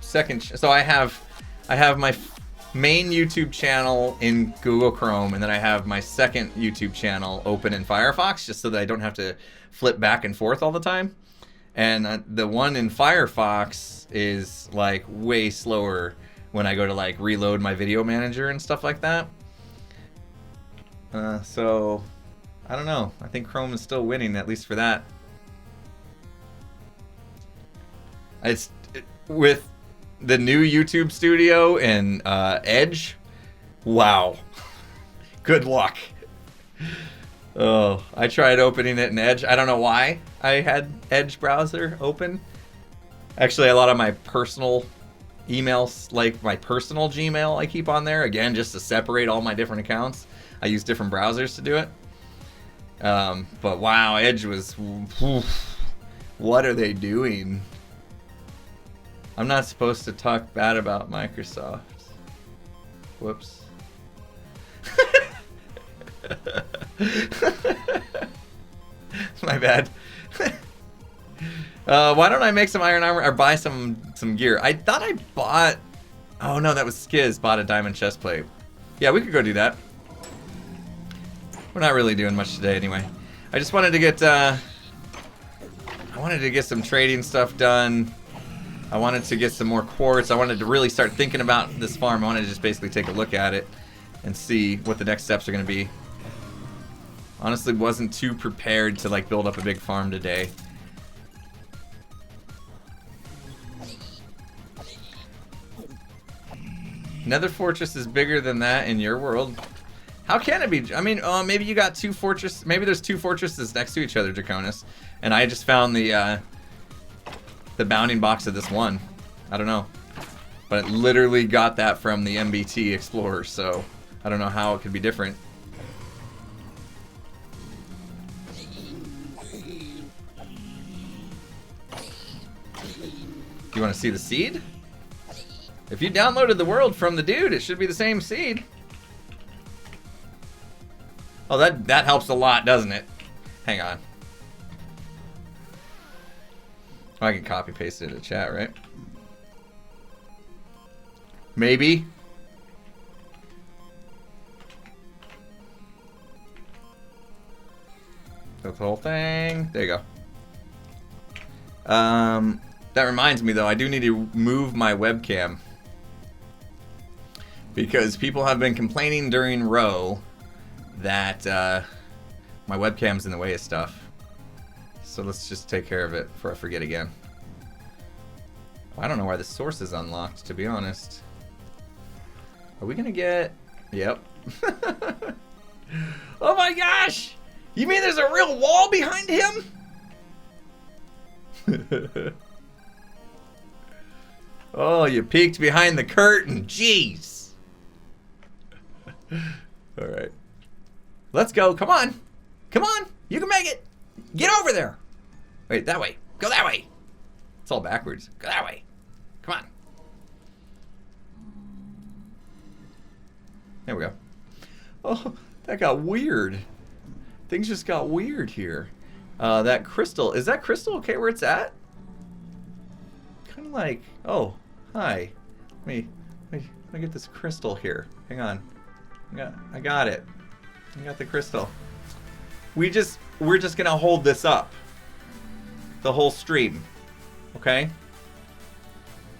second. So I have my main YouTube channel in Google Chrome, and then I have my second YouTube channel open in Firefox, just so that I don't have to flip back and forth all the time. And the one in Firefox is like way slower when I go to like reload my video manager and stuff like that. So I don't know. I think Chrome is still winning, at least for that. With the new YouTube Studio and Edge. Wow. Good luck. Oh, I tried opening it in Edge. I don't know why I had Edge browser open. Actually, a lot of my personal emails, like my personal Gmail, I keep on there. Again, just to separate all my different accounts. I use different browsers to do it. But wow, Edge was... What are they doing? I'm not supposed to talk bad about Microsoft. Whoops. My bad. Why don't I make some iron armor or buy some gear? I thought I bought... Oh no, that was Skiz. Bought a diamond chest plate. Yeah, we could go do that. We're not really doing much today anyway. I just wanted to get... I wanted to get some trading stuff done. I wanted to get some more quartz. I wanted to really start thinking about this farm. I wanted to just basically take a look at it and see what the next steps are going to be. Honestly, wasn't too prepared to like build up a big farm today. Nether fortress is bigger than that in your world. How can it be? I mean, maybe you got two fortresses. Maybe there's two fortresses next to each other, Draconis. And I just found the bounding box of this one. I don't know. But it literally got that from the MBT Explorer, so I don't know how it could be different. You want to see the seed? If you downloaded the world from the dude, it should be the same seed. Oh, that helps a lot, doesn't it? Hang on. Oh, I can copy paste it in the chat, right? Maybe. That's the whole thing. There you go. That reminds me, though, I do need to move my webcam. Because people have been complaining during row that my webcam's in the way of stuff. So let's just take care of it before I forget again. I don't know why the source is unlocked, to be honest. Are we gonna get... Yep. Oh my gosh! You mean there's a real wall behind him? Oh, you peeked behind the curtain. Jeez. Alright. Let's go. Come on. Come on. You can make it. Get over there. Wait, that way. Go that way. It's all backwards. Go that way. Come on. There we go. Oh, that got weird. Things just got weird here. That crystal. Is that crystal okay where it's at? Kind of like... Oh, hi. Let me get this crystal here. Hang on. I got it. I got the crystal. We're just gonna hold this up. The whole stream. Okay?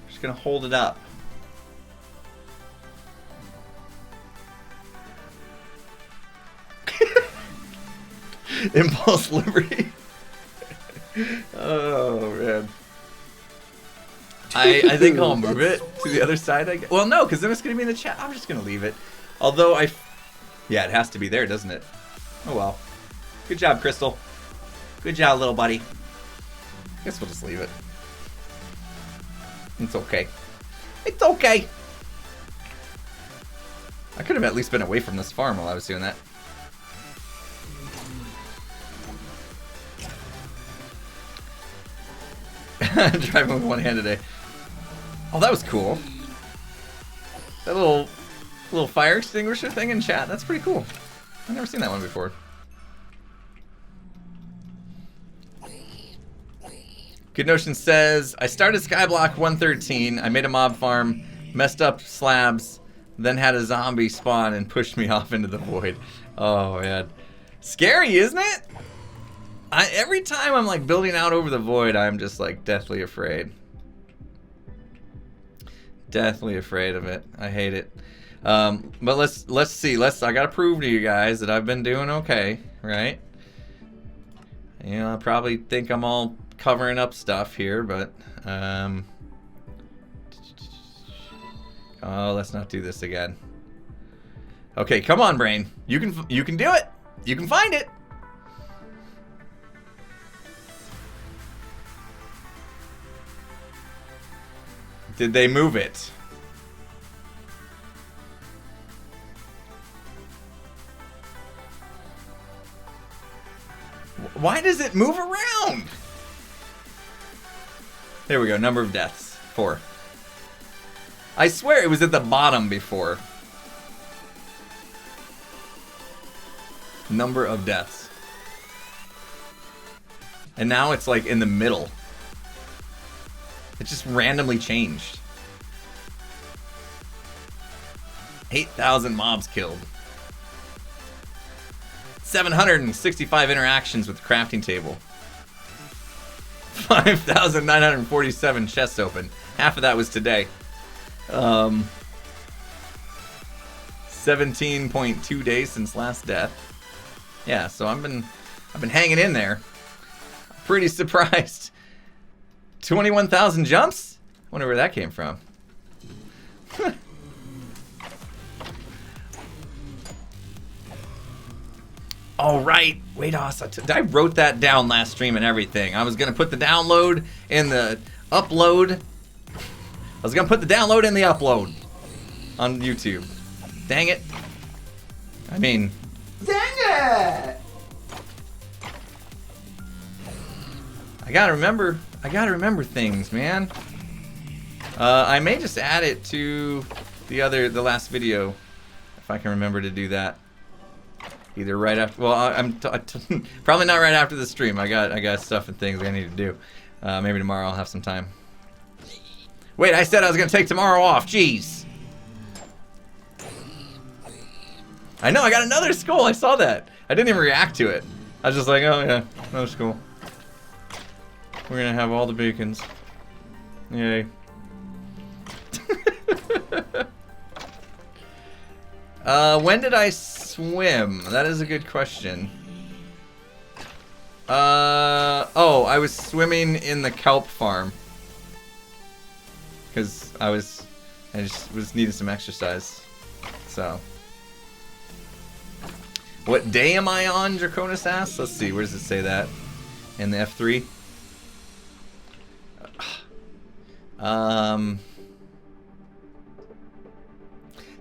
Just gonna hold it up. Impulse liberty. Oh man. I think I'll move it to the other side. Well, no, because then it's gonna be in the chat. I'm just gonna leave it. Although yeah, it has to be there, doesn't it? Oh well. Good job, Crystal. Good job, little buddy. Guess we'll just leave it. It's okay. It's okay. I could have at least been away from this farm while I was doing that. Driving with one hand today. Oh, that was cool. That little fire extinguisher thing in chat. That's pretty cool. I've never seen that one before. Good Notion says, I started Skyblock 113. I made a mob farm, messed up slabs, then had a zombie spawn and pushed me off into the void. Oh man. Scary, isn't it? Every time I'm like building out over the void, I'm just like deathly afraid. Deathly afraid of it. I hate it. But let's see. I gotta prove to you guys that I've been doing okay, right? You know, I probably think I'm all covering up stuff here, but oh, let's not do this again. Okay, come on, brain. You can do it. You can find it. Did they move it? Why does it move around? There we go. Number of deaths. 4. I swear it was at the bottom before. Number of deaths. And now it's like in the middle. It just randomly changed. 8,000 mobs killed. 765 interactions with the crafting table. 5,947 chests open. Half of that was today. 17.2 days since last death. Yeah, so I've been hanging in there. Pretty surprised. 21,000 jumps? Wonder where that came from. All right, wait, I wrote that down last stream and everything. I was gonna put the download in the upload. I was gonna put the download in the upload on YouTube. Dang it. I mean, dang it! I gotta remember things, man. I may just add it to the last video if I can remember to do that. Either right after, well, I'm probably not right after the stream. I got stuff and things I need to do. Maybe tomorrow I'll have some time. Wait, I said I was gonna take tomorrow off. Jeez. I know, I got another skull. I saw that. I didn't even react to it. I was just like, oh yeah, another skull. We're gonna have all the beacons. Yay. When did I swim? That is a good question. Oh, I was swimming in the kelp farm. Because I just was needing some exercise. So. What day am I on, Draconis asks? Let's see, where does it say that? In the F3?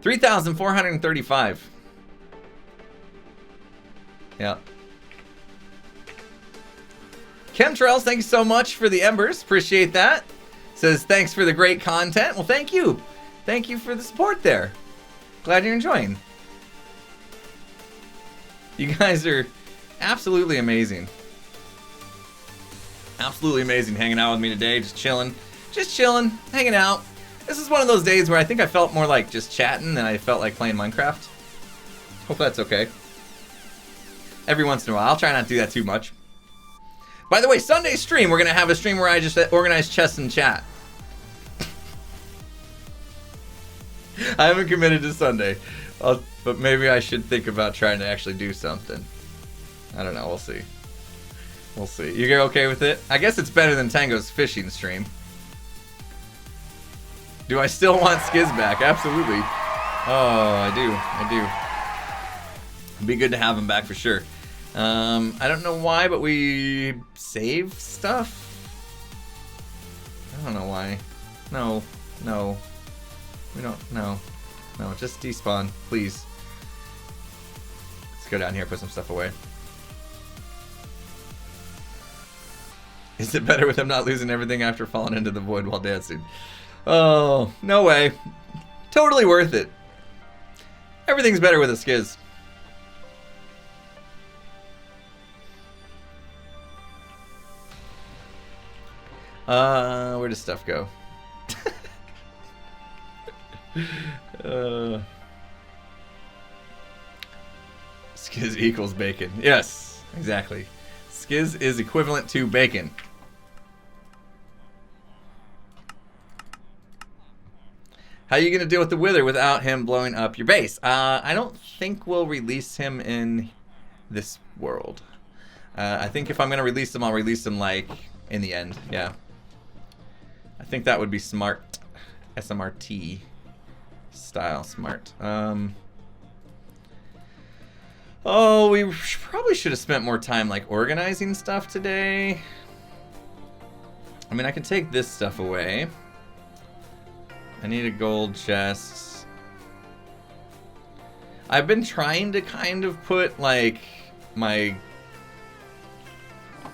3,435. Yeah. Chemtrails, thank you so much for the embers. Appreciate that. Says, thanks for the great content. Well, thank you. Thank you for the support there. Glad you're enjoying. You guys are absolutely amazing. Absolutely amazing hanging out with me today. Just chilling. Just chilling. Hanging out. This is one of those days where I think I felt more like just chatting than I felt like playing Minecraft. Hope that's okay. Every once in a while. I'll try not to do that too much. By the way, Sunday stream, we're going to have a stream where I just organize chests and chat. I haven't committed to Sunday. But maybe I should think about trying to actually do something. I don't know. We'll see. We'll see. You okay with it? I guess it's better than Tango's fishing stream. Do I still want Skiz back? Absolutely. Oh, I do. It'd be good to have him back for sure. I don't know why, but we save stuff. I don't know why. No. We don't. No, just despawn, please. Let's go down here, put some stuff away. Is it better with him not losing everything after falling into the void while dancing? Oh, no way. Totally worth it. Everything's better with a Skiz. Where does stuff go? Skiz equals bacon. Yes, exactly. Skiz is equivalent to bacon. How are you going to deal with the Wither without him blowing up your base? I don't think we'll release him in this world. I think if I'm going to release him, I'll release him, like, in the end. Yeah. I think that would be smart. SMRT style smart. Oh, we probably should have spent more time, like, organizing stuff today. I mean, I can take this stuff away. I need a gold chest. I've been trying to kind of put like my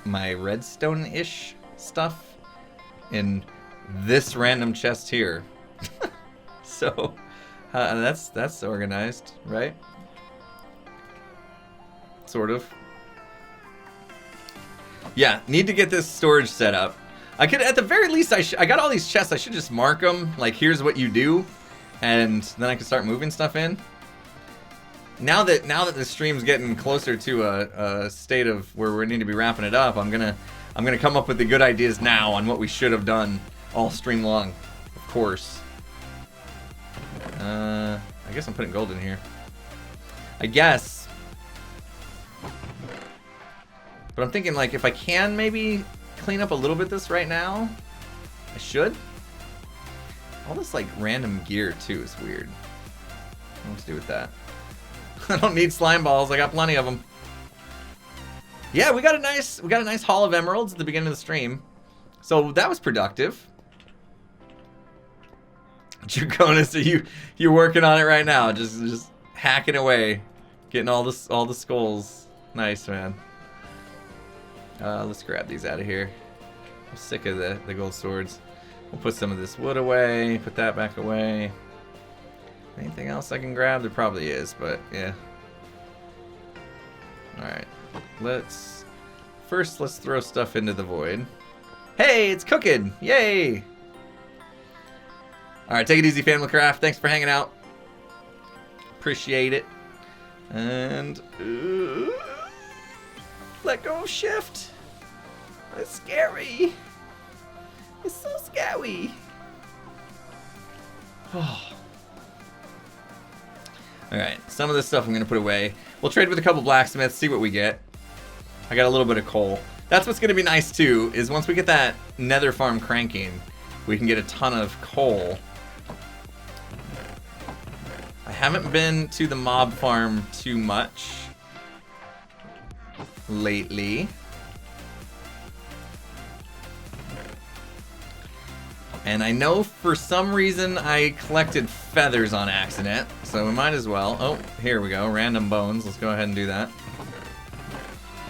redstone-ish stuff in this random chest here. So that's organized, right? Sort of. Yeah, need to get this storage set up. I could, at the very least, I got all these chests. I should just mark them. Like, here's what you do, and then I can start moving stuff in. Now that the stream's getting closer to a state of where we need to be wrapping it up, I'm gonna come up with the good ideas now on what we should have done all stream long, of course. I guess I'm putting gold in here. I guess. But I'm thinking, like, if I can maybe clean up a little bit this right now, I should. All this, like, random gear, too, is weird. What to do with that? I don't need slime balls. I got plenty of them. Yeah, we got a nice haul of emeralds at the beginning of the stream. So that was productive. Draconis, you're working on it right now. Just hacking away. Getting all the skulls. Nice, man. Let's grab these out of here. I'm sick of the gold swords. We'll put some of this wood away. Put that back away. Anything else I can grab? There probably is, but yeah. Alright. Let's throw stuff into the void. Hey, it's cooking! Yay! Alright, take it easy, Family Craft. Thanks for hanging out. Appreciate it. And let go of shift. It's scary. It's so scary. Oh. Alright, some of this stuff I'm going to put away. We'll trade with a couple blacksmiths, see what we get. I got a little bit of coal. That's what's going to be nice too, is once we get that nether farm cranking, we can get a ton of coal. I haven't been to the mob farm too much lately. And I know for some reason I collected feathers on accident, so we might as well. Oh, here we go, random bones. Let's go ahead and do that.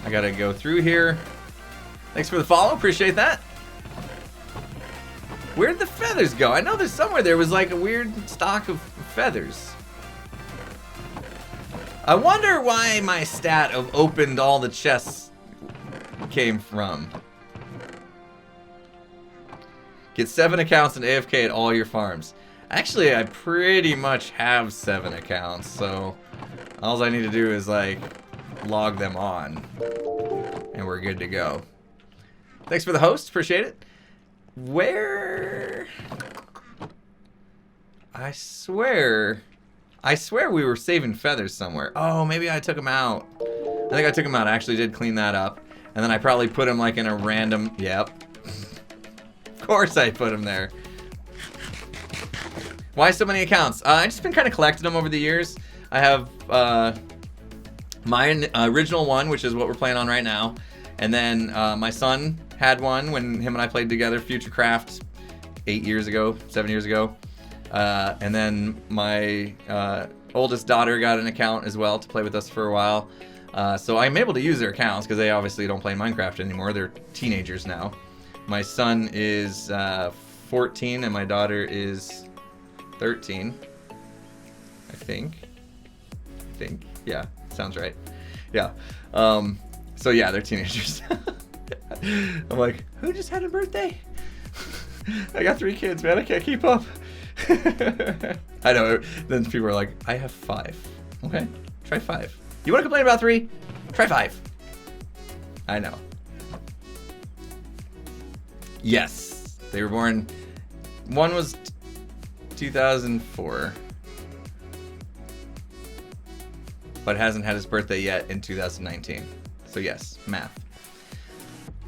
I gotta go through here. Thanks for the follow, appreciate that. Where'd the feathers go? I know there's somewhere there was like a weird stock of feathers. I wonder why my stat of opened all the chests came from. Get 7 accounts and AFK at all your farms. Actually, I pretty much have 7 accounts, so all I need to do is like log them on and we're good to go. Thanks for the host, appreciate it. Where? I swear we were saving feathers somewhere. Oh, maybe I took them out. I think I took them out. I actually did clean that up. And then I probably put them like in a random, yep. Of course I put them there. Why so many accounts? I've just been kind of collecting them over the years. I have my original one, which is what we're playing on right now. And then my son had one when him and I played together, Futurecraft, 7 years ago. And then my oldest daughter got an account as well to play with us for a while. So I'm able to use their accounts because they obviously don't play Minecraft anymore. They're teenagers now. My son is 14 and my daughter is 13. I think. Yeah, sounds right. Yeah. So yeah, they're teenagers. I'm like, who just had a birthday? I got 3 kids, man. I can't keep up. I know. Then people are like, I have 5. Okay, try 5. You want to complain about 3? Try 5. I know. Yes, they were born. One was 2004, but hasn't had his birthday yet in 2019. So yes, math.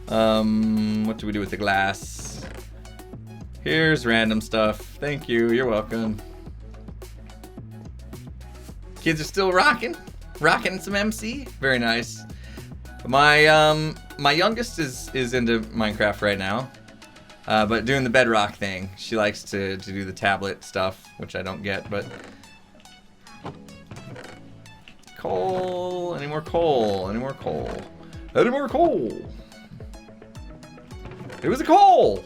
What do we do with the glass? Here's random stuff. Thank you. You're welcome. Kids are still rocking some MC. Very nice. My youngest is into Minecraft right now. but doing the bedrock thing. She likes to do the tablet stuff, which I don't get, but... Coal! Any more coal? Any more coal? Any more coal? It was a coal!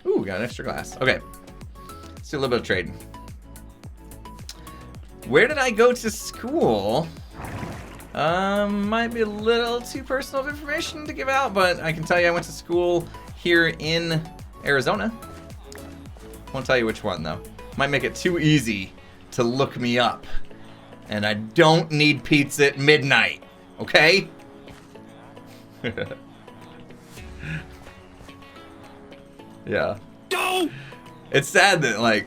Ooh, got an extra glass. Okay. Let's do a little bit of trading. Where did I go to school? Might be a little too personal of information to give out, but I can tell you I went to school here in Arizona. Won't tell you which one, though. Might make it too easy to look me up. And I don't need pizza at midnight, okay? Yeah. No! It's sad that, like,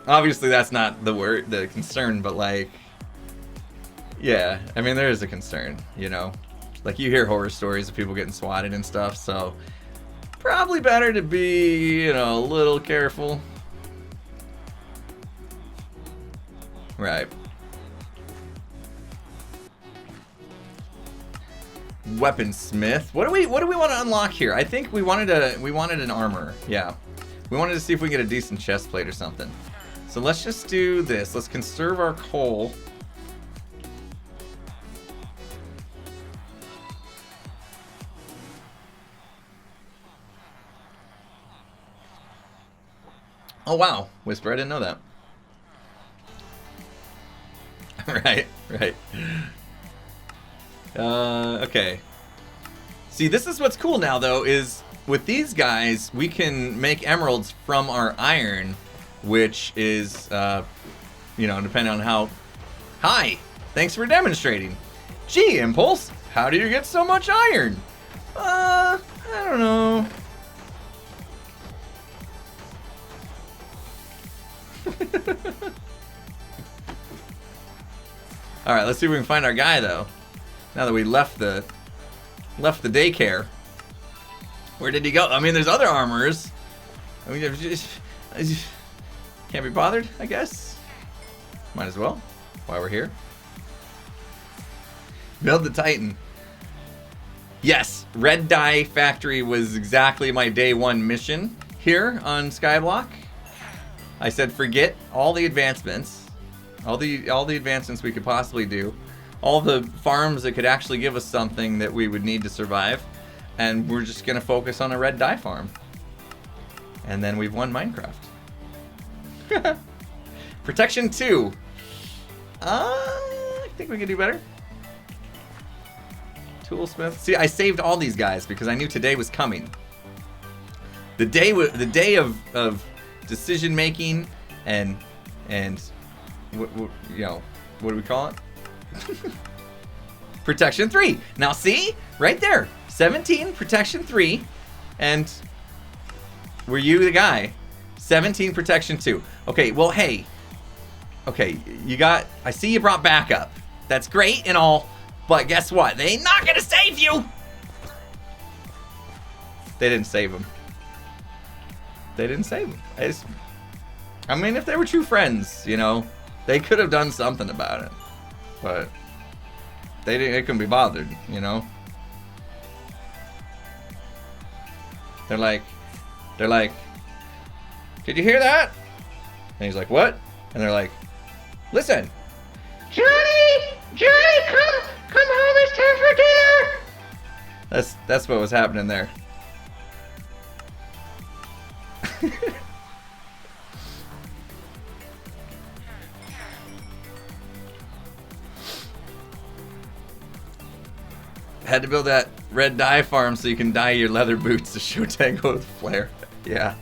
obviously that's not the concern, but, like, yeah, I mean, there is a concern, you know? Like, you hear horror stories of people getting swatted and stuff, so probably better to be, you know, a little careful. Right. Weaponsmith. What do we want to unlock here? I think we wanted an armor. Yeah. We wanted to see if we can get a decent chest plate or something. So let's just do this. Let's conserve our coal. Oh wow, Whisper, I didn't know that. Right. Okay. See, this is what's cool now, though, is with these guys, we can make emeralds from our iron, which is, you know, depending on how... Hi! Thanks for demonstrating. Gee, Impulse, how do you get so much iron? I don't know. Alright, let's see if we can find our guy, though. Now that we left the daycare. Where did he go? I mean, there's other armorers. I mean, I just can't be bothered, I guess. Might as well, while we're here. Build the Titan. Yes, Red Dye Factory was exactly my day one mission here on Skyblock. I said forget all the advancements. All the advancements we could possibly do. All the farms that could actually give us something that we would need to survive. And we're just going to focus on a red dye farm. And then we've won Minecraft. Protection 2. I think we can do better. Toolsmith. See, I saved all these guys because I knew today was coming. The day of decision making and you know, what do we call it? Protection 3. Now see? Right there. 17, protection 3. And were you the guy? 17, protection 2. Okay, well, hey. Okay, I see you brought backup. That's great and all, but guess what? They ain't not gonna save you! They didn't save him. They didn't save him. I mean, if they were true friends, you know, they could have done something about it. But they couldn't be bothered, you know? They're like, did you hear that? And he's like, what? And they're like, listen. Johnny, come home, it's time for dinner. That's what was happening there. Had to build that red dye farm so you can dye your leather boots to show Tango with flare. Yeah.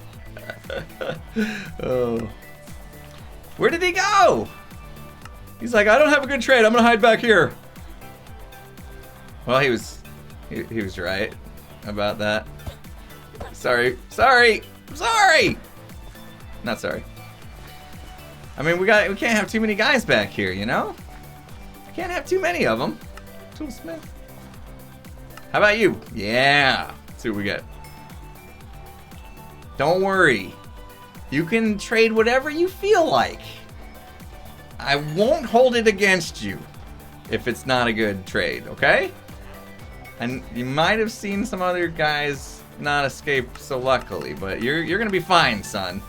Oh. Where did he go? He's like, I don't have a good trade. I'm gonna hide back here. Well, he was right about that. Sorry. Not sorry. I mean, we can't have too many guys back here, you know? We can't have too many of them. Toolsmith. How about you? Yeah. Let's see what we get. Don't worry. You can trade whatever you feel like. I won't hold it against you if it's not a good trade, okay? And you might have seen some other guys not escape so luckily, but you're gonna be fine, son.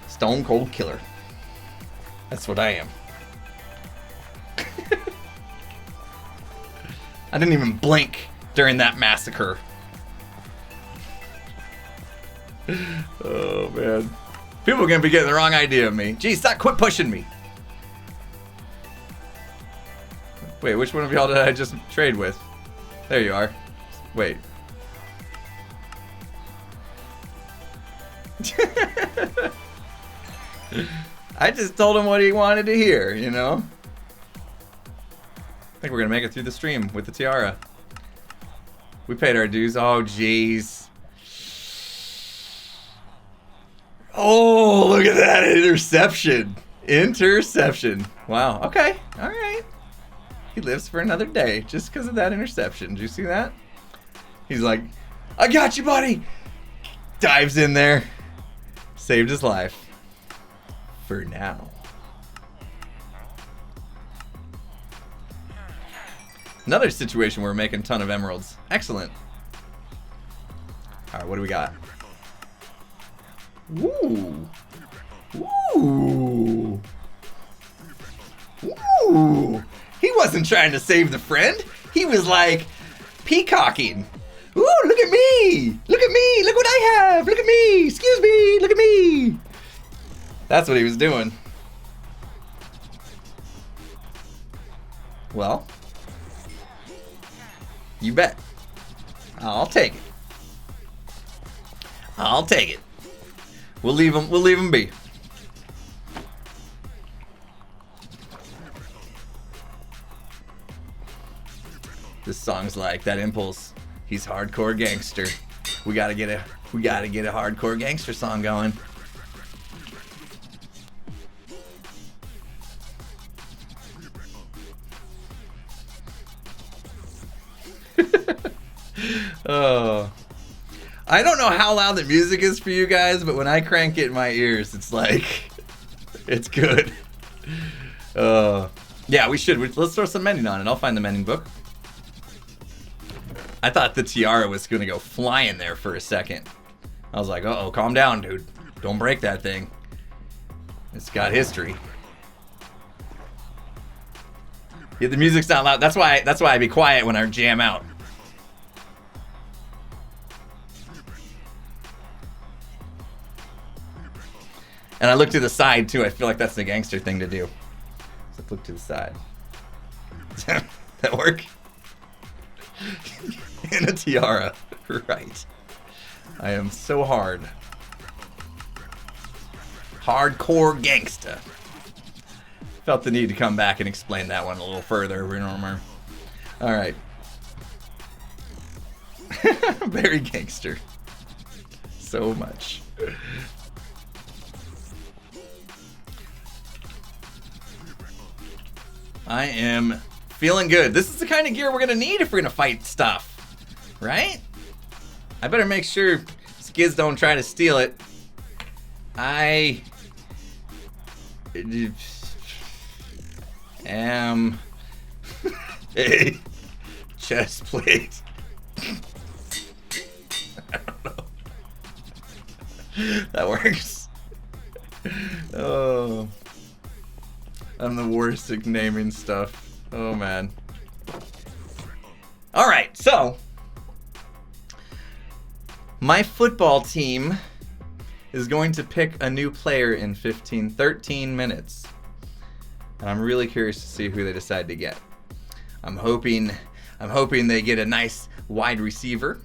Stone cold killer. That's what I am. I didn't even blink during that massacre. Oh man. People are gonna be getting the wrong idea of me. Geez, quit pushing me. Wait, which one of y'all did I just trade with? There you are. Wait. I just told him what he wanted to hear, you know? I think we're gonna make it through the stream with the Tiara. We paid our dues. Oh, jeez. Oh, look at that interception. Interception. Wow. Okay. All right. He lives for another day just because of that interception. Did you see that? He's like, I got you, buddy. Dives in there. Saved his life. For now. Another situation where we're making a ton of emeralds. Excellent. Alright, what do we got? Ooh. Ooh. Ooh. He wasn't trying to save the friend. He was like peacocking. Ooh, look at me. Look at me. Look what I have. Look at me. Excuse me. Look at me. That's what he was doing. Well, you bet. I'll take it. I'll take it. We'll leave him be. This song's like that impulse. He's hardcore gangster. We gotta get a hardcore gangster song going. Oh, I don't know how loud the music is for you guys, but when I crank it in my ears, it's like, it's good. Yeah, we should. Let's throw some mending on it. I'll find the mending book. I thought the tiara was gonna go flying there for a second. I was like, uh-oh, calm down, dude. Don't break that thing. It's got history. Yeah, the music's not loud. That's why I be quiet when I jam out. And I look to the side too. I feel like that's the gangster thing to do. So look to the side. That work? In a tiara. Right. I am so hard. Hardcore gangsta. Felt the need to come back and explain that one a little further. Alright. Very gangster. So much. I am feeling good. This is the kind of gear we're gonna need if we're gonna fight stuff, right? I better make sure Skiz don't try to steal it. I am a chest plate. I don't know. That works. Oh. I'm the worst at naming stuff. Oh man. Alright, so my football team is going to pick a new player in 13 minutes. And I'm really curious to see who they decide to get. I'm hoping they get a nice wide receiver.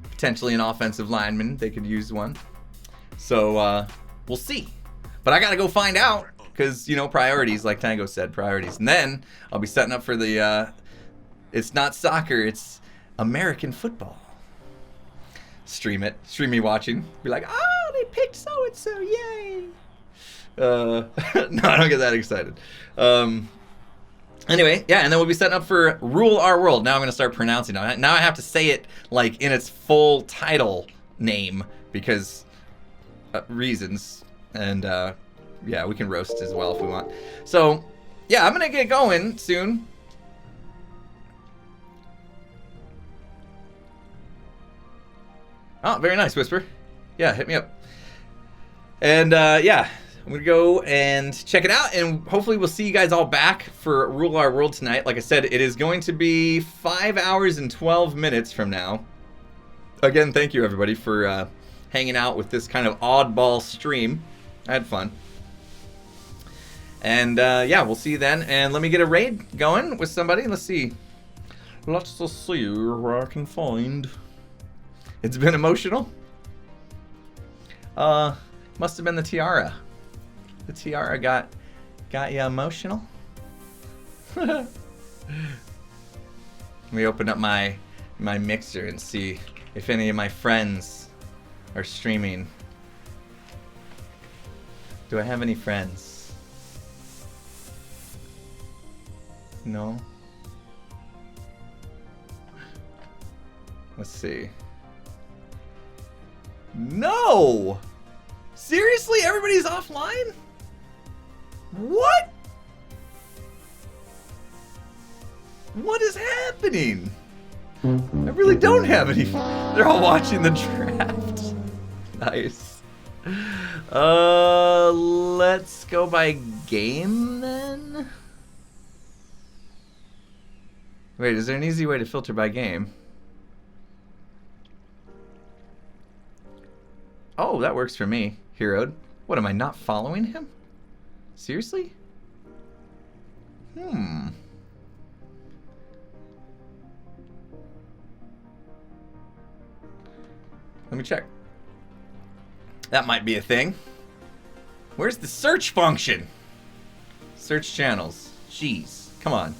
Potentially an offensive lineman. They could use one. So we'll see. But I gotta go find out. Because, you know, priorities, like Tango said, priorities. And then I'll be setting up for the, it's not soccer, it's American football. Stream it. Stream me watching. Be like, oh, they picked so-and-so, yay. No, I don't get that excited. Anyway, yeah, and then we'll be setting up for Rule Our World. Now I'm going to start pronouncing it. Now I have to say it, like, in its full title name, because reasons. And, yeah, we can roast as well if we want. So, yeah, I'm gonna get going soon. Oh, very nice, Whisper. Yeah, hit me up. And yeah, I'm gonna go and check it out, and hopefully we'll see you guys all back for Rule Our World tonight. Like I said, it is going to be 5 hours and 12 minutes from now. Again, thank you everybody for hanging out with this kind of oddball stream. I had fun. And yeah, we'll see you then. And let me get a raid going with somebody. Let's see. Let's just see where I can find. It's been emotional. Must have been the tiara. The tiara got you emotional. Let me open up my mixer and see if any of my friends are streaming. Do I have any friends? No. Let's see. No! Seriously? Everybody's offline? What? What is happening? I really don't have any. They're all watching the draft. Nice. Let's go by game then. Wait, is there an easy way to filter by game? Oh, that works for me. Heroed. What, am I not following him? Seriously? Let me check. That might be a thing. Where's the search function? Search channels. Jeez. Come on.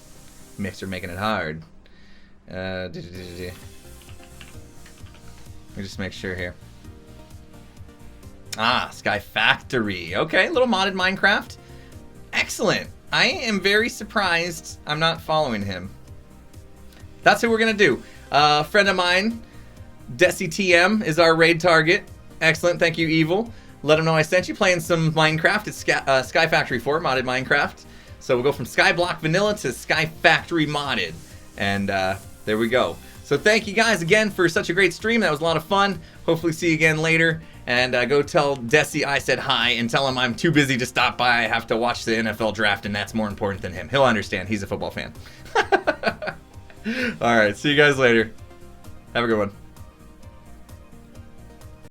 Mixer making it hard. Let me just make sure here. Ah, Sky Factory. Okay, little modded Minecraft. Excellent. I am very surprised I'm not following him. That's who we're going to do. A friend of mine, Desi TM, is our raid target. Excellent. Thank you, Evil. Let him know I sent you. Playing some Minecraft. It's Sky Factory 4, modded Minecraft. So we'll go from Skyblock Vanilla to Sky Factory modded. And there we go. So thank you guys again for such a great stream. That was a lot of fun. Hopefully see you again later. And go tell Desi I said hi and tell him I'm too busy to stop by. I have to watch the NFL draft and that's more important than him. He'll understand. He's a football fan. All right. See you guys later. Have a good one.